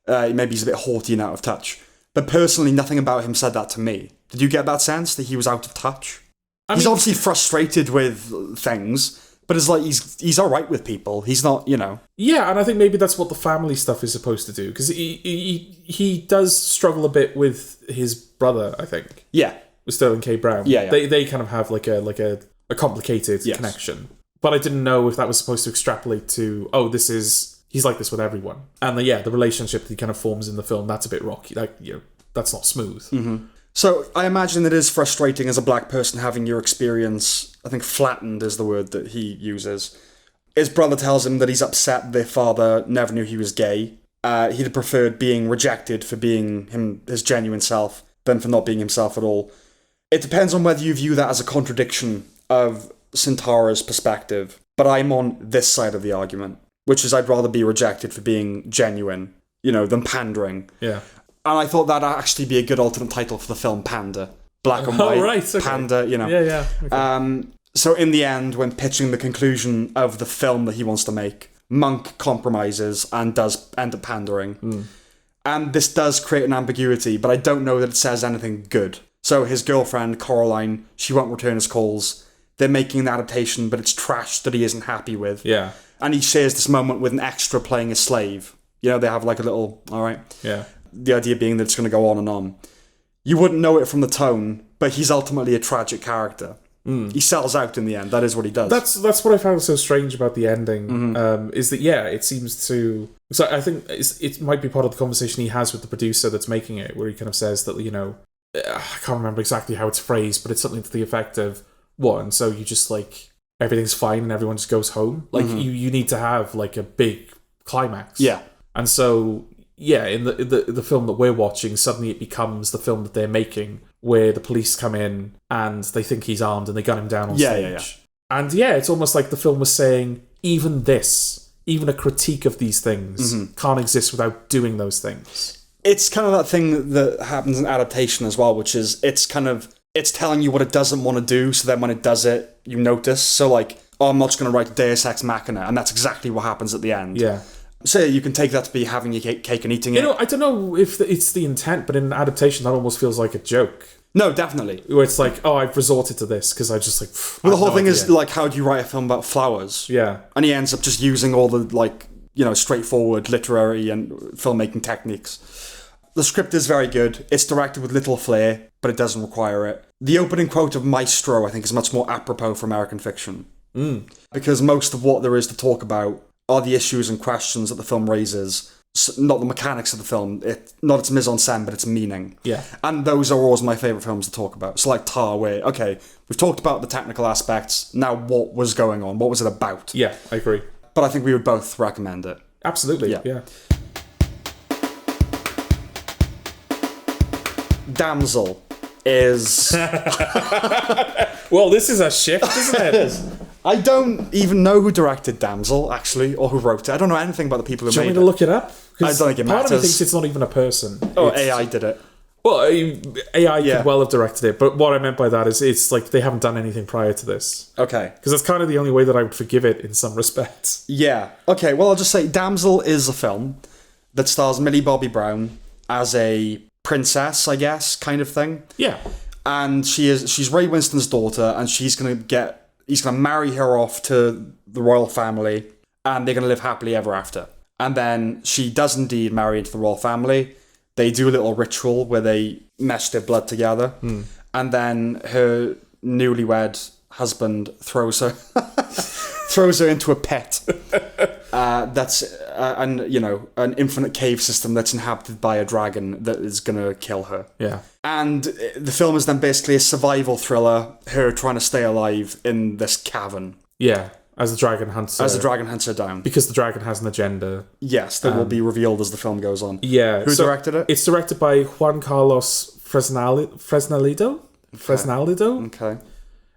A: Maybe he's a bit haughty and out of touch. But personally, nothing about him said that to me. Did you get that sense that he was out of touch? He's obviously frustrated with things, but it's like he's all right with people. He's not, you know. Yeah,
B: and I think maybe that's what the family stuff is supposed to do, because he does struggle a bit with his brother, I think.
A: Yeah,
B: with Sterling K. Brown.
A: Yeah.
B: They kind of have like a complicated connection. But I didn't know if that was supposed to extrapolate to, he's like this with everyone. And the relationship that he kind of forms in the film, that's a bit rocky. Like, you know, that's not smooth.
A: Mm-hmm. So I imagine it is frustrating as a black person having your experience, I think flattened is the word that he uses. His brother tells him that he's upset their father never knew he was gay. He'd have preferred being rejected for being his genuine self than for not being himself at all. It depends on whether you view that as a contradiction of Sintara's perspective, but I'm on this side of the argument, which is I'd rather be rejected for being genuine, you know, than pandering.
B: Yeah.
A: And I thought that'd actually be a good alternate title for the film, Panda. Black and white,
B: right, okay.
A: Panda, you know.
B: Yeah. Okay.
A: So in the end, when pitching the conclusion of the film that he wants to make, Monk compromises and does end up pandering. And this does create an ambiguity, but I don't know that it says anything good. So his girlfriend, Coraline, she won't return his calls. They're making an adaptation, but it's trash that he isn't happy with.
B: Yeah.
A: And he shares this moment with an extra playing a slave. You know, they have like a little, all right.
B: Yeah.
A: The idea being that it's going to go on and on. You wouldn't know it from the tone, but he's ultimately a tragic character. He sells out in the end. That is what he does.
B: That's what I found so strange about the ending. Is that it seems to. So I think it might be part of the conversation he has with the producer that's making it, where he kind of says that, you know, I can't remember exactly how it's phrased, but it's something to the effect of, so you just like everything's fine and everyone just goes home. Like you need to have like a big climax.
A: Yeah.
B: And so, yeah, in the film that we're watching, suddenly it becomes the film that they're making, where the police come in and they think he's armed and they gun him down on stage.
A: Yeah.
B: And yeah, it's almost like the film was saying, even a critique of these things can't exist without doing those things.
A: It's kind of that thing that happens in adaptation as well, which is it's telling you what it doesn't want to do, so then when it does it, you notice. So like, I'm not just going to write Deus Ex Machina, and that's exactly what happens at the end.
B: Yeah.
A: So you can take that to be having your cake and eating it.
B: I don't know if it's the intent, but in adaptation, that almost feels like a joke.
A: No, definitely.
B: Where it's like, oh, I've resorted to this because I just like...
A: Well, the whole thing is like, how do you write a film about flowers?
B: Yeah.
A: And he ends up just using all the like, straightforward literary and filmmaking techniques. The script is very good. It's directed with little flair, but it doesn't require it. The opening quote of Maestro, I think, is much more apropos for American fiction. Because most of what there is to talk about are the issues and questions that the film raises, not the mechanics of the film, not its mise-en-scène, but its meaning.
B: Yeah.
A: And those are always my favourite films to talk about. So like Tar, where, okay, we've talked about the technical aspects, now what was going on? What was it about?
B: Yeah, I agree.
A: But I think we would both recommend it.
B: Absolutely, yeah.
A: Damsel is...
B: Well, this is a shift, isn't it?
A: It is. I don't even know who directed Damsel, actually, or who wrote it. I don't know anything about the people who
B: Do you
A: made
B: want me to look it up?
A: I don't think it
B: Part of me
A: matters.
B: thinks it's not even a person.
A: Oh,
B: It's-
A: AI did it.
B: Well, AI could well have directed it, but what I meant by that is it's like they haven't done anything prior to this.
A: Okay.
B: Because that's kind of the only way that I would forgive it in some respects.
A: Yeah. Okay, well, I'll just say Damsel is a film that stars Millie Bobby Brown as a princess, I guess, kind of thing.
B: Yeah.
A: And she's Ray Winston's daughter, and he's gonna marry her off to the royal family, and they're gonna live happily ever after. And then she does indeed marry into the royal family. They do a little ritual where they mesh their blood together, and then her newlywed husband throws her into a pit. That's an infinite cave system that's inhabited by a dragon that is gonna kill her.
B: Yeah.
A: And the film is then basically a survival thriller, her trying to stay alive in this cavern.
B: Yeah. As the dragon hunts
A: her down.
B: Because the dragon has an agenda.
A: Yes, that will be revealed as the film goes on.
B: Yeah.
A: Who directed it?
B: It's directed by Juan Carlos Fresnalido?
A: Okay.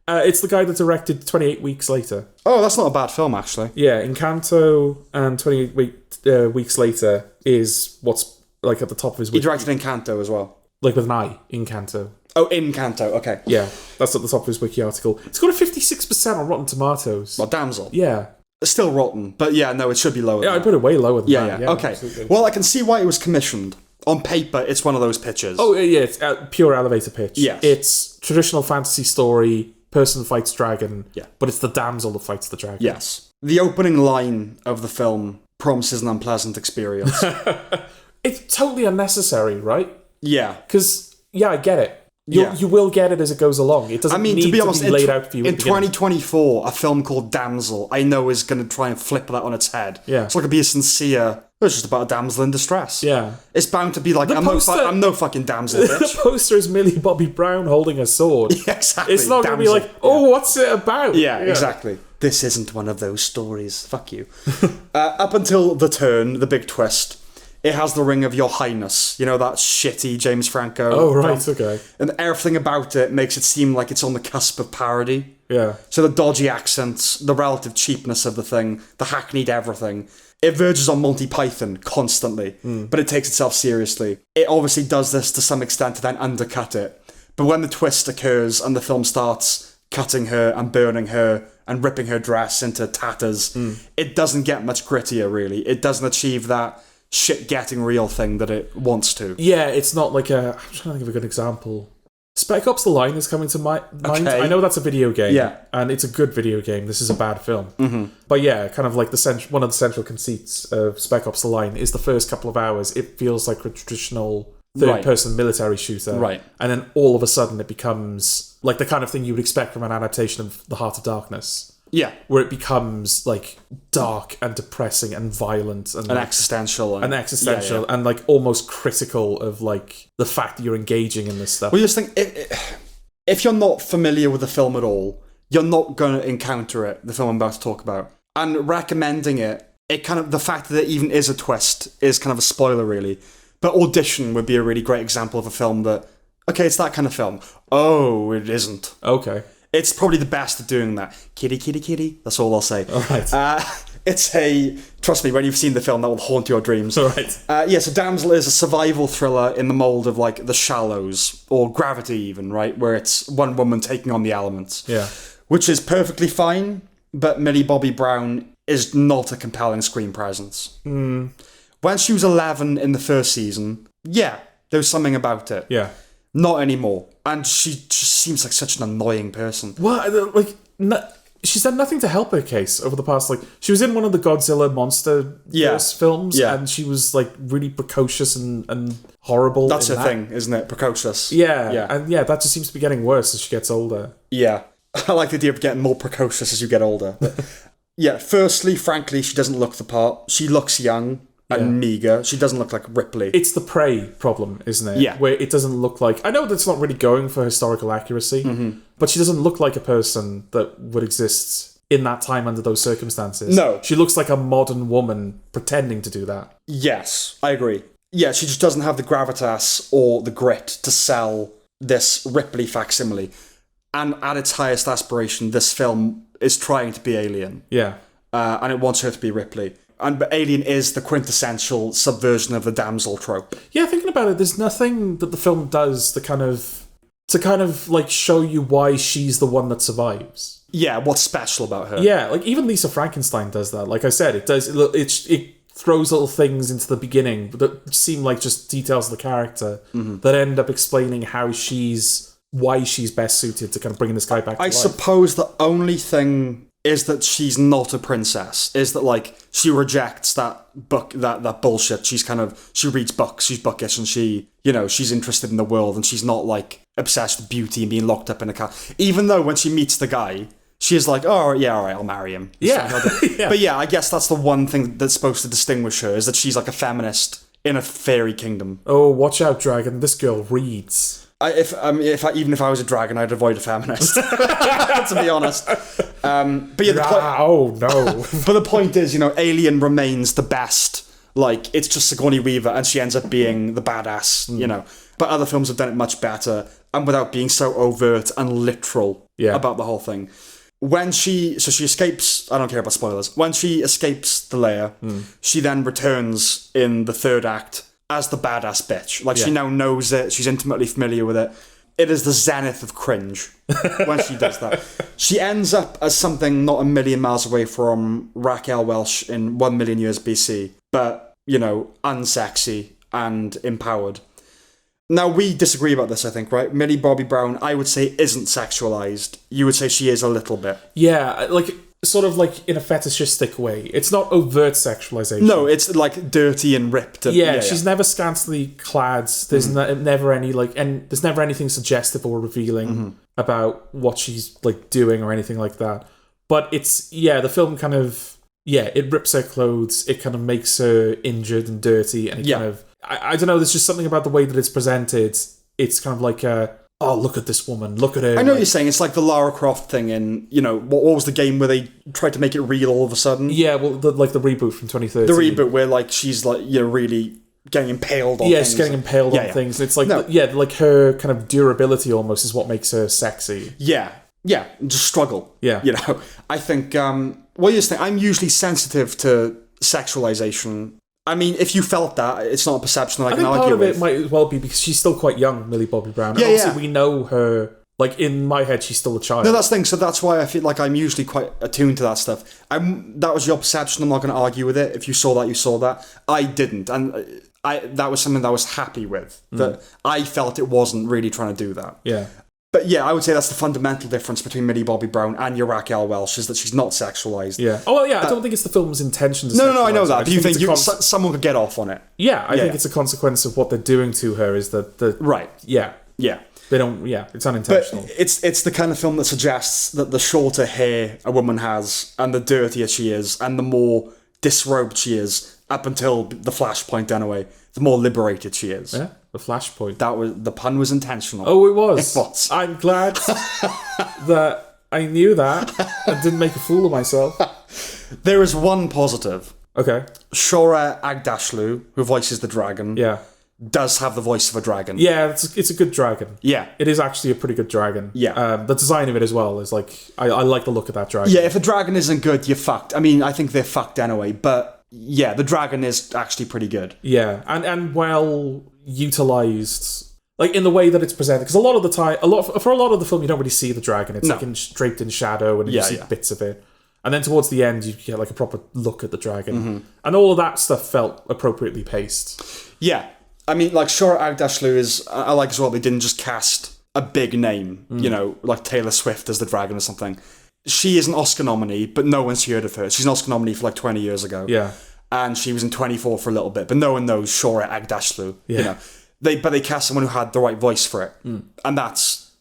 B: It's the guy that directed 28 Weeks Later.
A: Oh, that's not a bad film, actually.
B: Yeah, Encanto and 28 Weeks Later is what's like at the top of his
A: He directed Encanto as well.
B: Like with an I, Encanto.
A: Oh, Encanto, okay.
B: Yeah, that's at the top of his wiki article. It's got a 56% on Rotten Tomatoes.
A: Well, Damsel.
B: Yeah.
A: It's still rotten, but yeah, no, it should be lower
B: Yeah,
A: than
B: I put it way lower than that.
A: Yeah, okay.
B: Absolutely.
A: Well, I can see why it was commissioned. On paper, it's one of those pitches.
B: Oh, yeah, it's a pure elevator pitch.
A: Yes.
B: It's traditional fantasy story, person fights dragon,
A: Yeah.
B: but it's the damsel that fights the dragon.
A: Yes. The opening line of the film promises an unpleasant experience.
B: It's totally unnecessary, right?
A: Yeah.
B: Because, yeah, I get it.
A: Yeah.
B: You will get it as it goes along. It doesn't need
A: to be honest,
B: laid out for you.
A: in
B: at the beginning.
A: 2024, a film called Damsel, I know is going to try and flip that on its head.
B: Yeah.
A: It's not going to be a sincere... It's just about a damsel in distress.
B: Yeah.
A: It's bound to be like, I'm no fucking damsel,
B: The
A: bitch.
B: poster is Millie Bobby Brown holding a sword.
A: Yeah, exactly.
B: It's not going to be
A: Damsel.
B: like, oh, what's it about?
A: Yeah, exactly. This isn't one of those stories. Fuck you. Up until the turn, the big twist, it has the ring of Your Highness. You know, that shitty James Franco.
B: Oh, right, okay.
A: And everything about it makes it seem like it's on the cusp of parody.
B: Yeah.
A: So the dodgy accents, the relative cheapness of the thing, the hackneyed everything. It verges on Monty Python constantly, but it takes itself seriously. It obviously does this to some extent to then undercut it. But when the twist occurs and the film starts cutting her and burning her and ripping her dress into tatters, it doesn't get much grittier, really. It doesn't achieve that shit getting real thing that it wants to.
B: Yeah, it's not like a... I'm trying to think of a good example. Spec Ops: The Line is coming to my mind.
A: Okay.
B: I know that's a video game,
A: Yeah.
B: and it's a good video game. This is a bad film. Mm-hmm. But yeah, kind of like one of the central conceits of Spec Ops: The Line is the first couple of hours, it feels like a traditional third-person military shooter.
A: Right.
B: And then all of a sudden it becomes like the kind of thing you would expect from an adaptation of The Heart of Darkness.
A: Yeah.
B: Where it becomes like dark and depressing and violent and
A: existential.
B: and and like almost critical of like the fact that you're engaging in this stuff.
A: Well, you just think, if you're not familiar with the film at all, you're not going to encounter it, the film I'm about to talk about. And recommending it it kind of, the fact that it even is a twist is kind of a spoiler, really. But Audition would be a really great example of a film that, okay, it's that kind of film. Oh, it isn't.
B: Okay.
A: It's probably the best at doing that. Kitty, kitty, kitty. That's all I'll say.
B: All right.
A: Trust me, when you've seen the film, that will haunt your dreams.
B: All right.
A: So Damsel is a survival thriller in the mold of like The Shallows or Gravity even, right? Where it's one woman taking on the elements.
B: Yeah.
A: Which is perfectly fine, but Millie Bobby Brown is not a compelling screen presence. When she was 11 in the first season, yeah, there was something about it.
B: Yeah.
A: Not anymore. And she just seems like such an annoying person.
B: Well, like, she's done nothing to help her case over the past, like, she was in one of the Godzilla monster films, and she was, like, really precocious and horrible.
A: That's her thing, isn't it? Precocious.
B: Yeah. And that just seems to be getting worse as she gets older.
A: Yeah. I like the idea of getting more precocious as you get older. Yeah, firstly, frankly, she doesn't look the part. She looks young and meager. She doesn't look like Ripley.
B: It's the Prey problem, isn't it?
A: Yeah.
B: Where it doesn't look like... I know that's not really going for historical accuracy, but she doesn't look like a person that would exist in that time under those circumstances.
A: No.
B: She looks like a modern woman pretending to do that.
A: Yes, I agree. Yeah, she just doesn't have the gravitas or the grit to sell this Ripley facsimile. And at its highest aspiration, this film is trying to be Alien.
B: Yeah.
A: And it wants her to be Ripley. But Alien is the quintessential subversion of the damsel trope.
B: Yeah, thinking about it, there's nothing that the film does to kind of like show you why she's the one that survives.
A: Yeah, what's special about her?
B: Yeah, like even Lisa Frankenstein does that. Like I said, it throws little things into the beginning that seem like just details of the character that end up explaining why she's best suited to kind of bringing this guy back to life.
A: I suppose the only thing is that she's not a princess, is that like she rejects that bullshit. She reads books, she's bookish, and she's interested in the world, and she's not like obsessed with beauty and being locked up in a car. Even though when she meets the guy, she's like, oh yeah, all right, I'll marry him.
B: Yeah.
A: But yeah, I guess that's the one thing that's supposed to distinguish her, is that she's like a feminist in a fairy kingdom.
B: Oh, watch out, dragon! This girl reads.
A: Even if I was a dragon, I'd avoid a feminist. To be honest. But yeah,
B: oh no.
A: But the point is, Alien remains the best. Like, it's just Sigourney Weaver, and she ends up being the badass. But other films have done it much better, and without being so overt and literal about the whole thing. When she escapes, I don't care about spoilers. When she escapes the lair, she then returns in the third act as the badass bitch. Like, she now knows it, she's intimately familiar with it. It is the zenith of cringe when she does that. She ends up as something not a million miles away from Raquel Welch in 1 million years BC, but, unsexy and empowered. Now, we disagree about this, I think, right? Millie Bobby Brown, I would say, isn't sexualized. You would say she is a little bit.
B: Yeah, like, sort of like in a fetishistic way. It's not overt sexualization.
A: No, it's like dirty and ripped. And,
B: she's never scantily clad. There's never any and there's never anything suggestive or revealing about what she's like doing or anything like that. But it's the film kind of it rips her clothes. It kind of makes her injured and dirty, and it kind of I don't know. There's just something about the way that it's presented. It's kind of like oh, look at this woman, look at her.
A: I know what you're saying. It's like the Lara Croft thing in, what was the game where they tried to make it real all of a sudden?
B: Yeah, well, the reboot from 2013.
A: The reboot where, like, she's, like, really getting impaled on things.
B: Yeah, she's getting impaled on things. It's like, like her kind of durability almost is what makes her sexy.
A: Yeah, just struggle.
B: Yeah.
A: I think, what you think, I'm usually sensitive to sexualization. I mean, if you felt that, it's not a perception that I can argue with.
B: Part of it might well be because she's still quite young, Millie Bobby Brown. And obviously we know her, like, in my head, she's still a child.
A: No, that's the thing. So that's why I feel like I'm usually quite attuned to that stuff. That was your perception. I'm not going to argue with it. If you saw that, you saw that. I didn't. And that was something that I was happy with. That I felt it wasn't really trying to do that.
B: Yeah.
A: But yeah, I would say that's the fundamental difference between Millie Bobby Brown and your Raquel Welch, is that she's not sexualized.
B: Yeah. Oh, well, yeah, I don't think it's the film's intention to
A: No, I know that. But you think someone could get off on it?
B: Yeah, I think it's a consequence of what they're doing to her is that...
A: Right.
B: Yeah.
A: Yeah.
B: They don't... Yeah, it's unintentional.
A: But it's the kind of film that suggests that the shorter hair a woman has, and the dirtier she is, and the more disrobed she is, up until the flashpoint anyway, the more liberated she is.
B: Yeah. The flashpoint.
A: The pun was intentional.
B: Oh, it was.
A: It was.
B: I'm glad that I knew that and didn't make a fool of myself.
A: There is one positive
B: Okay.
A: Shora Agdashlu, who voices the dragon,
B: Yeah.
A: does have the voice of a dragon.
B: Yeah, it's a good dragon.
A: Yeah.
B: It is actually a pretty good dragon.
A: Yeah.
B: The design of it as well is like, I like the look of that dragon.
A: Yeah, if a dragon isn't good, you're fucked. I mean, I think they're fucked anyway, but yeah, the dragon is actually pretty good.
B: Yeah, and well utilized, like in the way that it's presented. Because a lot of the time, for a lot of the film, you don't really see the dragon. It's like draped in shadow, and you see bits of it. And then towards the end, you get like a proper look at the dragon, and all of that stuff felt appropriately paced.
A: Yeah, I mean, like Shora Agdashlu is. I like as well. They didn't just cast a big name, you know, like Taylor Swift as the dragon or something. She is an Oscar nominee, but no one's heard of her. She's an Oscar nominee for like 20 years ago.
B: Yeah.
A: And she was in 24 for a little bit, but no one knows Shora Agdashlu.
B: Yeah.
A: You know, they cast someone who had the right voice for it, and that's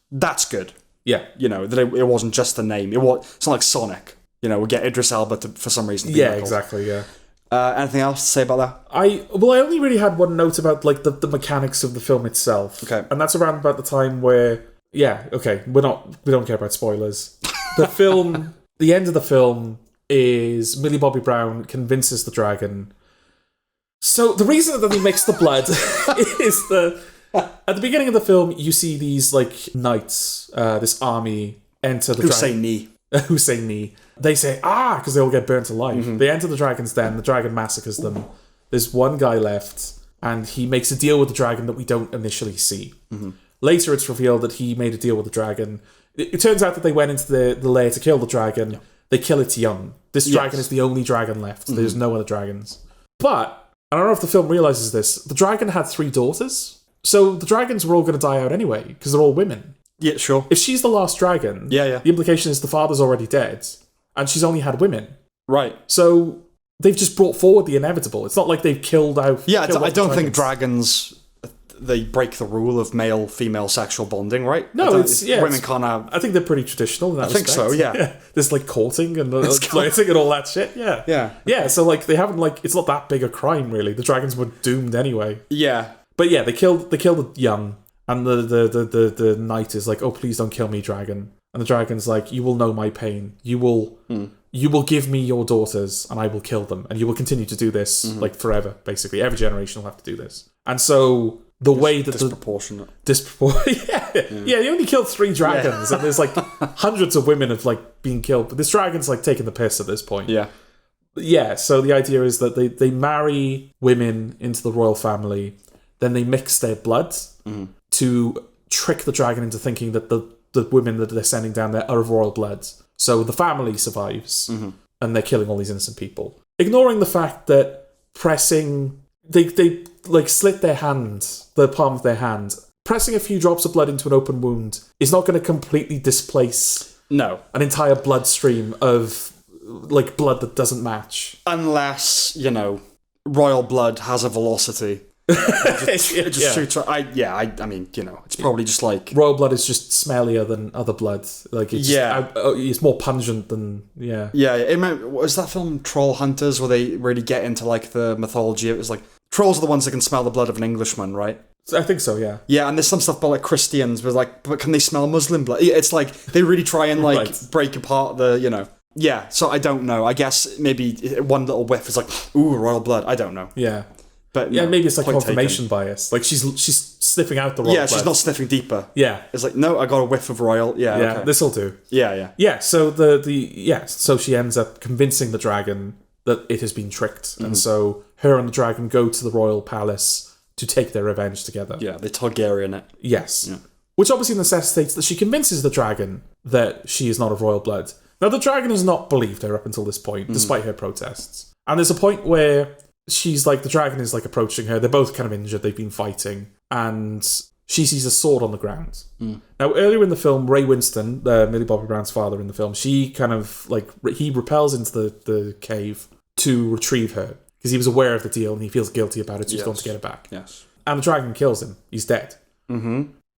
A: good.
B: Yeah.
A: You know, that it wasn't just the name. It's not like Sonic. You know, we get Idris Elba for some reason. To be Knuckles.
B: Exactly. Yeah.
A: Anything else to say about that?
B: I only really had one note about like the mechanics of the film itself.
A: Okay.
B: And that's around about the time where we don't care about spoilers. The film, the end of the film is Millie Bobby Brown convinces the dragon. So the reason that he makes the blood is at the beginning of the film you see these like knights, this army enter the dragon. Husseini. They say, because they all get burnt alive. They enter the dragon's den, the dragon massacres them. There's one guy left, and he makes a deal with the dragon that we don't initially see. Later, it's revealed that he made a deal with the dragon. It turns out that they went into the lair to kill the dragon. They kill its young. This dragon is the only dragon left. There's no other dragons. But, I don't know if the film realizes this, the dragon had 3 daughters. So the dragons were all going to die out anyway, because they're all women.
A: Yeah, sure.
B: If she's the last dragon, the implication is the father's already dead, and she's only had women.
A: Right.
B: So they've just brought forward the inevitable. It's not like they've killed out.
A: Yeah, I don't think dragons, they break the rule of male-female sexual bonding, right?
B: No,
A: women can't have.
B: I think they're pretty traditional in that respect.
A: I think so, yeah.
B: There's like courting and flirting and all that shit. Yeah. Yeah. So like they haven't it's not that big a crime really. The dragons were doomed anyway.
A: Yeah.
B: But yeah, they killed the young. And the knight is like, oh, please don't kill me, dragon. And the dragon's like, you will know my pain. You will give me your daughters, and I will kill them. And you will continue to do this, like, forever, basically. Every generation will have to do this. And so, the way that
A: disproportionate.
B: Yeah, they only killed 3 dragons, and there's, like, hundreds of women have, like, been killed. But this dragon's, like, taking the piss at this point.
A: Yeah.
B: Yeah, so the idea is that they marry women into the royal family, then they mix their blood to trick the dragon into thinking that the women that they're sending down there are of royal blood. So the family survives, and they're killing all these innocent people. Ignoring the fact that they like slit their hand, the palm of their hand, pressing a few drops of blood into an open wound is not going to completely displace an entire bloodstream of like blood that doesn't match.
A: Unless, you know, royal blood has a velocity. It just shoots. I mean, you know, it's probably just like
B: royal blood is just smellier than other blood. Like it's it's more pungent than
A: Was that film Troll Hunters where they really get into like the mythology? It was like trolls are the ones that can smell the blood of an Englishman, right?
B: I think so. Yeah.
A: Yeah, and there's some stuff about like Christians, but can they smell Muslim blood? It's like they really try and like break apart the, you know. Yeah, so I don't know. I guess maybe one little whiff is like, ooh, royal blood. I don't know.
B: Yeah.
A: But
B: maybe it's like confirmation bias. Like she's sniffing out the royal blood.
A: She's not sniffing deeper.
B: Yeah.
A: It's like, no, I got a whiff of royal. Yeah, okay.
B: This'll do.
A: Yeah.
B: So so she ends up convincing the dragon that it has been tricked. And so her and the dragon go to the royal palace to take their revenge together.
A: Yeah, they Targaryen it.
B: Yes. Yeah. Which obviously necessitates that she convinces the dragon that she is not of royal blood. Now, the dragon has not believed her up until this point, despite her protests. And there's a point where she's like, the dragon is like approaching her. They're both kind of injured. They've been fighting. And she sees a sword on the ground. Now, earlier in the film, Ray Winston, Millie Bobby Brown's father in the film, she kind of like, he repels into the cave to retrieve her because he was aware of the deal and he feels guilty about it, so he's going to get it back.
A: Yes.
B: And the dragon kills him. He's dead.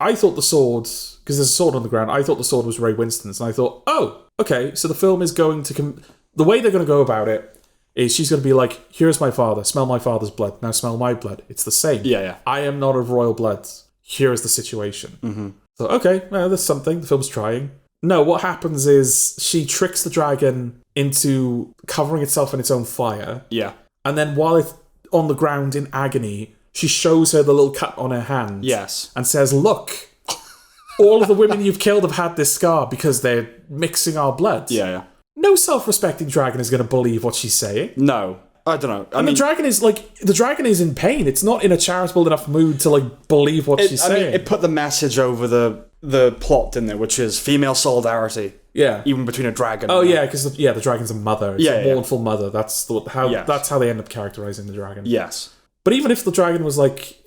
B: I thought the sword, because there's a sword on the ground, I thought the sword was Ray Winston's. And I thought, oh, okay, so the film is going to... the way they're going to go about it is she's going to be like, here's my father, smell my father's blood, now smell my blood. It's the same.
A: Yeah.
B: I am not of royal blood. Here is the situation. So, okay, well, there's something. The film's trying. No, what happens is she tricks the dragon into covering itself in its own fire.
A: Yeah.
B: And then while it's on the ground in agony, she shows her the little cut on her hand.
A: Yes.
B: And says, look, all of the women you've killed have had this scar because they're mixing our blood.
A: Yeah.
B: No self-respecting dragon is going to believe what she's saying.
A: No. I don't know. I mean,
B: the dragon is in pain. It's not in a charitable enough mood to believe what she's saying.
A: It put the message over the plot, didn't it? Which is female solidarity.
B: Yeah.
A: Even between a dragon.
B: Oh yeah, because the dragon's a mother. It's a mournful mother. That's how they end up characterizing the dragon.
A: Yes.
B: But even if the dragon was like,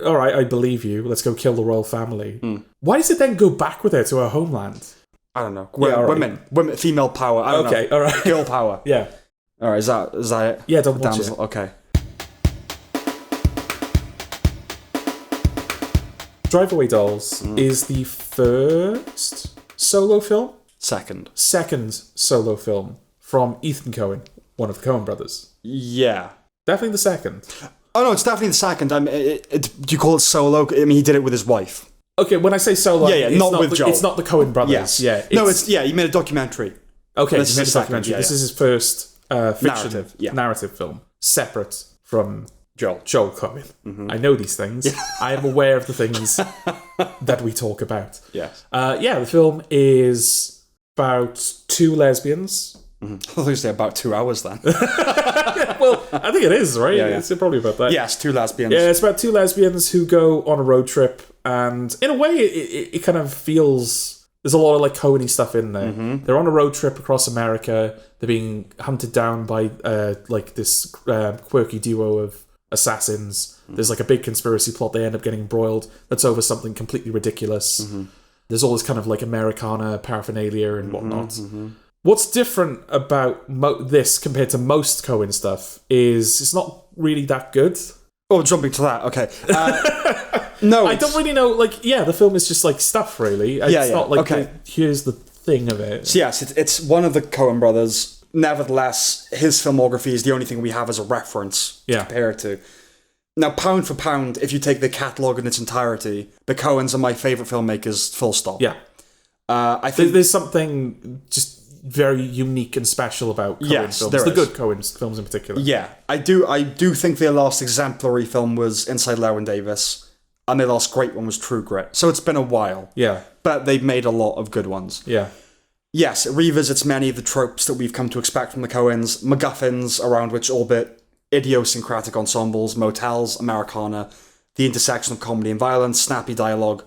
B: all right, I believe you. Let's go kill the royal family. Why does it then go back with her to her homeland?
A: I don't know. Women, female power. I don't know.
B: Okay, all right.
A: Girl power.
B: Yeah.
A: All right, is that it?
B: Yeah, don't watch
A: Damsel.
B: it.
A: Okay.
B: Drive Away Dolls is the first solo film?
A: Second
B: Solo film from Ethan Coen, one of the Coen brothers.
A: Yeah.
B: Definitely the second.
A: Oh no, it's definitely the second. Do you call it solo? I mean, he did it with his wife.
B: Okay, when I say solo, it's
A: not with Joel.
B: It's not the Coen brothers.
A: Yes.
B: Yeah.
A: He made a documentary.
B: Okay,
A: This
B: he made
A: is
B: a
A: his
B: documentary.
A: second,
B: This is his first fiction
A: narrative
B: film, separate from
A: Joel
B: Coen. I know these things. I am aware of the things that we talk about.
A: Yes.
B: The film is about two lesbians.
A: I thought you were say about 2 hours then.
B: Well, I think it is, right?
A: Yeah.
B: It's probably about that.
A: Yes, two lesbians.
B: Yeah, it's about two lesbians who go on a road trip, and in a way, it kind of feels there's a lot of Coen-y stuff in there. They're on a road trip across America. They're being hunted down by this quirky duo of assassins. There's a big conspiracy plot. They end up getting embroiled. That's over something completely ridiculous. There's all this kind of Americana paraphernalia and whatnot. What's different about this compared to most Coen stuff is it's not really that good.
A: Oh, jumping to that. Okay. No,
B: I don't really know. The film is just stuff, really. It's not okay. Here's the thing of it.
A: So yes, it's one of the Coen brothers. Nevertheless, his filmography is the only thing we have as a reference to compare it to. Now, pound for pound, if you take the catalogue in its entirety, the Coens are my favourite filmmakers, full stop.
B: Yeah.
A: I think
B: there's something just very unique and special about Coen films. The good Coen films in particular.
A: Yeah. I do think their last exemplary film was Inside Llewyn Davis, and their last great one was True Grit. So it's been a while.
B: Yeah.
A: But they've made a lot of good ones.
B: Yeah.
A: Yes, it revisits many of the tropes that we've come to expect from the Coens, MacGuffins around which orbit idiosyncratic ensembles, motels, Americana, the intersection of comedy and violence, snappy dialogue.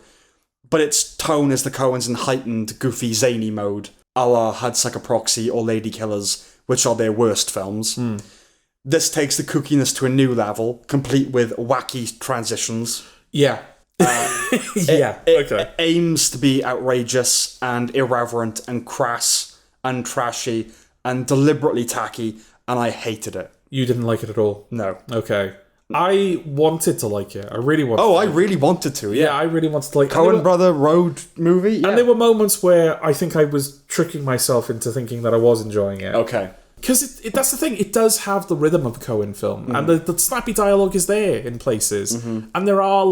A: But its tone is the Coens in heightened, goofy, zany mode, a la Hudsucker Proxy or Lady Killers, which are their worst films. This takes the kookiness to a new level, complete with wacky transitions.
B: Yeah.
A: It aims to be outrageous and irreverent and crass and trashy and deliberately tacky, and I hated it.
B: You didn't like it at all?
A: No.
B: Okay. I wanted to like it. I really wanted to.
A: I really wanted to, yeah.
B: Yeah, I really wanted to like it.
A: Coen brother road movie, yeah.
B: And there were moments where I think I was tricking myself into thinking that I was enjoying it.
A: Okay.
B: Because that's the thing, it does have the rhythm of a Coen film, and the snappy dialogue is there in places, and there are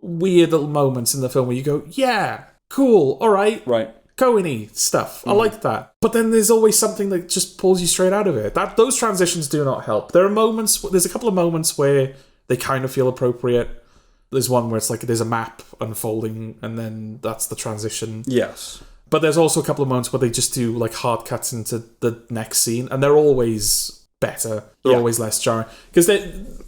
B: weird little moments in the film where you go, yeah, cool, alright.
A: Right.
B: Coen-y stuff. I like that. But then there's always something that just pulls you straight out of it. Those transitions do not help. There's a couple of moments where they kind of feel appropriate. There's one where it's there's a map unfolding and then that's the transition.
A: Yes.
B: But there's also a couple of moments where they just do hard cuts into the next scene, and they're always better. They're always less jarring. Because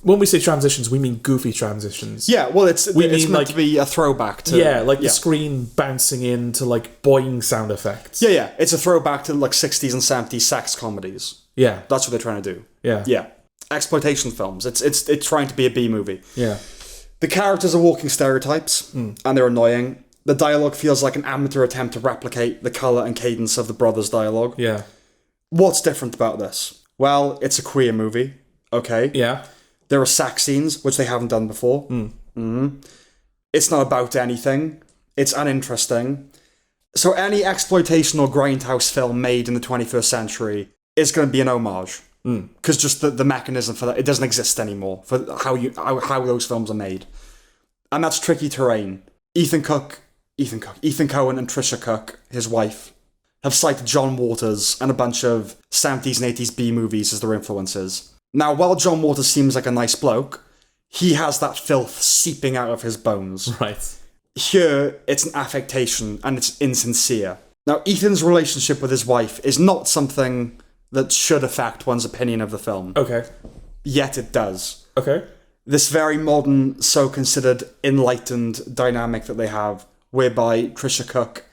B: when we say transitions, we mean goofy transitions.
A: Yeah, well, it's meant to be a throwback to...
B: Yeah, the screen bouncing into boing sound effects.
A: Yeah. It's a throwback to 60s and 70s sex comedies.
B: Yeah.
A: That's what they're trying to do.
B: Yeah.
A: Yeah. Exploitation films. It's trying to be a B movie.
B: Yeah.
A: The characters are walking stereotypes, and they're annoying. The dialogue feels like an amateur attempt to replicate the colour and cadence of the brothers' dialogue.
B: Yeah.
A: What's different about this? Well, it's a queer movie, okay?
B: Yeah.
A: There are sex scenes, which they haven't done before. It's not about anything. It's uninteresting. So any exploitation or grindhouse film made in the 21st century is going to be an homage. Because just the mechanism for that, it doesn't exist anymore, for how those films are made. And that's tricky terrain. Ethan Coen and Trisha Cook, his wife, have cited John Waters and a bunch of 70s and 80s B movies as their influences. Now, while John Waters seems like a nice bloke, he has that filth seeping out of his bones.
B: Right.
A: Here, it's an affectation, and it's insincere. Now, Ethan's relationship with his wife is not something that should affect one's opinion of the film.
B: Okay.
A: Yet it does.
B: Okay.
A: This very modern, so-considered enlightened dynamic that they have, whereby Trisha Cook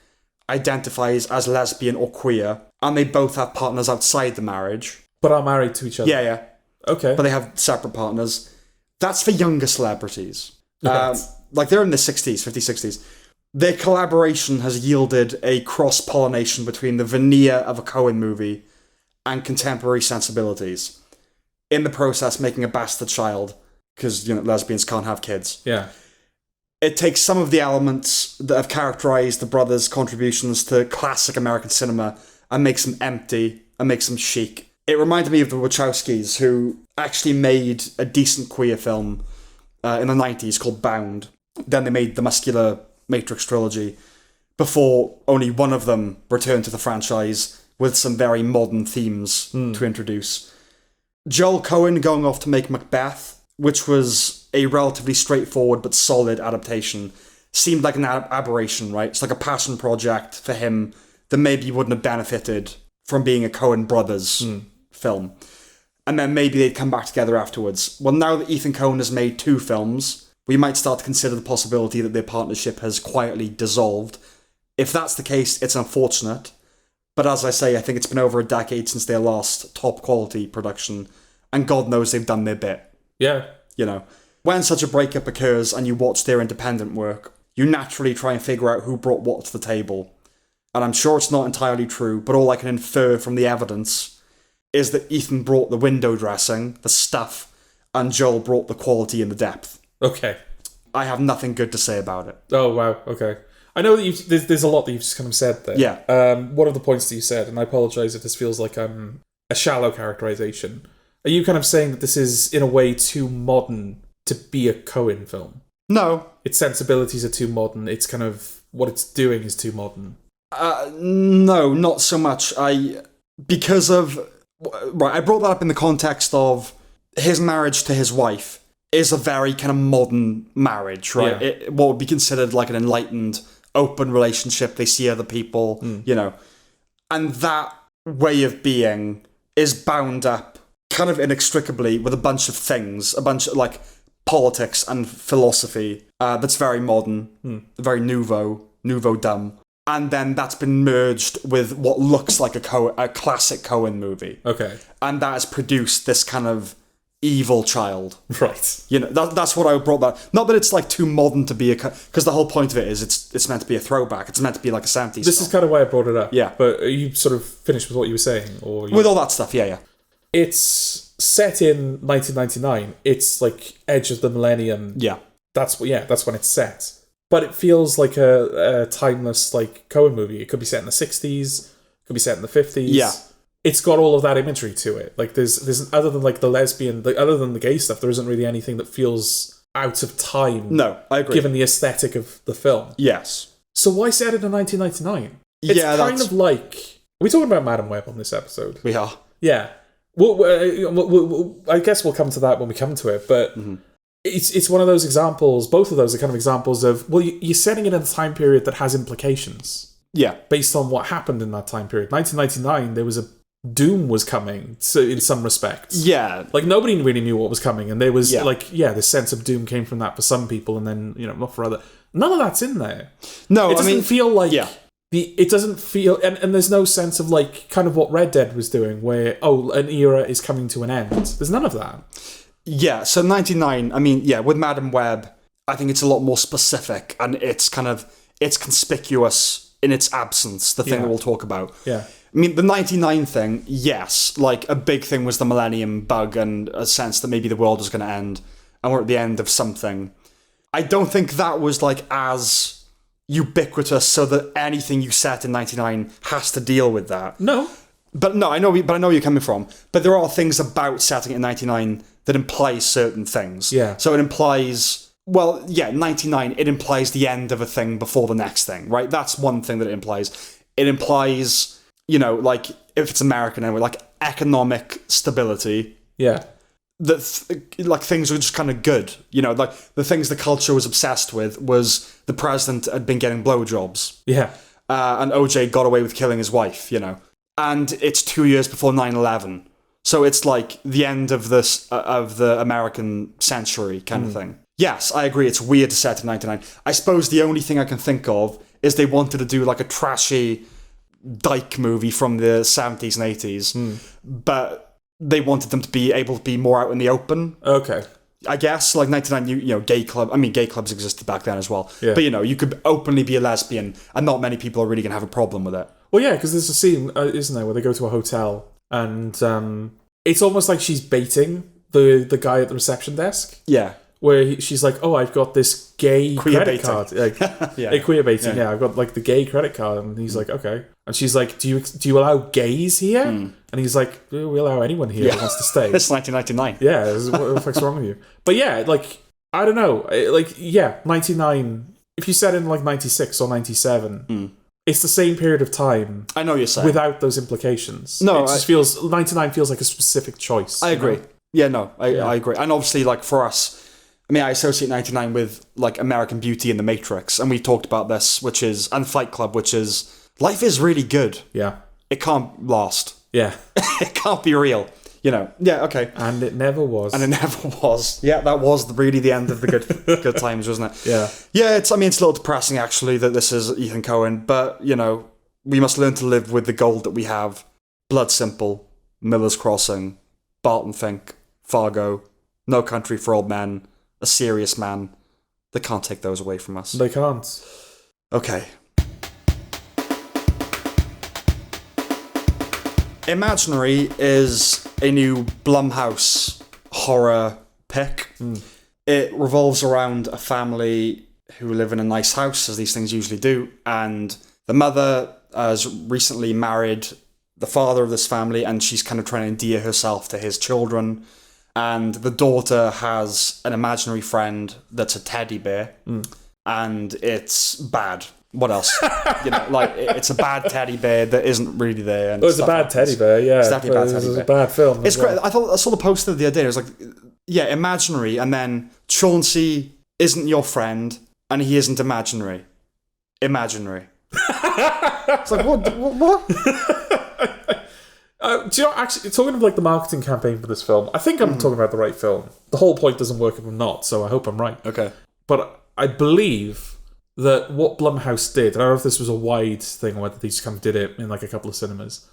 A: identifies as lesbian or queer, and they both have partners outside the marriage.
B: But are married to each other.
A: Yeah.
B: Okay.
A: But they have separate partners. That's for younger celebrities.
B: Right.
A: Like, they're in the 60s, 50s, 60s. Their collaboration has yielded a cross-pollination between the veneer of a Coen movie and contemporary sensibilities. In the process, making a bastard child, because, lesbians can't have kids.
B: Yeah.
A: It takes some of the elements that have characterized the brothers' contributions to classic American cinema and makes them empty and makes them chic. It reminded me of the Wachowskis, who actually made a decent queer film in the 90s called Bound. Then they made the muscular Matrix trilogy before only one of them returned to the franchise with some very modern themes to introduce. Joel Coen going off to make Macbeth, which was a relatively straightforward but solid adaptation, seemed like an aberration, right? It's like a passion project for him that maybe wouldn't have benefited from being a Coen brothers film. And then maybe they'd come back together afterwards. Well, now that Ethan Coen has made 2 films, we might start to consider the possibility that their partnership has quietly dissolved. If that's the case, it's unfortunate. But as I say, I think it's been over a decade since their last top-quality production, and God knows they've done their bit.
B: Yeah.
A: When such a breakup occurs and you watch their independent work, you naturally try and figure out who brought what to the table. And I'm sure it's not entirely true, but all I can infer from the evidence is that Ethan brought the window dressing, the stuff, and Joel brought the quality and the depth.
B: Okay.
A: I have nothing good to say about it.
B: Oh, wow. Okay. I know that there's a lot that you've just kind of said there.
A: Yeah.
B: One of the points that you said, and I apologise if this feels like a shallow characterisation, are you kind of saying that this is, in a way, too modern to be a Coen film?
A: No.
B: Its sensibilities are too modern. It's kind of... what it's doing is too modern.
A: No, not so much. Because of... Right, I brought that up in the context of his marriage to his wife is a very kind of modern marriage, right?
B: Yeah.
A: What would be considered like an enlightened, open relationship. They see other people, And that way of being is bound up kind of inextricably with a bunch of things, a bunch of like politics and philosophy that's very modern, very nouveau dumb. And then that's been merged with what looks like a classic Coen movie.
B: Okay.
A: And that has produced this kind of evil child.
B: Right.
A: That's what I brought that. Not that it's like too modern to be because the whole point of it is it's meant to be a throwback. It's meant to be like a 70s
B: This is kind of why I brought it up.
A: Yeah.
B: But are you sort of finished with what you were saying?
A: With all that stuff, yeah.
B: It's set in 1999. It's like edge of the millennium.
A: Yeah.
B: That's when it's set. But it feels like a timeless like Coen movie. It could be set in the 60s, could be set in the 50s.
A: Yeah.
B: It's got all of that imagery to it. Like there's other than like the lesbian, other than the gay stuff, there isn't really anything that feels out of time.
A: No, I agree.
B: Given the aesthetic of the film.
A: Yes.
B: So why set it in 1999? It's kind of like... Are we talking about Madam Web on this episode?
A: We are.
B: Yeah. Well, I guess we'll come to that when we come to it, but it's one of those examples, both of those are kind of examples of, well, you're setting it in a time period that has implications.
A: Yeah.
B: Based on what happened in that time period. 1999, there was Doom was coming, so in some respects.
A: Yeah.
B: Like, nobody really knew what was coming, and there was, this sense of doom came from that for some people, and then, not for other. None of that's in there.
A: No,
B: it doesn't feel like...
A: Yeah.
B: It doesn't feel... And there's no sense of, like, kind of what Red Dead was doing, where, an era is coming to an end. There's none of that.
A: Yeah, so 99, with Madam Web, I think it's a lot more specific, and it's conspicuous in its absence, the thing that we'll talk about.
B: Yeah.
A: I mean, the 99 thing, yes, like, a big thing was the millennium bug and a sense that maybe the world was going to end, and we're at the end of something. I don't think that was, like, as ubiquitous so that anything you set in 99 has to deal with that.
B: No.
A: But no, I know where you're coming from. But there are things about setting it in 99 that implies certain things.
B: Yeah.
A: So it implies... 99, it implies the end of a thing before the next thing, right? That's one thing that it implies. It implies... like, if it's American anyway, like, economic stability.
B: Yeah.
A: like things were just kind of good. You know, like the things the culture was obsessed with was the president had been getting blowjobs.
B: Yeah.
A: And OJ got away with killing his wife, you know. And it's 2 years before 9/11. So it's like the end of the American century kind of thing. Yes, I agree. It's weird to set in 99. I suppose the only thing I can think of is they wanted to do like a trashy dyke movie from the 70s and 80s, but they wanted them to be able to be more out in the open.
B: Okay.
A: I guess, like 99, you know, gay clubs existed back then as well.
B: Yeah.
A: But, you know, you could openly be a lesbian and not many people are really going to have a problem with it.
B: Well, yeah, because there's a scene, isn't there, where they go to a hotel and it's almost like she's baiting the guy at the reception desk.
A: Yeah.
B: Where she's like, oh, I've got this gay
A: Queer
B: credit
A: baiting.
B: card. Like,
A: Yeah.
B: Queer baiting, yeah. I've got like the gay credit card. And he's like, okay. And she's like, do you allow gays here? And he's like, we allow anyone here who wants to stay.
A: It's 1999.
B: Yeah, what the fuck's wrong with you? But yeah, like, I don't know. Like, yeah, 99, if you said in like 96 or 97, it's the same period of time.
A: I know what you're saying.
B: Without those implications.
A: No,
B: it just feels, 99 feels like a specific choice.
A: I agree.
B: You know?
A: Yeah, no, I agree. And obviously, like, for us, I mean, I associate 99 with, like, American Beauty and The Matrix, and we talked about this, and Fight Club, which is, life is really good.
B: Yeah.
A: It can't last.
B: Yeah.
A: It can't be real. You know, yeah, okay.
B: And it never was.
A: Yeah, that was really the end of the good times, wasn't it?
B: Yeah.
A: Yeah, it's a little depressing, actually, that this is Ethan Coen, but, you know, we must learn to live with the gold that we have. Blood Simple, Miller's Crossing, Barton Fink, Fargo, No Country for Old Men, A Serious Man. They can't take those away from us.
B: They can't.
A: Okay. Imaginary is a new Blumhouse horror pick. It revolves around a family who live in a nice house, as these things usually do, and the mother has recently married the father of this family, and she's kind of trying to endear herself to his children. And the daughter has an imaginary friend that's a teddy bear, and it's bad. What else? You know, like, it's a bad teddy bear that isn't really there. And
B: it's a bad teddy bear, yeah.
A: It's definitely a bad teddy bear.
B: It's a bad film.
A: It's great. I saw the poster the other day. It was like, yeah, imaginary, and then Chauncey isn't your friend, and he isn't imaginary. Imaginary. It's like, what?
B: Do you know, actually, talking of like the marketing campaign for this film, I think I'm talking about the right film. The whole point doesn't work if I'm not, so I hope I'm right.
A: Okay.
B: But I believe that what Blumhouse did, I don't know if this was a wide thing or whether they just kind of did it in like a couple of cinemas,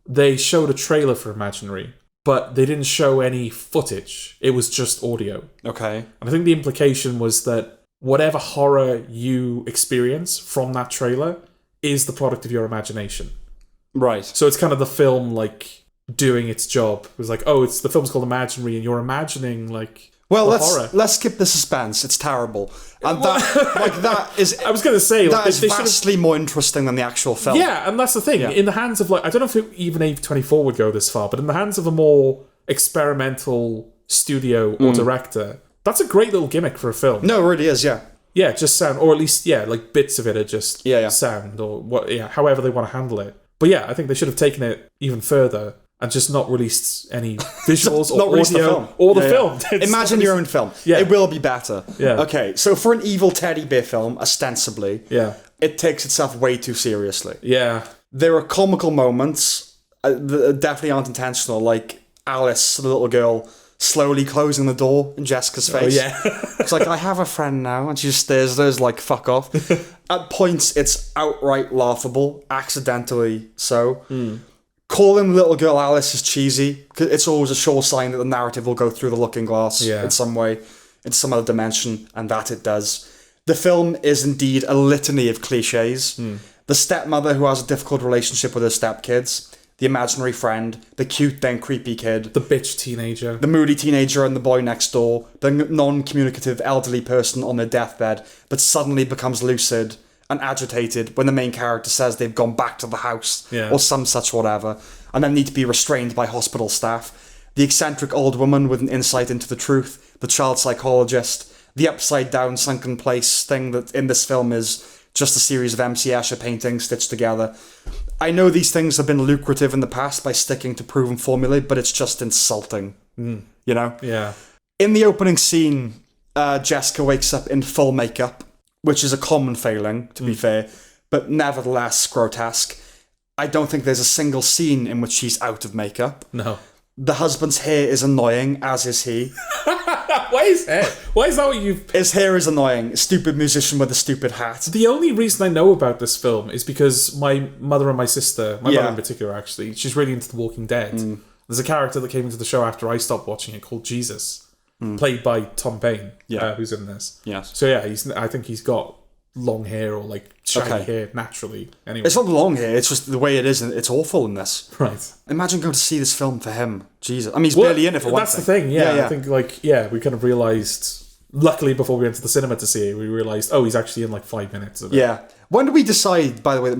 B: they showed a trailer for Imaginary, but they didn't show any footage. It was just audio.
A: Okay.
B: And I think the implication was that whatever horror you experience from that trailer is the product of your imagination.
A: Right.
B: So it's kind of the film, like, doing its job. It was like, oh, the film's called Imaginary, and you're imagining, like,
A: let's skip the suspense. It's terrible. And that is...
B: I was going to say...
A: That is vastly more interesting than the actual film.
B: Yeah, and that's the thing. Yeah. In the hands of, like... I don't know if even A24 would go this far, but in the hands of a more experimental studio or director, that's a great little gimmick for a film.
A: No, it really is, yeah.
B: Yeah, just sound. Or at least, yeah, like, bits of it are just
A: yeah.
B: sound, or what, yeah, however they want to handle it. But yeah, I think they should have taken it even further and just not released any visuals or audio
A: the film.
B: Or the film.
A: Imagine your own film.
B: Yeah.
A: It will be better.
B: Yeah.
A: Okay, so for an evil teddy bear film, ostensibly, it takes itself way too seriously.
B: Yeah.
A: There are comical moments that definitely aren't intentional, like Alice, the little girl, slowly closing the door in Jessica's face.
B: Oh, yeah.
A: It's like, I have a friend now, and she just stares at us like, fuck off. At points, it's outright laughable, accidentally so. Calling the little girl Alice is cheesy, because it's always a sure sign that the narrative will go through the looking glass in some way, in some other dimension, and that it does. The film is indeed a litany of cliches. The stepmother who has a difficult relationship with her stepkids, the imaginary friend, the cute then creepy kid,
B: the bitch teenager,
A: the moody teenager and the boy next door, the non-communicative elderly person on their deathbed that suddenly becomes lucid and agitated when the main character says they've gone back to the house or some such whatever, and then need to be restrained by hospital staff, the eccentric old woman with an insight into the truth, the child psychologist, the upside down sunken place thing that in this film is just a series of M.C. Escher paintings stitched together. I know these things have been lucrative in the past by sticking to proven formulae, but it's just insulting. you know?
B: Yeah.
A: In the opening scene, Jessica wakes up in full makeup, which is a common failing, to be fair, but nevertheless grotesque. I don't think there's a single scene in which she's out of makeup.
B: No.
A: The husband's hair is annoying, as is he.
B: Why is hair? Why is that what you've...
A: His hair is annoying. Stupid musician with a stupid hat.
B: The only reason I know about this film is because my mother and my sister, my mother in particular actually, she's really into The Walking Dead. There's a character that came into the show after I stopped watching it called Jesus, played by Tom Bain, who's in this.
A: Yes.
B: So yeah, I think he's got long hair or like shaggy hair naturally. Anyway,
A: it's not long hair, it's just the way it is, and it's awful in this.
B: Right.
A: Imagine going to see this film for him. Jesus. I mean, he's barely in it for one
B: That's
A: thing.
B: the thing, yeah. I think we kind of realised, luckily before we went to the cinema to see it, we realised, he's actually in like 5 minutes of it.
A: Yeah. When did we decide, by the way, that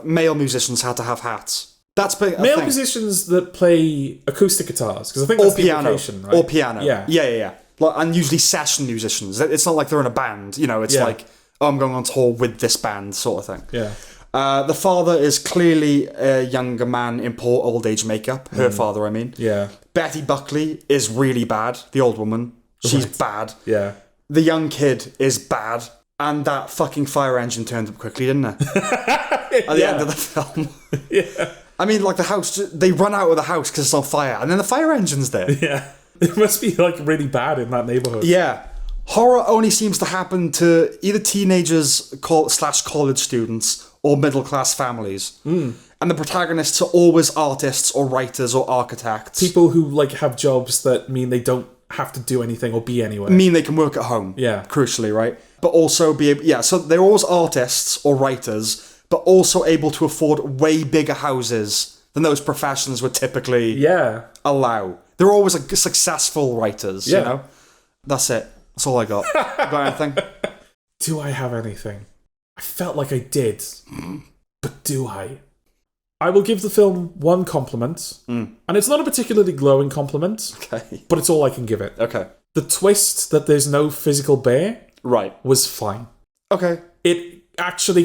A: male musicians had to have hats? That's been a
B: male
A: thing.
B: musicians that play acoustic guitars, because I think that's the implication, right?
A: Or piano.
B: Yeah.
A: Like, and usually session musicians. It's not like they're in a band, you know, it's like, I'm going on tour with this band sort of thing.
B: Yeah.
A: The father is clearly a younger man in poor old age makeup. Her father, I mean.
B: Yeah.
A: Betty Buckley is really bad. The old woman. She's bad.
B: Yeah.
A: The young kid is bad. And that fucking fire engine turned up quickly, didn't it? At the end of the film.
B: Yeah.
A: I mean, like the house, they run out of the house because it's on fire. And then the fire engine's there.
B: Yeah. It must be like really bad in that neighborhood.
A: Yeah. Horror only seems to happen to either teenagers / college students or middle-class families. And the protagonists are always artists or writers or architects.
B: People who like have jobs that mean they don't have to do anything or be anywhere.
A: Mean they can work at home.
B: Yeah.
A: Crucially, right? But also be able... so they're always artists or writers, but also able to afford way bigger houses than those professions would typically allow. They're always like successful writers, you know? That's it. That's all I got. Got anything?
B: Do I have anything? I felt like I did. But do I? I will give the film one compliment. And it's not a particularly glowing compliment.
A: Okay.
B: But it's all I can give it.
A: Okay.
B: The twist that there's no physical bear was fine.
A: Okay.
B: It actually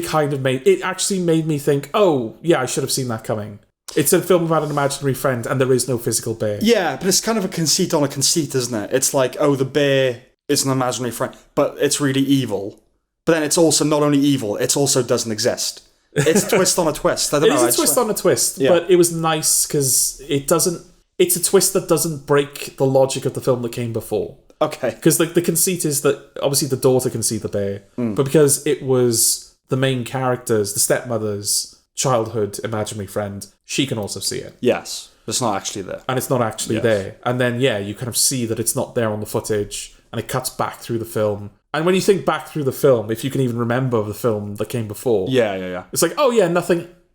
B: made me think, oh, yeah, I should have seen that coming. It's a film about an imaginary friend and there is no physical bear.
A: Yeah, but it's kind of a conceit on a conceit, isn't it? It's like, the bear is an imaginary friend, but it's really evil. But then it's also not only evil, it also doesn't exist. It's a twist on a twist. I don't know.
B: It is a twist on a twist, but it was nice because it's a twist that doesn't break the logic of the film that came before.
A: Okay.
B: Because the conceit is that obviously the daughter can see the bear, but because it was the main character's, the stepmother's childhood imaginary friend, she can also see it.
A: Yes. It's not actually there.
B: And it's not actually there. And then, you kind of see that it's not there on the footage, and it cuts back through the film. And when you think back through the film, if you can even remember the film that came before, it's like,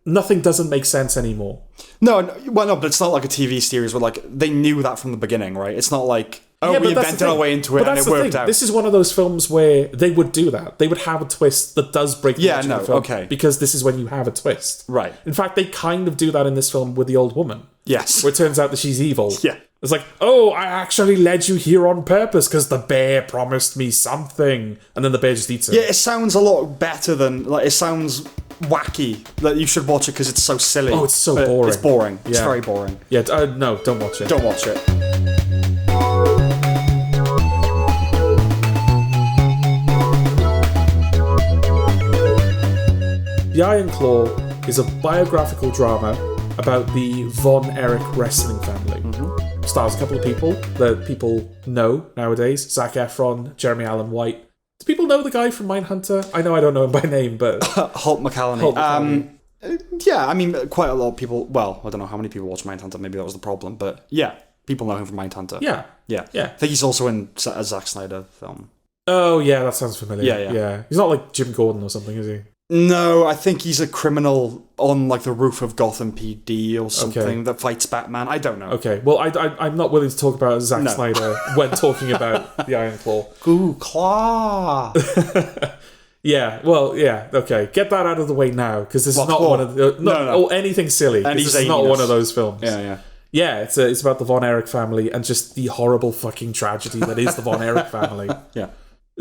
B: nothing doesn't make sense anymore.
A: No, but it's not like a TV series where like they knew that from the beginning, right? It's not like we invented our way into it and it worked out.
B: This is one of those films where they would do that. They would have a twist that does break the logic of the film. Because this is when you have a twist.
A: Right.
B: In fact, they kind of do that in this film with the old woman.
A: Yes.
B: Where it turns out that she's evil.
A: Yeah.
B: It's like, I actually led you here on purpose because the bear promised me something. And then the bear just eats it.
A: Yeah, it sounds a lot better than... it sounds wacky. That you should watch it because it's so silly.
B: Oh, it's so boring.
A: It's boring. It's very boring.
B: Yeah, no, don't watch it.
A: Don't watch it.
B: The Iron Claw is a biographical drama about the Von Erich wrestling family. Stars a couple of people that people know nowadays. Zac Efron, Jeremy Allen White. Do people know the guy from Mindhunter? I know I don't know him by name, but...
A: Holt McCallany. Yeah, I mean, quite a lot of people... Well, I don't know how many people watch Mindhunter. Maybe that was the problem. But yeah, people know him from Mindhunter.
B: Yeah.
A: I think he's also in a Zack Snyder film.
B: Oh, yeah, that sounds familiar.
A: Yeah.
B: He's not like Jim Gordon or something, is he?
A: No, I think he's a criminal on like the roof of Gotham PD or something that fights Batman. I don't know.
B: Okay, well, I'm not willing to talk about Zack Snyder when talking about the Iron Claw.
A: Ooh, claw.
B: Okay. Get that out of the way now, because this is not
A: claw?
B: One of the...
A: No.
B: Or anything silly, because this is not one of those films.
A: Yeah.
B: Yeah, it's about the Von Erich family and just the horrible fucking tragedy that is the Von Erich family.
A: Yeah.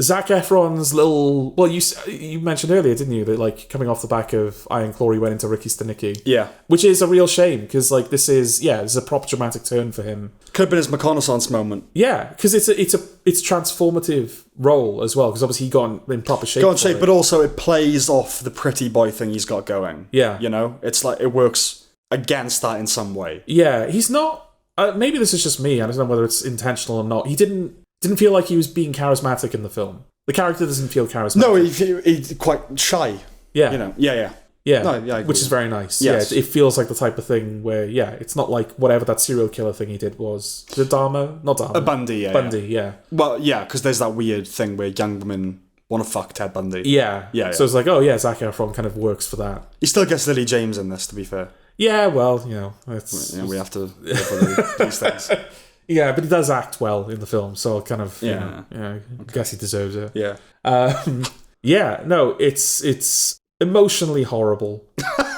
B: Zac Efron's little... Well, you mentioned earlier, didn't you, that, like, coming off the back of Iron Claw, he went into Ricky Stenicki.
A: Yeah.
B: Which is a real shame, because, like, this is a proper dramatic turn for him.
A: Could have been his reconnaissance moment.
B: Yeah, because it's transformative role as well, because obviously he got in proper shape.
A: But also it plays off the pretty boy thing he's got going.
B: Yeah.
A: You know? It's like, it works against that in some way.
B: Yeah, he's not... maybe this is just me, I don't know whether it's intentional or not. He didn't feel like he was being charismatic in the film. The character doesn't feel charismatic.
A: No, he's quite shy.
B: Yeah.
A: You know, yeah.
B: Yeah,
A: no, yeah,
B: which is very nice.
A: Yes.
B: Yeah, it feels like the type of thing where, it's not like whatever that serial killer thing he did was. Is it Dahmer? Not Dahmer.
A: Bundy, yeah.
B: Bundy, yeah.
A: Well, yeah, because there's that weird thing where young women want to fuck Ted Bundy.
B: Yeah. So it's like, Zac Efron kind of works for that.
A: He still gets Lily James in this, to be fair.
B: Yeah, well, it's...
A: we have to live with these things.
B: Yeah, but he does act well in the film, so kind of, I guess he deserves it.
A: Yeah.
B: It's emotionally horrible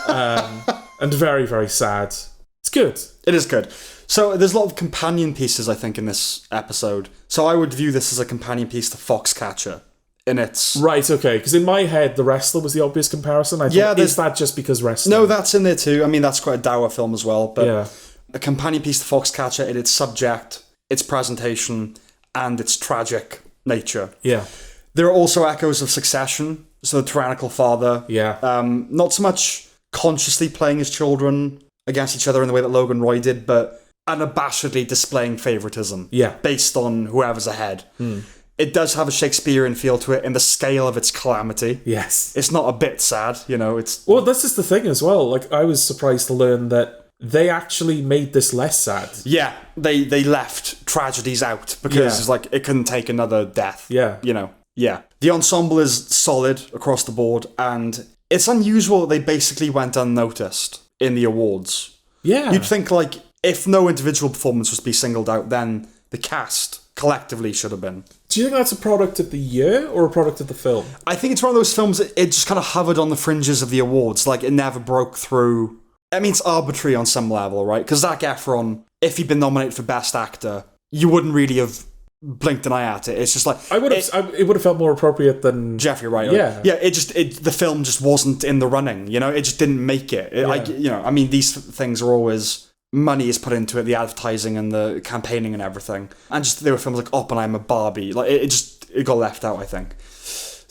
B: and very, very sad. It's good.
A: It is good. So there's a lot of companion pieces, I think, in this episode. So I would view this as a companion piece to Foxcatcher. And it's...
B: Right, okay, because in my head, The Wrestler was the obvious comparison. I thought, is that just because wrestling?
A: No, that's in there too. I mean, that's quite a dour film as well, but...
B: Yeah.
A: A companion piece to Foxcatcher in its subject, its presentation, and its tragic nature.
B: Yeah.
A: There are also echoes of Succession, so the tyrannical father.
B: Yeah.
A: Not so much consciously playing his children against each other in the way that Logan Roy did, but unabashedly displaying favoritism.
B: Yeah.
A: Based on whoever's ahead. It does have a Shakespearean feel to it in the scale of its calamity.
B: Yes.
A: It's not a bit sad, it's...
B: Well, this is the thing as well. Like, I was surprised to learn that they actually made this less sad.
A: Yeah, they left tragedies out because it's like it couldn't take another death.
B: Yeah.
A: Yeah. The ensemble is solid across the board, and it's unusual that they basically went unnoticed in the awards.
B: Yeah.
A: You'd think, like, if no individual performance was to be singled out, then the cast collectively should have been.
B: Do you think that's a product of the year or a product of the film?
A: I think it's one of those films that it just kind of hovered on the fringes of the awards. Like, it never broke through... I mean, it's arbitrary on some level, right? Because Zac Efron, if he'd been nominated for Best Actor, you wouldn't really have blinked an eye at it. It's just like...
B: it would have felt more appropriate than...
A: Jeffrey Wright.
B: Yeah.
A: Yeah, the film just wasn't in the running, It just didn't make it. I mean, these things are always... Money is put into it, the advertising and the campaigning and everything. And just there were films like Oppenheimer, Barbie. Like, it got left out, I think.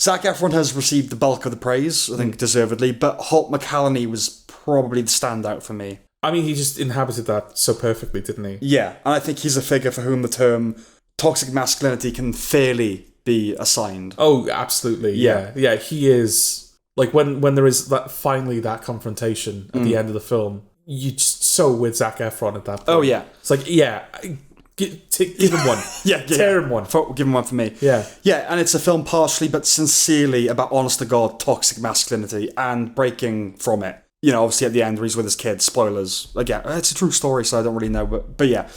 A: Zac Efron has received the bulk of the praise, I think deservedly, but Holt McCallany was probably the standout for me.
B: I mean, he just inhabited that so perfectly, didn't he?
A: Yeah, and I think he's a figure for whom the term toxic masculinity can fairly be assigned.
B: Oh, absolutely. Yeah, he is... Like, when there is that confrontation at the end of the film, you're just so with Zac Efron at that point.
A: Oh, yeah.
B: It's like, give him one. Tear him one.
A: Give him one for me.
B: Yeah.
A: Yeah, and it's a film partially but sincerely about honest-to-God toxic masculinity and breaking from it. Obviously at the end where he's with his kids, spoilers. Again, it's a true story, so I don't really know. But yeah,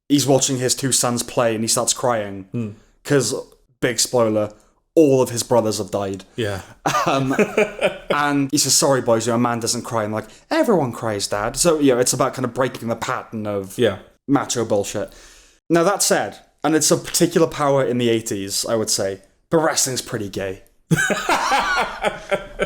A: he's watching his two sons play and he starts crying. Because, big spoiler, all of his brothers have died.
B: Yeah.
A: And he says, sorry boys, a man doesn't cry. And like, everyone cries, Dad. So, it's about kind of breaking the pattern of macho bullshit. Now, that said, and it's a particular power in the 80s, I would say, but wrestling's pretty gay.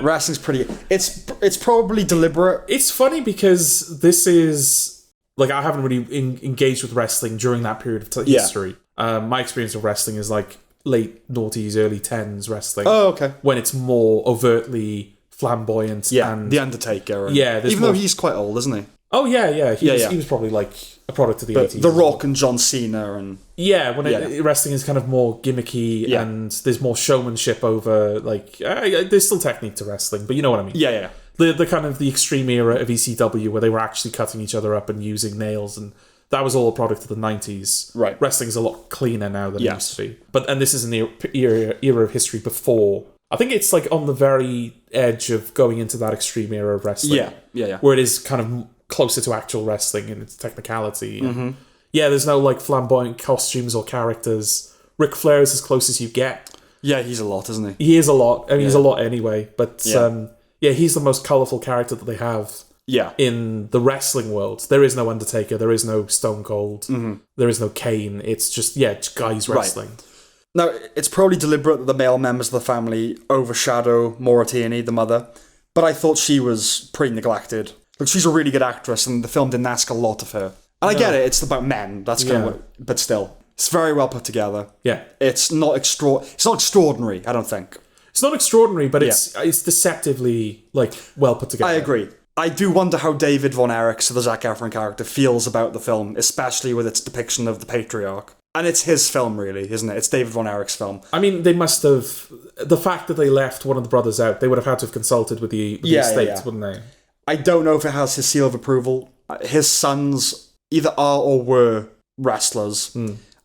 A: Wrestling's pretty... It's probably deliberate.
B: It's funny because this is... Like, I haven't really engaged with wrestling during that period of history. My experience of wrestling is like late noughties, early 10s wrestling.
A: Oh, okay.
B: When it's more overtly flamboyant.
A: Yeah,
B: and
A: The Undertaker.
B: Even
A: though he's quite old, isn't he?
B: Oh, yeah. He was probably like a product of the 80s.
A: The Rock and John Cena and...
B: Yeah, wrestling is kind of more gimmicky and there's more showmanship over, like... there's still technique to wrestling, but you know what I mean.
A: Yeah.
B: The kind of the extreme era of ECW where they were actually cutting each other up and using nails, and that was all a product of the 90s.
A: Right.
B: Wrestling's a lot cleaner now than it used to be. And this is in the era of history before... I think it's like on the very edge of going into that extreme era of wrestling.
A: Yeah.
B: Where it is kind of closer to actual wrestling in its technicality. Yeah, there's no like flamboyant costumes or characters. Ric Flair is as close as you get.
A: Yeah, he's a lot, isn't he?
B: He is a lot. I mean, he's a lot anyway. But he's the most colourful character that they have in the wrestling world. There is no Undertaker. There is no Stone Cold. There is no Kane. It's just guys wrestling. Right.
A: Now, it's probably deliberate that the male members of the family overshadow Mauritanie, the mother, but I thought she was pretty neglected. Like, she's a really good actress, and the film didn't ask a lot of her. And I get it, it's about men, that's kind of what, but still. It's very well put together.
B: Yeah.
A: It's not extraordinary, I don't think.
B: It's not extraordinary, but it's deceptively, like, well put together.
A: I agree. I do wonder how David Von Erich, so the Zac Efron character, feels about the film, especially with its depiction of the patriarch. And it's his film, really, isn't it? It's David Von Erich's film.
B: I mean, they must have... The fact that they left one of the brothers out, they would have had to have consulted with the estate, wouldn't they?
A: I don't know if it has his seal of approval. His sons either are or were wrestlers,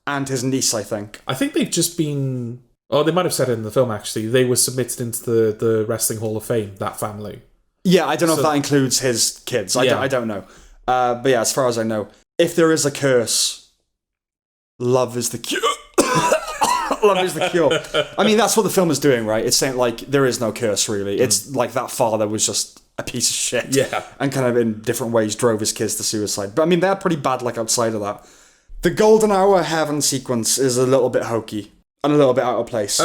A: and his niece, I think.
B: I think they've just been... Oh, they might have said it in the film, actually. They were submitted into the Wrestling Hall of Fame, that family.
A: Yeah, I don't know if that includes his kids. I don't know. But yeah, as far as I know, if there is a curse... Love is the cure. Love is the cure. I mean, that's what the film is doing, right? It's saying, like, there is no curse, really. It's like that father was just a piece of shit.
B: Yeah.
A: And kind of in different ways drove his kids to suicide. But I mean, they're pretty bad, like, outside of that. The Golden Hour Heaven sequence is a little bit hokey and a little bit out of place.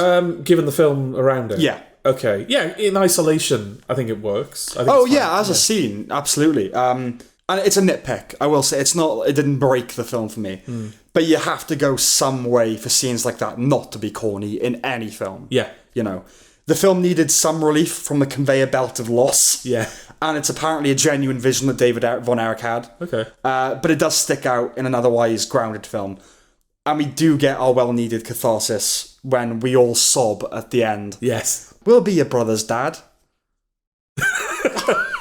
B: Given the film around it?
A: Yeah.
B: Okay. Yeah, in isolation, I think it works. I think
A: as a scene, absolutely. And it's a nitpick, I will say. It didn't break the film for me. But you have to go some way for scenes like that not to be corny in any film.
B: Yeah.
A: You know, the film needed some relief from the conveyor belt of loss.
B: Yeah.
A: And it's apparently a genuine vision that David Von Erich had.
B: Okay.
A: But it does stick out in an otherwise grounded film. And we do get our well-needed catharsis when we all sob at the end.
B: Yes.
A: We'll be your brother's dad.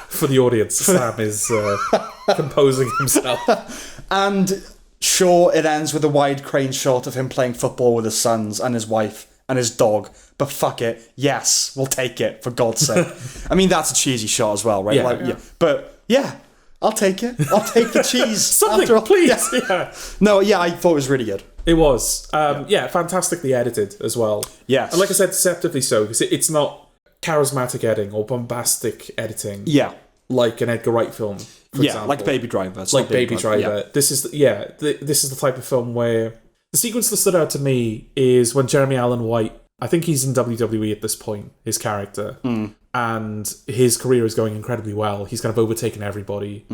B: For the audience, Sam is composing himself.
A: And sure, it ends with a wide crane shot of him playing football with his sons and his wife and his dog. But fuck it. Yes, we'll take it, for God's sake. I mean, that's a cheesy shot as well, right?
B: Yeah.
A: But yeah, I'll take it. I'll take the cheese.
B: Something, please. Yeah.
A: No, yeah, I thought it was really good.
B: It was. Fantastically edited as well.
A: Yes.
B: And like I said, deceptively so, because it's not charismatic editing or bombastic editing.
A: Yeah.
B: Like an Edgar Wright film, for example.
A: Like Baby Driver. It's
B: like Baby Driver.
A: Yeah.
B: This is the type of film where the sequence that stood out to me is when Jeremy Allen White, I think he's in WWE at this point, his character, and his career is going incredibly well. He's kind of overtaken everybody,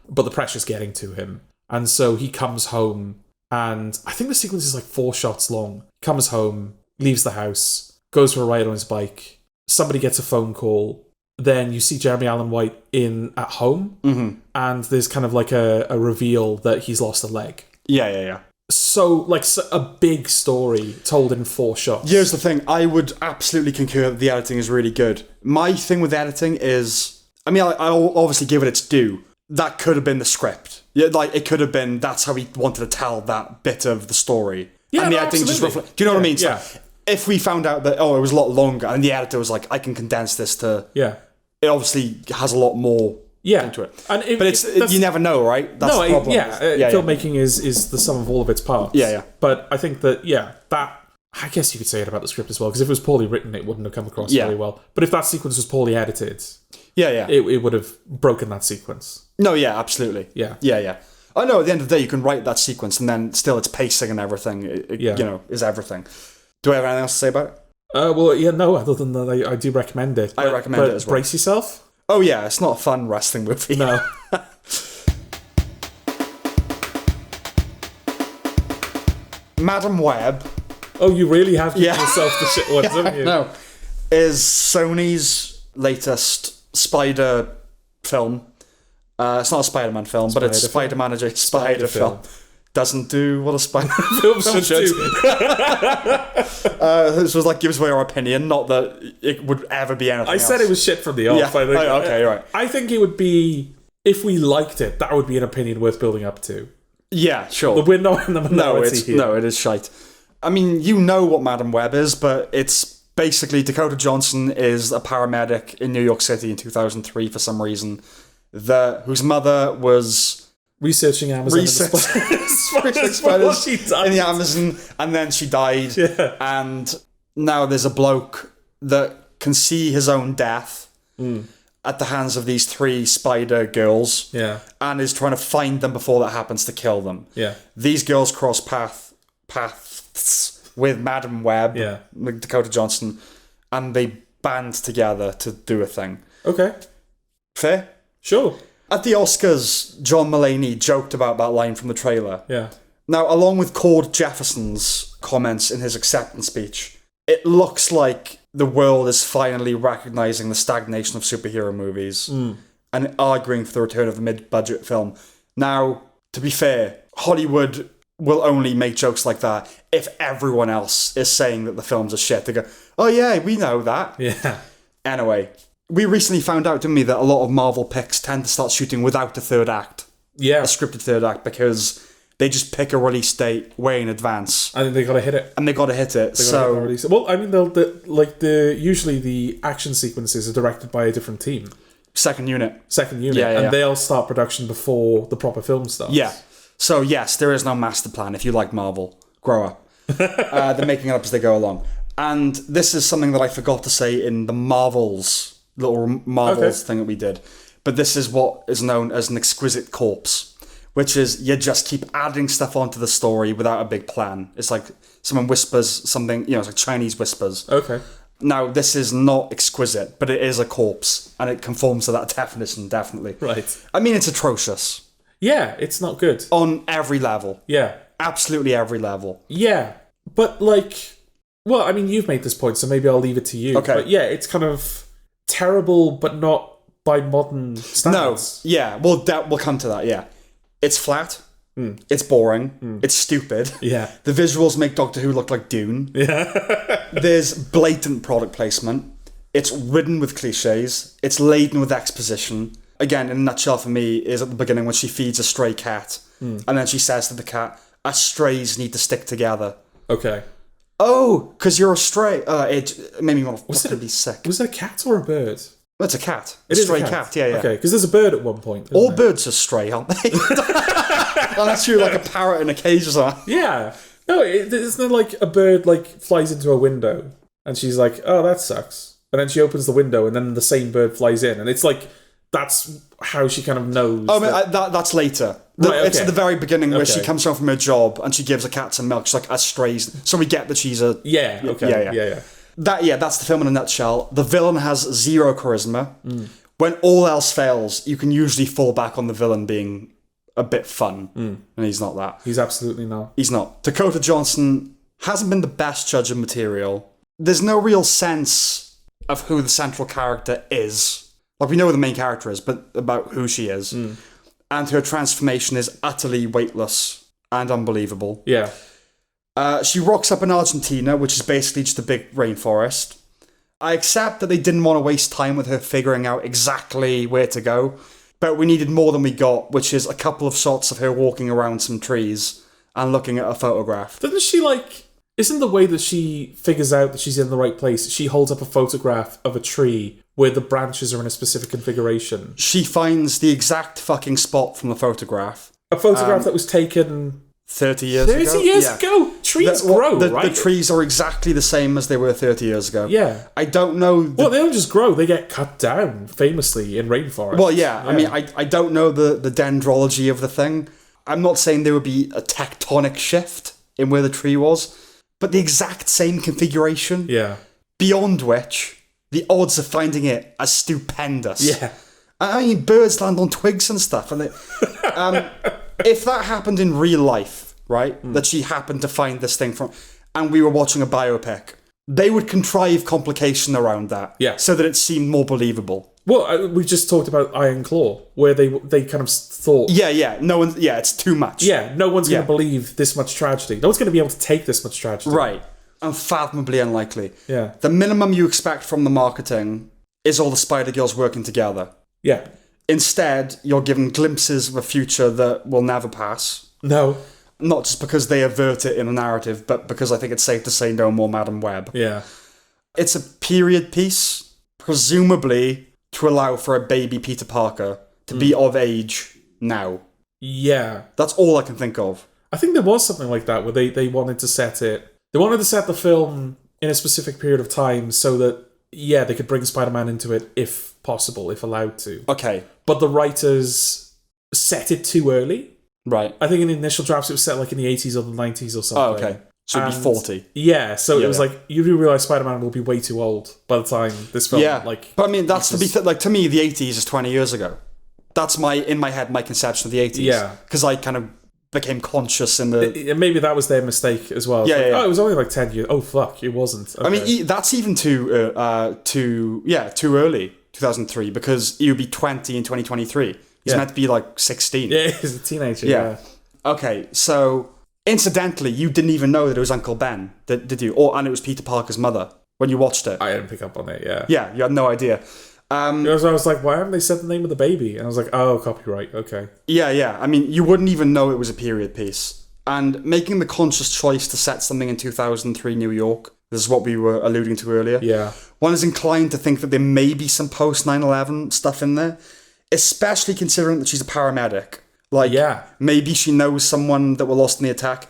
B: but the pressure's getting to him. And so he comes home, and I think the sequence is like 4 shots long. Comes home, leaves the house, goes for a ride on his bike. Somebody gets a phone call. Then you see Jeremy Allen White at home, and there's kind of like a reveal that he's lost a leg.
A: Yeah.
B: So, like, a big story told in 4 shots.
A: Here's the thing. I would absolutely concur that the editing is really good. My thing with editing is... I mean, I'll obviously give it its due. That could have been the script. Yeah, like, it could have been... That's how he wanted to tell that bit of the story.
B: Yeah,
A: and the editing just reflects... Do you know what I mean? So if we found out that, it was a lot longer, and the editor was like, I can condense this to...
B: Yeah.
A: It obviously has a lot more into it. But you never know, right? That's the problem.
B: Filmmaking is the sum of all of its parts.
A: Yeah.
B: But I think that, I guess you could say it about the script as well, because if it was poorly written, it wouldn't have come across very well. But if that sequence was poorly edited, it would have broken that sequence.
A: No, yeah, absolutely.
B: Yeah.
A: I know, at the end of the day, you can write that sequence, and then still its pacing and everything, is everything. Do I have anything else to say about it?
B: Other than that, I do recommend it.
A: I recommend it as well.
B: Brace yourself.
A: Oh yeah, it's not a fun wrestling movie.
B: No.
A: Madam Web.
B: Oh, you really have given yourself the shit ones, haven't you?
A: No. Is Sony's latest Spider film. It's not a Spider-Man film, but it's Spider-Man as a Spider film. Doesn't do what a Spider film should do. This was like gives away our opinion, not that it would ever be anything else.
B: I said it was shit from the off. I think.
A: Okay, right.
B: I think it would be, if we liked it, that would be an opinion worth building up to.
A: Yeah, sure.
B: But we're not in the minority here.
A: No, it is shite. I mean, you know what Madam Web is, but it's basically Dakota Johnson is a paramedic in New York City in 2003 for some reason, whose mother was...
B: researching Amazon
A: spiders in the Amazon, and then she died.
B: Yeah.
A: And now there's a bloke that can see his own death at the hands of these 3 spider girls.
B: Yeah.
A: And is trying to find them before that happens to kill them.
B: Yeah.
A: These girls cross paths with Madam Web,
B: Yeah.
A: Dakota Johnson, and they band together to do a thing.
B: Okay.
A: Fair?
B: Sure.
A: At the Oscars, John Mulaney joked about that line from the trailer.
B: Yeah.
A: Now, along with Cord Jefferson's comments in his acceptance speech, it looks like the world is finally recognising the stagnation of superhero movies and arguing for the return of a mid-budget film. Now, to be fair, Hollywood will only make jokes like that if everyone else is saying that the films are shit. They go, oh yeah, we know that.
B: Yeah.
A: Anyway, we recently found out, didn't we, that a lot of Marvel picks tend to start shooting without a third act.
B: Yeah.
A: A scripted third act, because they just pick a release date way in advance.
B: And they gotta hit it.
A: And they gotta hit it.
B: Well, I mean, usually the action sequences are directed by a different team.
A: Second unit.
B: Yeah. And they'll start production before the proper film starts.
A: Yeah. So, yes, there is no master plan. If you like Marvel, grow up. They're making it up as they go along. And this is something that I forgot to say in the Marvels thing that we did. But this is what is known as an exquisite corpse, which is you just keep adding stuff onto the story without a big plan. It's like someone whispers something, it's like Chinese whispers.
B: Okay.
A: Now, this is not exquisite, but it is a corpse, and it conforms to that definition, definitely.
B: Right.
A: I mean, it's atrocious.
B: Yeah, it's not good.
A: On every level.
B: Yeah.
A: Absolutely every level.
B: Yeah. But, well, I mean, you've made this point, so maybe I'll leave it to you.
A: Okay.
B: But yeah, it's kind of terrible, but not by modern standards.
A: No. Yeah, we'll come to that, yeah. It's flat. It's boring. It's stupid.
B: Yeah.
A: The visuals make Doctor Who look like Dune.
B: Yeah.
A: There's blatant product placement. It's ridden with cliches. It's laden with exposition. Again, in a nutshell for me, is at the beginning when she feeds a stray cat. And then she says to the cat, us strays need to stick together.
B: Okay.
A: Oh, because you're a stray. It made me want to be sick.
B: Was it a cat or a bird?
A: It's a cat.
B: It is
A: stray
B: a cat.
A: Yeah.
B: Okay, because there's a bird at one point.
A: All birds are stray, aren't they? Unless you're like a parrot in a cage or something.
B: Yeah. No, isn't there like a bird flies into a window and she's like, oh, that sucks. And then she opens the window and then the same bird flies in. And it's like, that's how she kind of knows.
A: Oh, that's later.
B: Right, okay.
A: It's at the very beginning where she comes home from her job and she gives a cat some milk. She's like, us strays. So we get that she's a...
B: Yeah, okay. Yeah.
A: That's the film in a nutshell. The villain has zero charisma. When all else fails, you can usually fall back on the villain being a bit fun. And he's not that.
B: He's absolutely not.
A: He's not. Dakota Johnson hasn't been the best judge of material. There's no real sense of who the central character is. Like, we know who the main character is, but about who she is. And her transformation is utterly weightless and unbelievable.
B: Yeah.
A: She rocks up in Argentina, which is basically just a big rainforest. I accept that they didn't want to waste time with her figuring out exactly where to go, but we needed more than we got, which is a couple of shots of her walking around some trees and looking at a photograph.
B: Doesn't she, isn't the way that she figures out that she's in the right place, she holds up a photograph of a tree where the branches are in a specific configuration?
A: She finds the exact fucking spot from the photograph.
B: A photograph that was taken...
A: 30 years ago?
B: 30 years ago? Trees grow, right?
A: The trees are exactly the same as they were 30 years ago.
B: Yeah.
A: I don't know...
B: Well, they don't just grow, they get cut down, famously, in rainforests.
A: Well, yeah. I mean, I don't know the dendrology of the thing. I'm not saying there would be a tectonic shift in where the tree was, but the exact same configuration.
B: Yeah.
A: Beyond which, the odds of finding it are stupendous.
B: Yeah.
A: I mean, birds land on twigs and stuff. And if that happened in real life, right, that she happened to find this thing from, and we were watching a biopic, they would contrive complication around that.
B: Yeah.
A: So that it seemed more believable.
B: Well, we just talked about Iron Claw, where they kind of thought...
A: Yeah. No one... Yeah, it's too much.
B: Yeah, no one's going to believe this much tragedy. No one's going to be able to take this much tragedy.
A: Right. Unfathomably unlikely.
B: Yeah.
A: The minimum you expect from the marketing is all the Spider Girls working together.
B: Yeah.
A: Instead, you're given glimpses of a future that will never pass.
B: No.
A: Not just because they avert it in a narrative, but because I think it's safe to say no more Madam Web.
B: Yeah.
A: It's a period piece, presumably to allow for a baby Peter Parker to be of age now.
B: Yeah.
A: That's all I can think of.
B: I think there was something like that where they wanted to set it... They wanted to set the film in a specific period of time so that, they could bring Spider-Man into it if possible, if allowed to.
A: Okay.
B: But the writers set it too early.
A: Right.
B: I think in the initial drafts it was set in the 80s or the 90s or something.
A: Oh, okay. So it'd be 40.
B: Yeah, so it was
A: yeah.
B: like, you do realise Spider-Man will be way too old by the time this film,
A: Yeah,
B: like...
A: but I mean, that's to me, the 80s is 20 years ago. That's in my head, my conception of the 80s.
B: Yeah.
A: Because I kind of became conscious in the...
B: Maybe that was their mistake as well.
A: Yeah,
B: Oh, it was only like 10 years. Oh, fuck, it wasn't. Okay.
A: I mean, that's even too early, 2003, because he would be 20 in 2023. He's meant to be like 16.
B: Yeah, he's a teenager, yeah.
A: Okay, so... Incidentally, you didn't even know that it was Uncle Ben, did you? And it was Peter Parker's mother when you watched it.
B: I didn't pick up on it, yeah.
A: Yeah, you had no idea.
B: I was like, why haven't they said the name of the baby? And I was like, oh, copyright, okay.
A: Yeah. I mean, you wouldn't even know it was a period piece. And making the conscious choice to set something in 2003 New York, this is what we were alluding to earlier.
B: Yeah.
A: One is inclined to think that there may be some post 9/11 stuff in there, especially considering that she's a paramedic. Like, maybe she knows someone that were lost in the attack.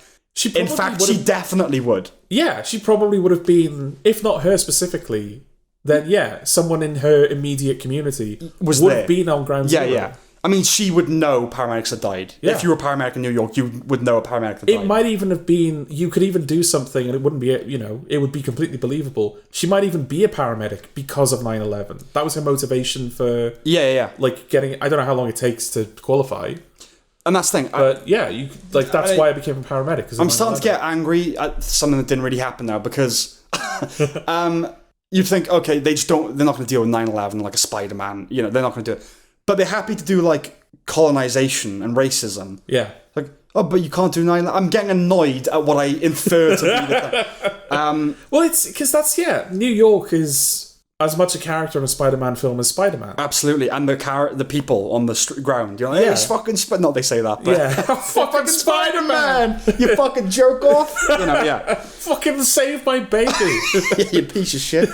A: In fact, she definitely would.
B: Yeah, she probably would have been, if not her specifically, then someone in her immediate community would have been on ground zero.
A: Yeah. I mean, she would know paramedics had died. Yeah. If you were a paramedic in New York, you would know a paramedic had died.
B: It might even have been, you could even do something and it wouldn't be, it would be completely believable. She might even be a paramedic because of 9/11. That was her motivation for...
A: Yeah.
B: Like, getting... I don't know how long it takes to qualify.
A: And that's the thing.
B: But that's why I became a paramedic.
A: I'm starting to get angry at something that didn't really happen now, because you think, okay, they're not going to deal with 9/11 like a Spider-Man. They're not going to do it. But they're happy to do like colonization and racism.
B: Yeah.
A: Like, oh, but you can't do 9/11. I'm getting annoyed at what I infer to be the thing.
B: Well, it's because New York is as much a character in a Spider-Man film as Spider-Man.
A: Absolutely, and the people on the ground. You're like, hey, it's fucking no, they say that, but
B: fucking Spider-Man,
A: you fucking jerk off.
B: Fucking save my baby.
A: You piece of shit.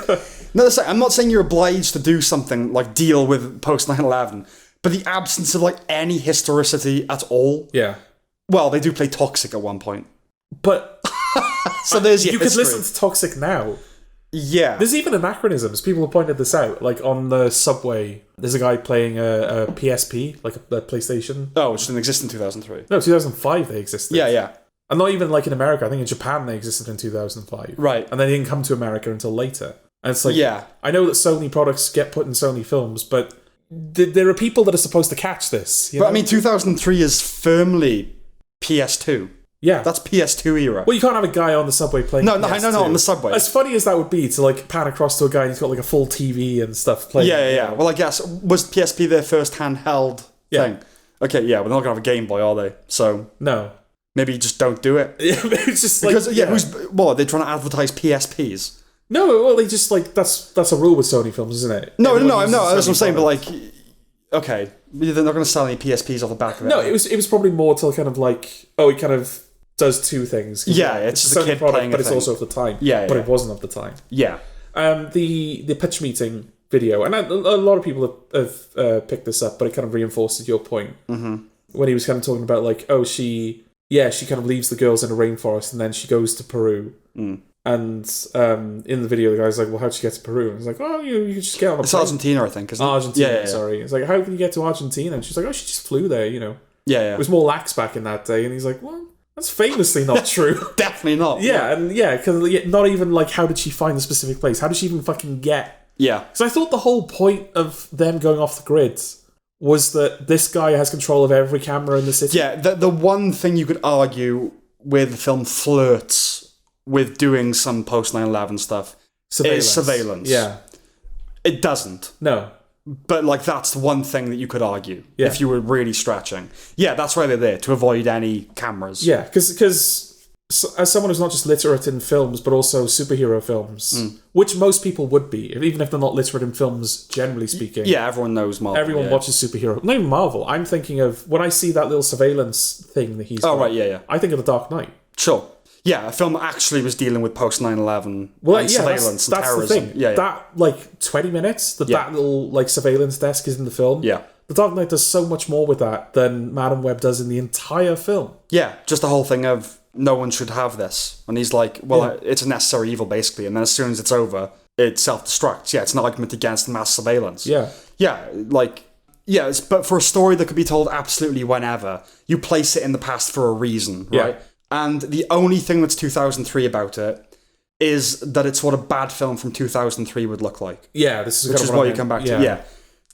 A: No, I'm not saying you're obliged to do something like deal with post 9/11, but the absence of like any historicity at all.
B: Yeah.
A: Well, they do play Toxic at one point,
B: but
A: so there's your
B: you
A: history.
B: could listen to Toxic now.
A: Yeah.
B: There's even anachronisms. People have pointed this out. Like on the subway, there's a guy playing a PSP, like a PlayStation.
A: Oh, which didn't exist in 2003.
B: No, 2005 they existed.
A: Yeah.
B: And not even like in America. I think in Japan they existed in 2005.
A: Right.
B: And they didn't come to America until later. And it's like,
A: yeah.
B: I know that Sony products get put in Sony films, but there are people that are supposed to catch this. But
A: I mean, 2003 is firmly PS2.
B: Yeah.
A: That's PS2 era.
B: Well, you can't have a guy on the subway playing
A: No, on the subway.
B: As funny as that would be to like pan across to a guy and he's got like a full TV and stuff playing.
A: Yeah. Well, I guess, was PSP their first handheld thing? Okay, yeah, well, they're not going to have a Game Boy, are they? So...
B: No.
A: Maybe you just don't do it.
B: Yeah, it's just
A: because, they're trying to advertise PSPs.
B: No, well, they just like that's a rule with Sony films, isn't it?
A: No, that's what I'm saying. But like, okay, they're not going to sell any PSPs off the back of it.
B: No, it was probably more to kind of like, it kind of does two things.
A: Yeah, it's just a kid
B: product,
A: playing
B: but
A: a
B: it's
A: thing.
B: also of the time.
A: Yeah,
B: but it wasn't of the time.
A: Yeah.
B: The pitch meeting video, and a lot of people have picked this up, but it kind of reinforces your point when he was kind of talking about like, she kind of leaves the girls in a rainforest and then she goes to Peru. And in the video, the guy's like, well, how'd she get to Peru? And he's like, oh, you just get on a plane.
A: It's Argentina, I think, isn't it?
B: Argentina, sorry. It's like, how can you get to Argentina? And she's like, oh, she just flew there,
A: Yeah.
B: It was more lax back in that day. And he's like, well, that's famously not true.
A: Definitely not.
B: Yeah, because not even like, how did she find the specific place? How did she even fucking get...
A: Yeah.
B: Because I thought the whole point of them going off the grid was that this guy has control of every camera in the city.
A: Yeah, the one thing you could argue where the film flirts with doing some post 9/11 stuff is surveillance.
B: Yeah.
A: It doesn't.
B: No.
A: But like that's the one thing that you could argue if you were really stretching. Yeah, that's why they're there, to avoid any cameras.
B: Yeah, because as someone who's not just literate in films but also superhero films, which most people would be, even if they're not literate in films generally speaking.
A: Yeah, everyone knows Marvel.
B: Everyone watches superhero. Not even Marvel. I'm thinking of when I see that little surveillance thing that he's got,
A: right, yeah.
B: I think of The Dark Knight.
A: Sure. Yeah, a film actually was dealing with post 9/11 and surveillance and terrorism.
B: That's the thing.
A: Yeah.
B: That like 20 minutes that little like surveillance desk is in the film.
A: Yeah.
B: The Dark Knight does so much more with that than Madam Web does in the entire film.
A: Yeah, just the whole thing of no one should have this, and he's like, well, it's a necessary evil basically, and then as soon as it's over, it self-destructs. Yeah, it's an argument against mass surveillance.
B: Yeah.
A: Yeah, but for a story that could be told absolutely whenever, you place it in the past for a reason, right? And the only thing that's 2003 about it is that it's what a bad film from 2003 would look like.
B: Yeah, this is
A: which
B: kind
A: is
B: of
A: what you come back to. Yeah.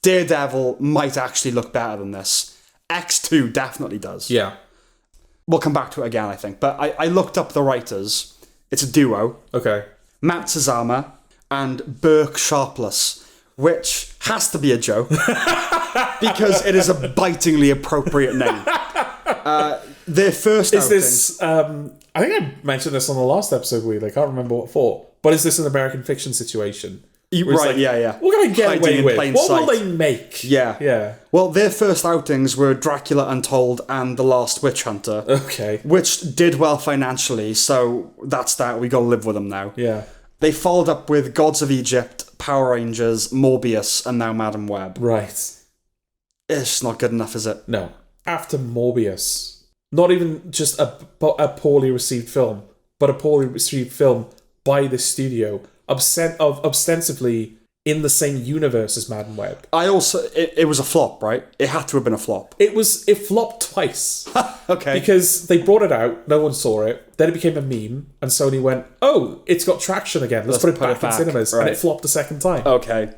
A: Daredevil might actually look better than this. X2 definitely does.
B: Yeah.
A: We'll come back to it again, I think. But I looked up the writers. It's a duo.
B: Okay.
A: Matt Sazama and Burke Sharpless, which has to be a joke because it is a bitingly appropriate name. Their first outing...
B: Is this... I think I mentioned this on the last episode, I can't remember what for. But is this an American fiction situation?
A: Right, yeah.
B: What can I get away with? What will they make?
A: Yeah. Well, their first outings were Dracula Untold and The Last Witch Hunter.
B: Okay.
A: Which did well financially, so that's that. We got to live with them now.
B: Yeah.
A: They followed up with Gods of Egypt, Power Rangers, Morbius, and now Madam Web.
B: Right.
A: It's not good enough, is it?
B: No. After Morbius, not even just a poorly received film, but a poorly received film by the studio, ostensibly in the same universe as Madam Web.
A: It was a flop, right? It had to have been a flop.
B: It flopped twice.
A: Okay.
B: Because they brought it out, no one saw it, then it became a meme, and Sony went, oh, it's got traction again, let's put it back in cinemas, right. And it flopped a second time.
A: Okay.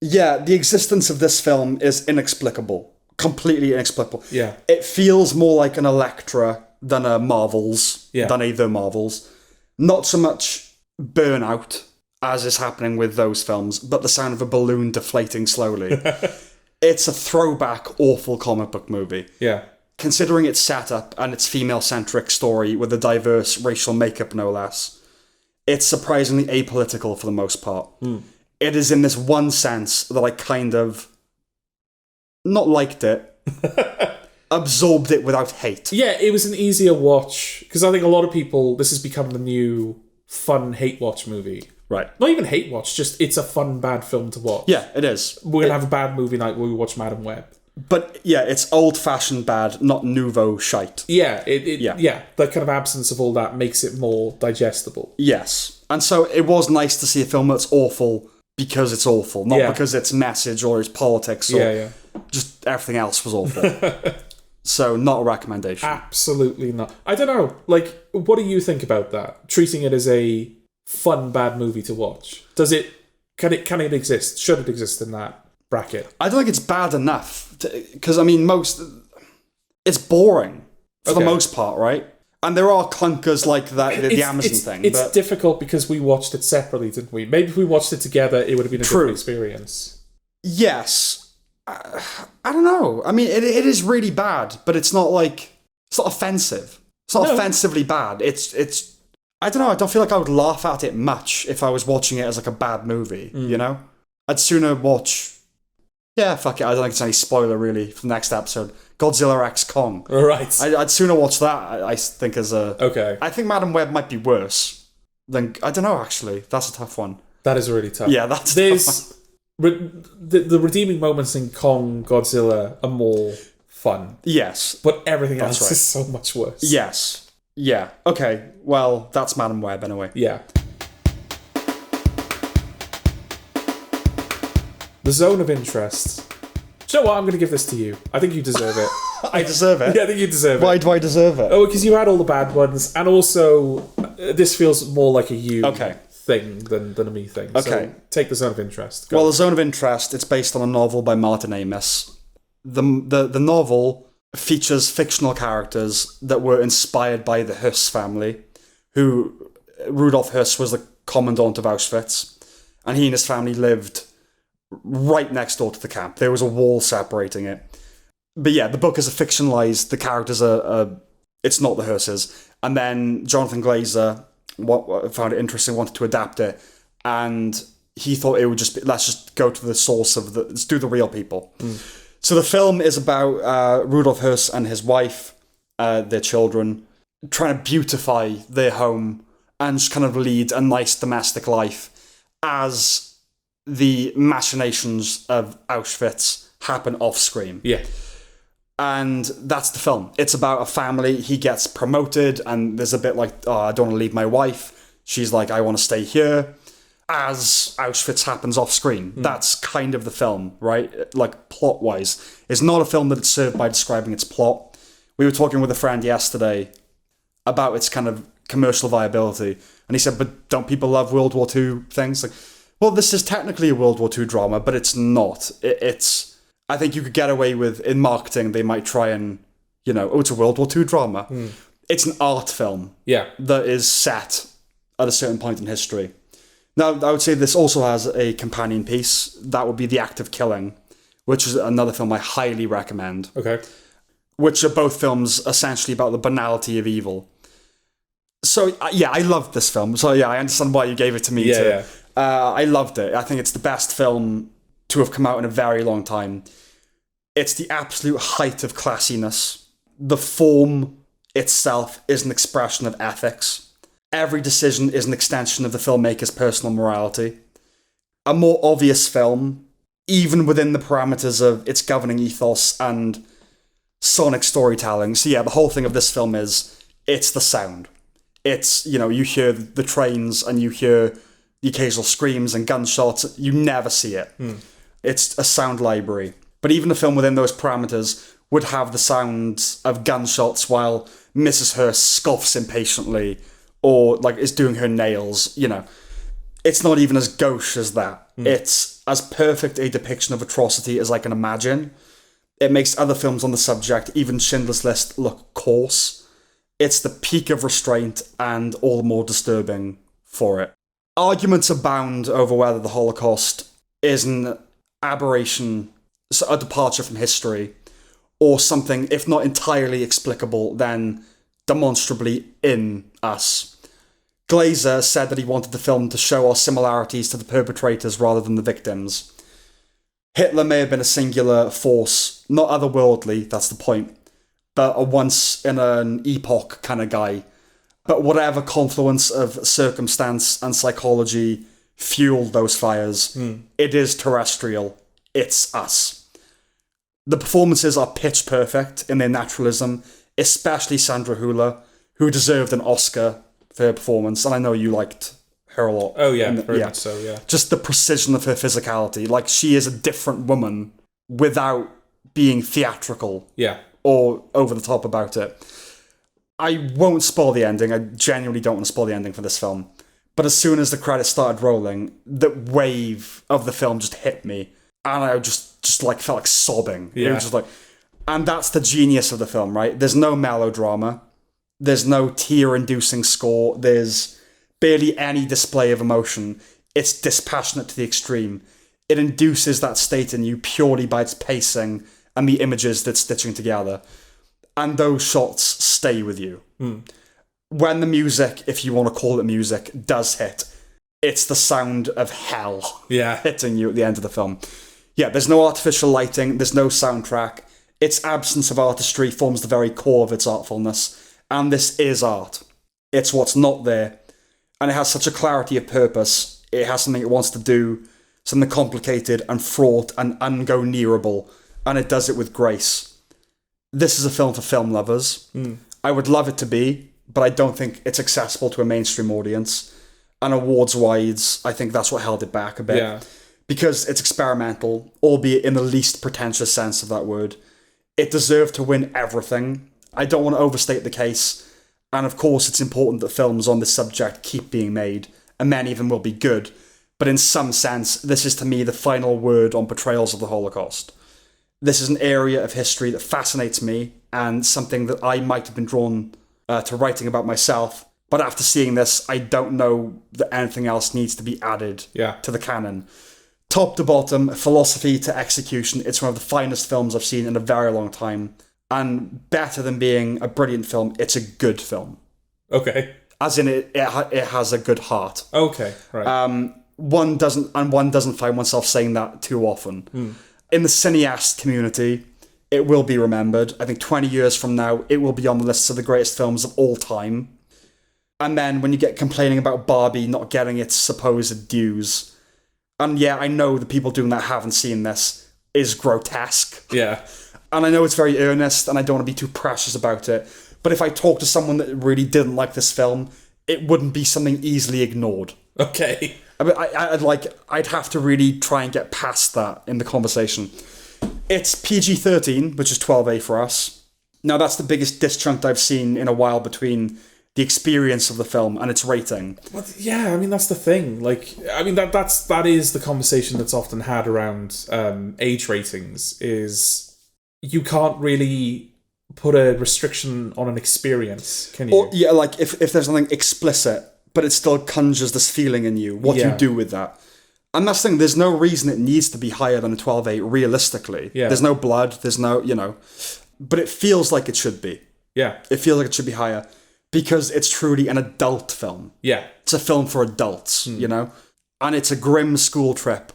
A: Yeah, the existence of this film is inexplicable. Completely inexplicable.
B: Yeah.
A: It feels more like an Elektra than a Marvels, than a The Marvels. Not so much Burnout, as is happening with those films, but the sound of a balloon deflating slowly. It's a throwback, awful comic book movie.
B: Yeah.
A: Considering its setup and its female-centric story with a diverse racial makeup, no less, it's surprisingly apolitical for the most part. It is in this one sense that I kind of not liked it, absorbed it without hate.
B: Yeah, it was an easier watch, because I think a lot of people, this has become the new fun hate watch movie.
A: Right.
B: Not even hate watch, just it's a fun bad film to watch.
A: Yeah, it is.
B: We're going to have a bad movie night where we watch Madam Web.
A: But yeah, it's old-fashioned bad, not nouveau shite.
B: Yeah, that kind of absence of all that makes it more digestible.
A: Yes. And so it was nice to see a film that's awful because it's awful, not because its message or its politics or just everything else was awful. So not a recommendation.
B: Absolutely not. I don't know, what do you think about that? Treating it as a fun bad movie to watch. Can it exist? Should it exist in that bracket?
A: I don't think it's bad enough because it's boring for the most part, right? And there are clunkers like that, the Amazon thing.
B: It's difficult because we watched it separately, didn't we? Maybe if we watched it together, it would have been a different experience.
A: Yes. I don't know. I mean, it is really bad, but it's not offensive. It's not offensively bad. It's I don't know, I don't feel like I would laugh at it much if I was watching it as a bad movie, you know? I'd sooner watch... Yeah, fuck it, I don't think it's any spoiler really for the next episode. Godzilla X Kong.
B: Right.
A: I'd sooner watch that, I think, as a...
B: Okay.
A: I think Madam Web might be worse than... I don't know, actually. That's a tough one.
B: That is really tough.
A: Yeah, that's
B: tough. The redeeming moments in Kong, Godzilla are more fun.
A: Yes.
B: But everything else is so much worse.
A: Yes. Yeah. Okay. Well, that's Madam Web anyway.
B: Yeah. The zone of interest. Do you know what? I'm going to give this to you. I think you deserve it.
A: I deserve it?
B: Yeah, I think you deserve it.
A: Why do I deserve it?
B: Oh, because you had all the bad ones, and also this feels more like a you thing than a me thing.
A: Okay.
B: So take the zone of interest. Go.
A: Well, the zone of interest, it's based on a novel by Martin Amis. The novel features fictional characters that were inspired by the Huss family, who Rudolf Huss was the commandant of Auschwitz, and he and his family lived right next door to the camp. There was a wall separating it. But yeah, the book is fictionalized. The characters are it's not the Husses. And then Jonathan Glazer found it interesting, wanted to adapt it, and he thought it would just be, let's just go to the source of let's do the real people. So the film is about Rudolf Huss and his wife, their children, trying to beautify their home and just kind of lead a nice domestic life as the machinations of Auschwitz happen off screen.
B: Yeah.
A: And that's the film. It's about a family. He gets promoted, and there's a bit like, I don't want to leave my wife. She's like, I want to stay here. As Auschwitz happens off screen. That's kind of the film, right? Like, plot-wise. It's not a film that it's served by describing its plot. We were talking with a friend yesterday, about its kind of commercial viability. And he said, but don't people love World War II things? Like, well, this is technically a World War II drama, but it's not. It's, I think you could get away with, in marketing, they might try and, it's a World War II drama. It's an art film that is set at a certain point in history. Now, I would say this also has a companion piece. That would be The Act of Killing, which is another film I highly recommend.
B: Okay.
A: Which are both films essentially about the banality of evil. So, I loved this film. So, I understand why you gave it to me, too.
B: Yeah.
A: I loved it. I think it's the best film to have come out in a very long time. It's the absolute height of classiness. The form itself is an expression of ethics. Every decision is an extension of the filmmaker's personal morality. A more obvious film, even within the parameters of its governing ethos and sonic storytelling. So the whole thing of this film is, it's the sound. It's, you hear the trains and you hear the occasional screams and gunshots. You never see it. It's a sound library. But even a film within those parameters would have the sounds of gunshots while Mrs. Hurst scoffs impatiently or is doing her nails. It's not even as gauche as that. It's as perfect a depiction of atrocity as I can imagine. It makes other films on the subject, even Schindler's List, look coarse. It's the peak of restraint and all the more disturbing for it. Arguments abound over whether the Holocaust is an aberration, a departure from history, or something, if not entirely explicable, then demonstrably in us. Glazer said that he wanted the film to show our similarities to the perpetrators rather than the victims. Hitler may have been a singular force, not otherworldly, that's the point, but a once-in-an-epoch kind of guy. But whatever confluence of circumstance and psychology fueled those fires, it is terrestrial. It's us. The performances are pitch perfect in their naturalism, especially Sandra Hüller, who deserved an Oscar for her performance, and I know you liked her a lot.
B: Oh yeah, very much so, yeah.
A: Just the precision of her physicality. She is a different woman without being theatrical.
B: Yeah.
A: Or over the top about it. I won't spoil the ending. I genuinely don't want to spoil the ending for this film. But as soon as the credits started rolling, the wave of the film just hit me. And I just felt like sobbing.
B: Yeah.
A: It was just and that's the genius of the film, right? There's no melodrama. There's no tear-inducing score. There's barely any display of emotion. It's dispassionate to the extreme. It induces that state in you purely by its pacing and the images that's stitching together. And those shots stay with you. When the music, if you want to call it music, does hit, it's the sound of hell hitting you at the end of the film. There's no artificial lighting, there's no soundtrack. Its absence of artistry forms the very core of its artfulness. And this is art. It's what's not there. And it has such a clarity of purpose. It has something it wants to do, something complicated and fraught and ungo-nearable. And it does it with grace. This is a film for film lovers. I would love it to be, but I don't think it's accessible to a mainstream audience. And awards-wise, I think that's what held it back a bit.
B: Yeah.
A: Because it's experimental, albeit in the least pretentious sense of that word. It deserved to win everything. I don't want to overstate the case. And of course, it's important that films on this subject keep being made, and many of them will be good. But in some sense, this is to me the final word on portrayals of the Holocaust. This is an area of history that fascinates me, and something that I might have been drawn to writing about myself. But after seeing this, I don't know that anything else needs to be added to the canon. Top to bottom, philosophy to execution, it's one of the finest films I've seen in a very long time. And better than being a brilliant film, it's a good film.
B: Okay.
A: As in, it has a good heart.
B: Okay, right.
A: One doesn't find oneself saying that too often. In the cineast community, it will be remembered. I think 20 years from now, it will be on the lists of the greatest films of all time. And then when you get complaining about Barbie not getting its supposed dues, and I know the people doing that haven't seen this, is grotesque.
B: Yeah.
A: And I know it's very earnest, and I don't want to be too precious about it. But if I talk to someone that really didn't like this film, it wouldn't be something easily ignored.
B: Okay.
A: I mean, I'd have to really try and get past that in the conversation. It's PG-13, which is 12A for us. Now, that's the biggest disjunct I've seen in a while between the experience of the film and its rating.
B: But yeah, I mean that's the thing. Like, I mean that is the conversation that's often had around age ratings. Is you can't really put a restriction on an experience, can you?
A: Or yeah, like if there's something explicit, but it still conjures this feeling in you, what do you do with that? And that's the thing, there's no reason it needs to be higher than a 12.8 realistically. Yeah. There's no blood, there's no, but it feels like it should be.
B: Yeah.
A: It feels like it should be higher because it's truly an adult film.
B: Yeah.
A: It's a film for adults, And it's a grim school trip,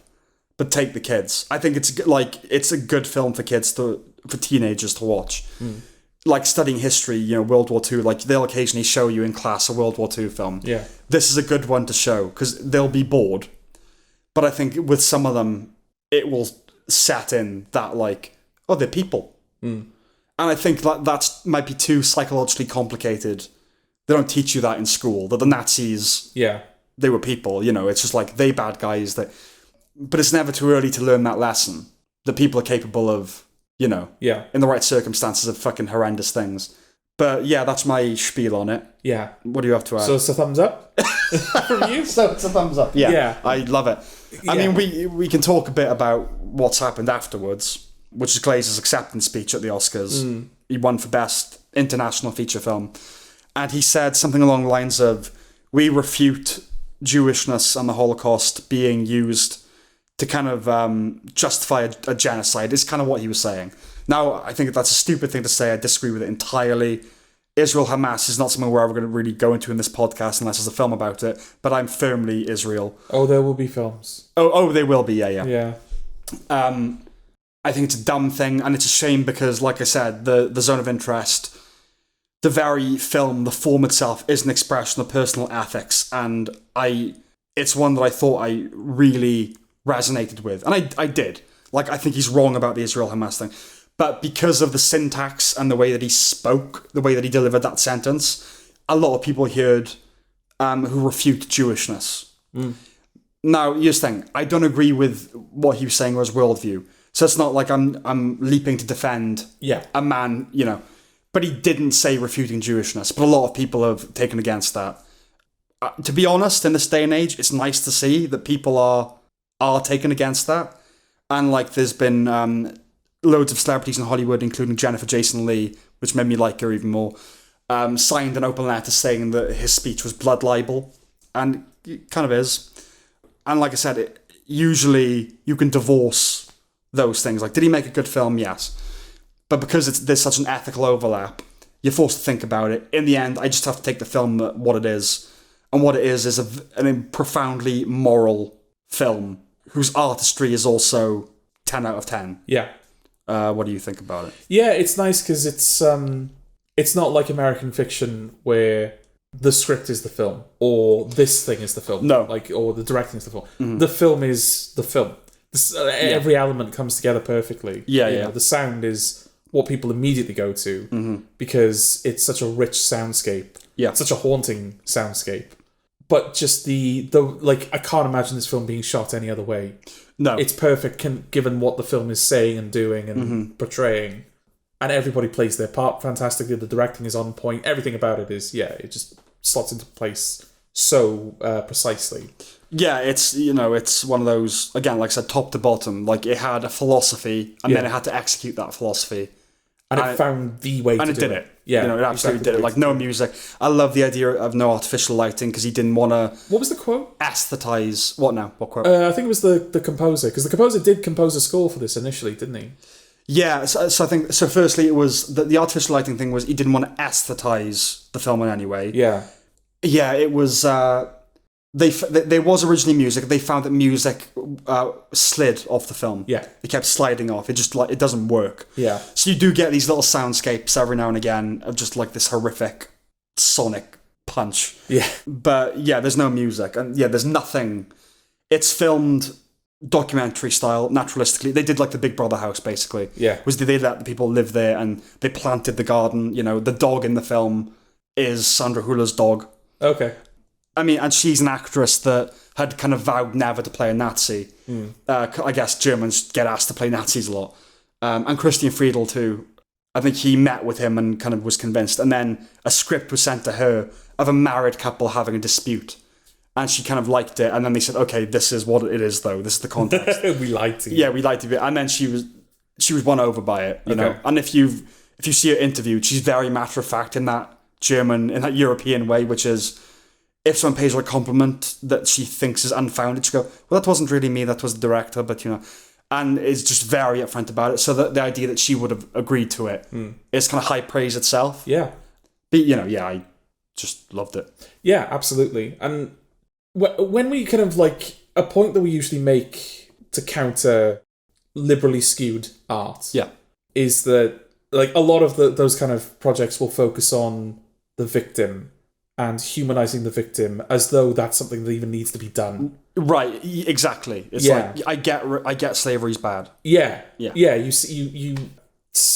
A: but take the kids. I think it's a good film for kids for teenagers to watch. Like studying history, World War II, like they'll occasionally show you in class a World War II film.
B: Yeah.
A: This is a good one to show because they'll be bored. But I think with some of them, it will set in that they're people. And I think that might be too psychologically complicated. They don't teach you that in school, that the Nazis, they were people, it's just like they bad guys. But it's never too early to learn that lesson, that people are capable of, in the right circumstances of fucking horrendous things. But yeah, that's my spiel on it.
B: Yeah.
A: What do you have to add?
B: So it's a thumbs up from you?
A: So it's a thumbs up. Yeah. I love it. I mean, we can talk a bit about what's happened afterwards, which is Glazer's acceptance speech at the Oscars. He won for Best International Feature Film. And he said something along the lines of, we refute Jewishness and the Holocaust being used to kind of justify a genocide, is kind of what he was saying. Now, I think that's a stupid thing to say. I disagree with it entirely. Israel-Hamas is not something we're ever going to really go into in this podcast unless there's a film about it, but I'm firmly Israel.
B: Oh, there will be films.
A: Oh, they will be, yeah.
B: Yeah.
A: I think it's a dumb thing, and it's a shame because, like I said, the zone of interest, the very film, the form itself, is an expression of personal ethics, and it's one that I thought I really resonated with, and I did. I think he's wrong about the Israel-Hamas thing. But because of the syntax and the way that he spoke, the way that he delivered that sentence, a lot of people heard who refute Jewishness. Now, here's the thing. I don't agree with what he was saying or his worldview. So it's not like I'm leaping to defend a man, But he didn't say refuting Jewishness. But a lot of people have taken against that. To be honest, in this day and age, it's nice to see that people are taken against that. And there's been loads of celebrities in Hollywood, including Jennifer Jason Leigh, which made me like her even more, signed an open letter saying that his speech was blood libel. And it kind of is. And like I said, usually you can divorce those things. Did he make a good film? Yes. But because there's such an ethical overlap, you're forced to think about it. In the end, I just have to take the film what it is. And what it is a profoundly moral film whose artistry is also 10 out of 10.
B: Yeah.
A: What do you think about it?
B: Yeah, it's nice because it's not like American fiction where the script is the film or this thing is the film.
A: No.
B: Or the directing is the film. The film is the film. Every element comes together perfectly.
A: Yeah,
B: The sound is what people immediately go to because it's such a rich soundscape.
A: Yeah.
B: Such a haunting soundscape. But just the I can't imagine this film being shot any other way.
A: No.
B: It's perfect given what the film is saying and doing and portraying. And everybody plays their part fantastically. The directing is on point. Everything about it is, it just slots into place so precisely.
A: Yeah, it's one of those, again, like I said, top to bottom. It had a philosophy and then it had to execute that philosophy.
B: And it found the way to do it. And it
A: did it.
B: Yeah.
A: It absolutely did it. No music. I love the idea of no artificial lighting because he didn't want to...
B: What was the quote?
A: Aesthetize... What now? What quote?
B: I think it was the composer. Because the composer did compose a score for this initially, didn't he?
A: Yeah, so I think... So firstly, it was... The artificial lighting thing was he didn't want to aesthetize the film in any way.
B: Yeah.
A: Yeah, it was... There was originally music. They found that music slid off the film.
B: Yeah.
A: It kept sliding off. It just it doesn't work.
B: Yeah.
A: So you do get these little soundscapes every now and again of just this horrific sonic punch.
B: Yeah.
A: But yeah, there's no music. And yeah, there's nothing. It's filmed documentary style, naturalistically. They did the Big Brother house, basically.
B: Yeah.
A: They let the people live there and they planted the garden. The dog in the film is Sandra Hüller's dog.
B: Okay.
A: I mean, and she's an actress that had kind of vowed never to play a Nazi. I guess Germans get asked to play Nazis a lot. And Christian Friedel too. I think he met with him and kind of was convinced. And then a script was sent to her of a married couple having a dispute. And she kind of liked it, and then they said, okay, this is what it is, though. This is the context.
B: We liked it.
A: Yeah, we liked it. And then she was won over by it, you know. And if you see her interviewed, she's very matter-of-fact in that European way, which is, if someone pays her a compliment that she thinks is unfounded, she go, well, that wasn't really me, that was the director, but, you know. And is just very upfront about it. So the idea that she would have agreed to it is kind of high praise itself.
B: Yeah.
A: But, you know, yeah, I just loved it.
B: Yeah, absolutely. And when we kind of like, a point that we usually make to counter liberally skewed art is that like a lot of those kind of projects will focus on the victim and humanizing the victim as though that's something that even needs to be done.
A: Right, exactly. It's like, I get slavery's bad. Yeah. You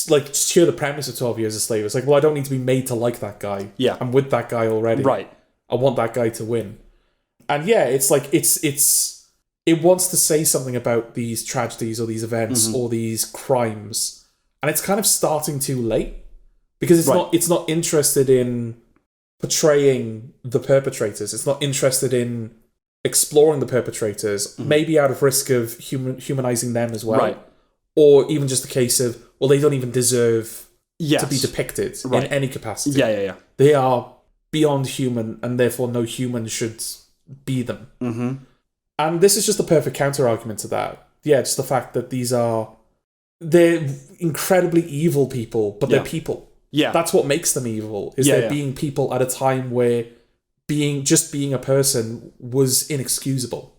A: like, just hear the premise of 12 Years a Slave. It's like, well, I don't need to be made to like that guy. Yeah. I'm with that guy already. Right.
B: I want that guy to win. And yeah, it's like, it wants to say something about these tragedies or these events or these crimes. And it's kind of starting too late because it's not interested in portraying the perpetrators. It's not interested in exploring the perpetrators, maybe out of risk of humanizing them as well. Right. Or even just a case of, well, they don't even deserve to be depicted in any capacity. Yeah. They are beyond human, and therefore no human should be them. Mm-hmm. And this is just the perfect counter-argument to that. Yeah, just the fact that they're incredibly evil people, but they're people. Yeah. That's what makes them evil, is they're being people at a time where being a person was inexcusable,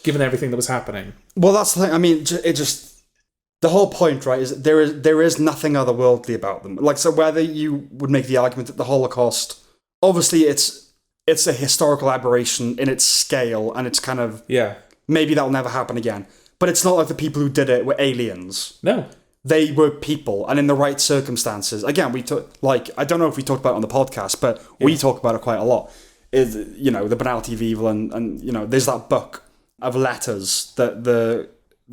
B: given everything that was happening.
A: Well, that's the thing. I mean, the whole point, right, is there is nothing otherworldly about them. Like, so whether you would make the argument that the Holocaust, obviously it's a historical aberration in its scale, and it's kind of, maybe that'll never happen again. But it's not like the people who did it were aliens. No. They were people, and in the right circumstances. Again, I don't know if we talked about it on the podcast, but we talk about it quite a lot. Is, you know, the banality of evil, and you know, there's that book of letters that the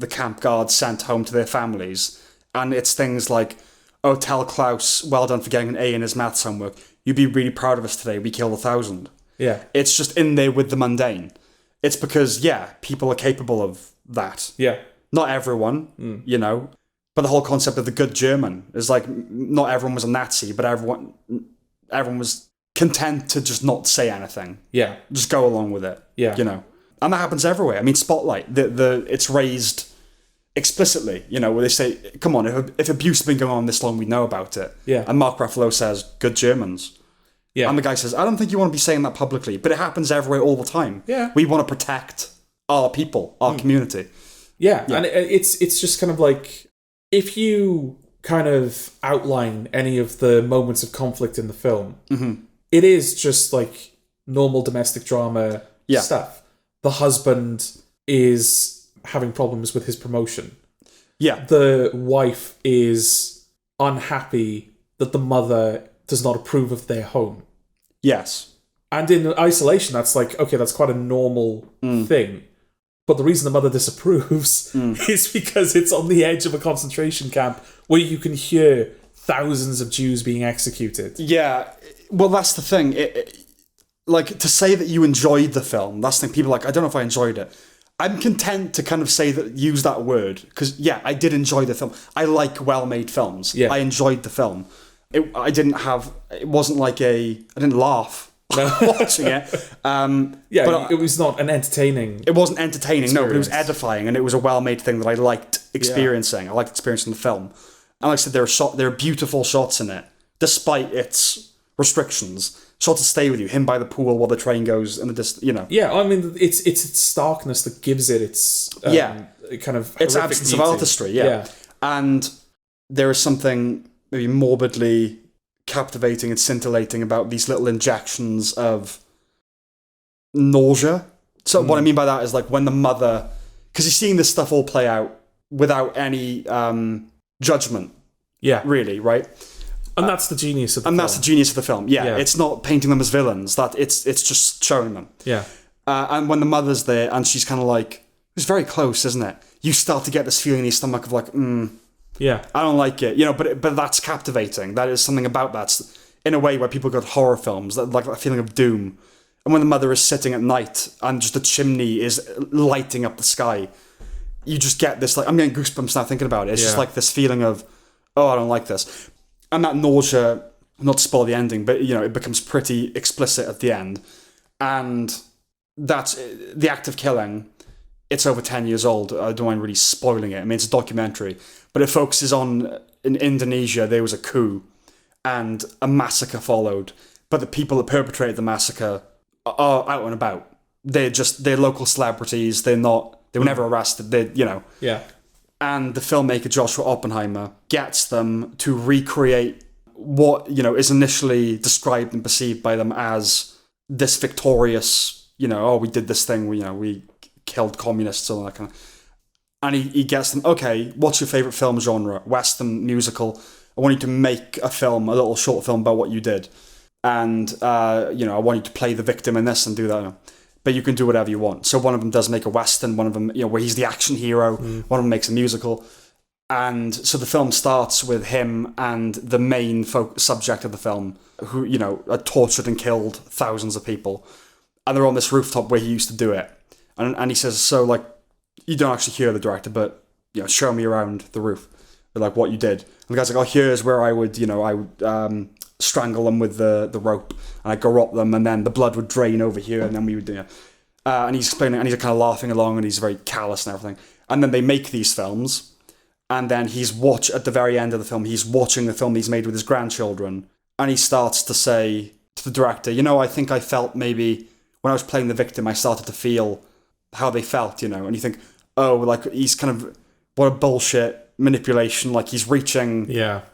A: camp guards sent home to their families, and it's things like, oh, tell Klaus, well done for getting an A in his maths homework. You'd be really proud of us today. We killed 1,000. Yeah. It's just in there with the mundane. It's because, people are capable of that. Yeah. Not everyone, you know. But the whole concept of the good German is like, not everyone was a Nazi, but everyone was content to just not say anything. Yeah. Just go along with it. Yeah. You know. And that happens everywhere. I mean, Spotlight, it's raised explicitly, you know, where they say, come on, if abuse has been going on this long, we know about it. Yeah. And Mark Ruffalo says, good Germans. Yeah. And the guy says, I don't think you want to be saying that publicly, but it happens everywhere all the time. Yeah. We want to protect our people, our community.
B: Yeah. And it's just kind of like, if you kind of outline any of the moments of conflict in the film, it is just like normal domestic drama stuff. The husband is having problems with his promotion. Yeah. The wife is unhappy that the mother does not approve of their home. Yes. And in isolation, that's like, okay, that's quite a normal thing. But the reason the mother disapproves is because it's on the edge of a concentration camp where you can hear thousands of Jews being executed.
A: Yeah. Well, that's the thing. Like, to say that you enjoyed the film, that's the thing. People are like, I don't know if I enjoyed it. I'm content to kind of use that word, because, I did enjoy the film. I like well-made films. Yeah. I enjoyed the film. It wasn't like I didn't laugh watching it.
B: But it was not an entertaining.
A: It wasn't entertaining, experience. No, but it was edifying, and it was a well-made thing that I liked experiencing. I liked experiencing the film. And like I said, there are beautiful shots in it, despite its restrictions. Shots to stay with you, him by the pool while the train goes in the distance, you know.
B: Yeah, I mean, it's its starkness that gives it its kind of
A: its absence beauty. Of artistry, yeah. And there is something maybe morbidly captivating and scintillating about these little injections of nausea. So what I mean by that is like when the mother, because you're seeing this stuff all play out without any judgment. Yeah, really, right?
B: And that's the genius of the film.
A: And that's the genius of the film. Yeah. It's not painting them as villains. It's just showing them. Yeah. And when the mother's there and she's kind of like, it's very close, isn't it? You start to get this feeling in your stomach of like, yeah, I don't like it. You know, but that's captivating. That is something about that. in a way where people got horror films, like a feeling of doom. And when the mother is sitting at night and just the chimney is lighting up the sky, you just get this, like, I'm getting goosebumps now thinking about it. It's just like this feeling of, oh, I don't like this. And that nausea, not to spoil the ending, but, you know, it becomes pretty explicit at the end. And that's the act of killing. It's over 10 years old. I don't mind really spoiling it. I mean, it's a documentary, but it focuses on, in Indonesia, there was a coup and a massacre followed. But the people that perpetrated the massacre are out and about. They're local celebrities. They were never arrested.
B: Yeah.
A: And the filmmaker Joshua Oppenheimer gets them to recreate what, you know, is initially described and perceived by them as this victorious, you know, oh, we did this thing, we killed communists and all that kind of. And he gets them, okay, what's your favorite film genre? Western, musical. I want you to make a little short film about what you did. And, you know, I want you to play the victim in this and do that. But you can do whatever you want. So one of them does make a Western, one of them, you know, where he's the action hero, one of them makes a musical. And so the film starts with him and the main subject of the film, who, you know, had tortured and killed thousands of people. And they're on this rooftop where he used to do it. And he says, so, like, you don't actually hear the director, but, you know, show me around the roof, like, what you did. And the guy's like, oh, here's where I would strangle them with the rope, and I'd garrote them, and then the blood would drain over here, and then we would do it. And he's explaining, and he's kind of laughing along, and he's very callous and everything. And then they make these films, and then at the very end of the film, he's watching the film he's made with his grandchildren, and he starts to say to the director, you know, I think I felt maybe when I was playing the victim, I started to feel how they felt, you know, and you think, oh, like, he's kind of, what a bullshit manipulation, like he's reaching,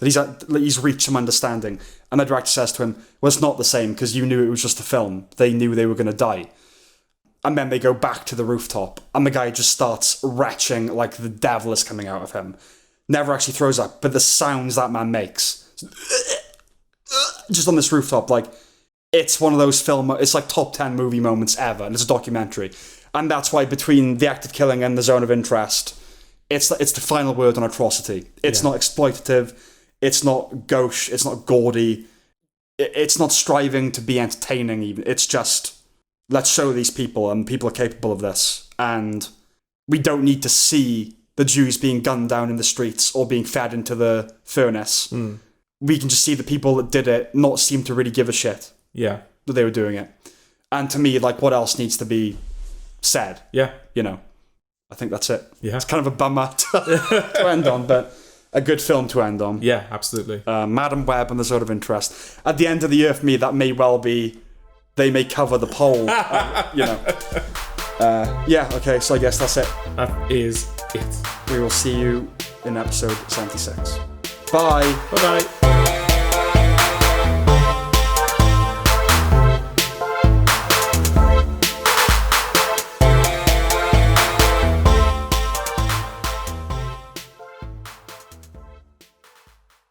A: he's reached some understanding. And the director says to him, well, it's not the same because you knew it was just a film. They knew they were going to die. And then they go back to the rooftop and the guy just starts retching like the devil is coming out of him. Never actually throws up, but the sounds that man makes just on this rooftop, like, it's one of those it's like top 10 movie moments ever, and it's a documentary. And that's why between the act of killing and the zone of interest, it's the final word on atrocity. It's not exploitative. It's not gauche. It's not gaudy. It's not striving to be entertaining even. It's just, let's show these people, and people are capable of this. And we don't need to see the Jews being gunned down in the streets or being fed into the furnace. We can just see the people that did it not seem to really give a shit.
C: Yeah.
A: That they were doing it. And to me, like, what else needs to be said?
C: Yeah.
A: You know, I think that's it.
C: Yeah.
A: It's kind of a bummer to end on, but a good film to end on.
C: Yeah, absolutely.
A: Madam Web and the Zone of Interest. At the end of the year for me, that may well be, they may cover the poll. You know. Yeah, okay, so I guess that's it.
C: That is it.
A: We will see you in episode 76. Bye.
C: Bye-bye.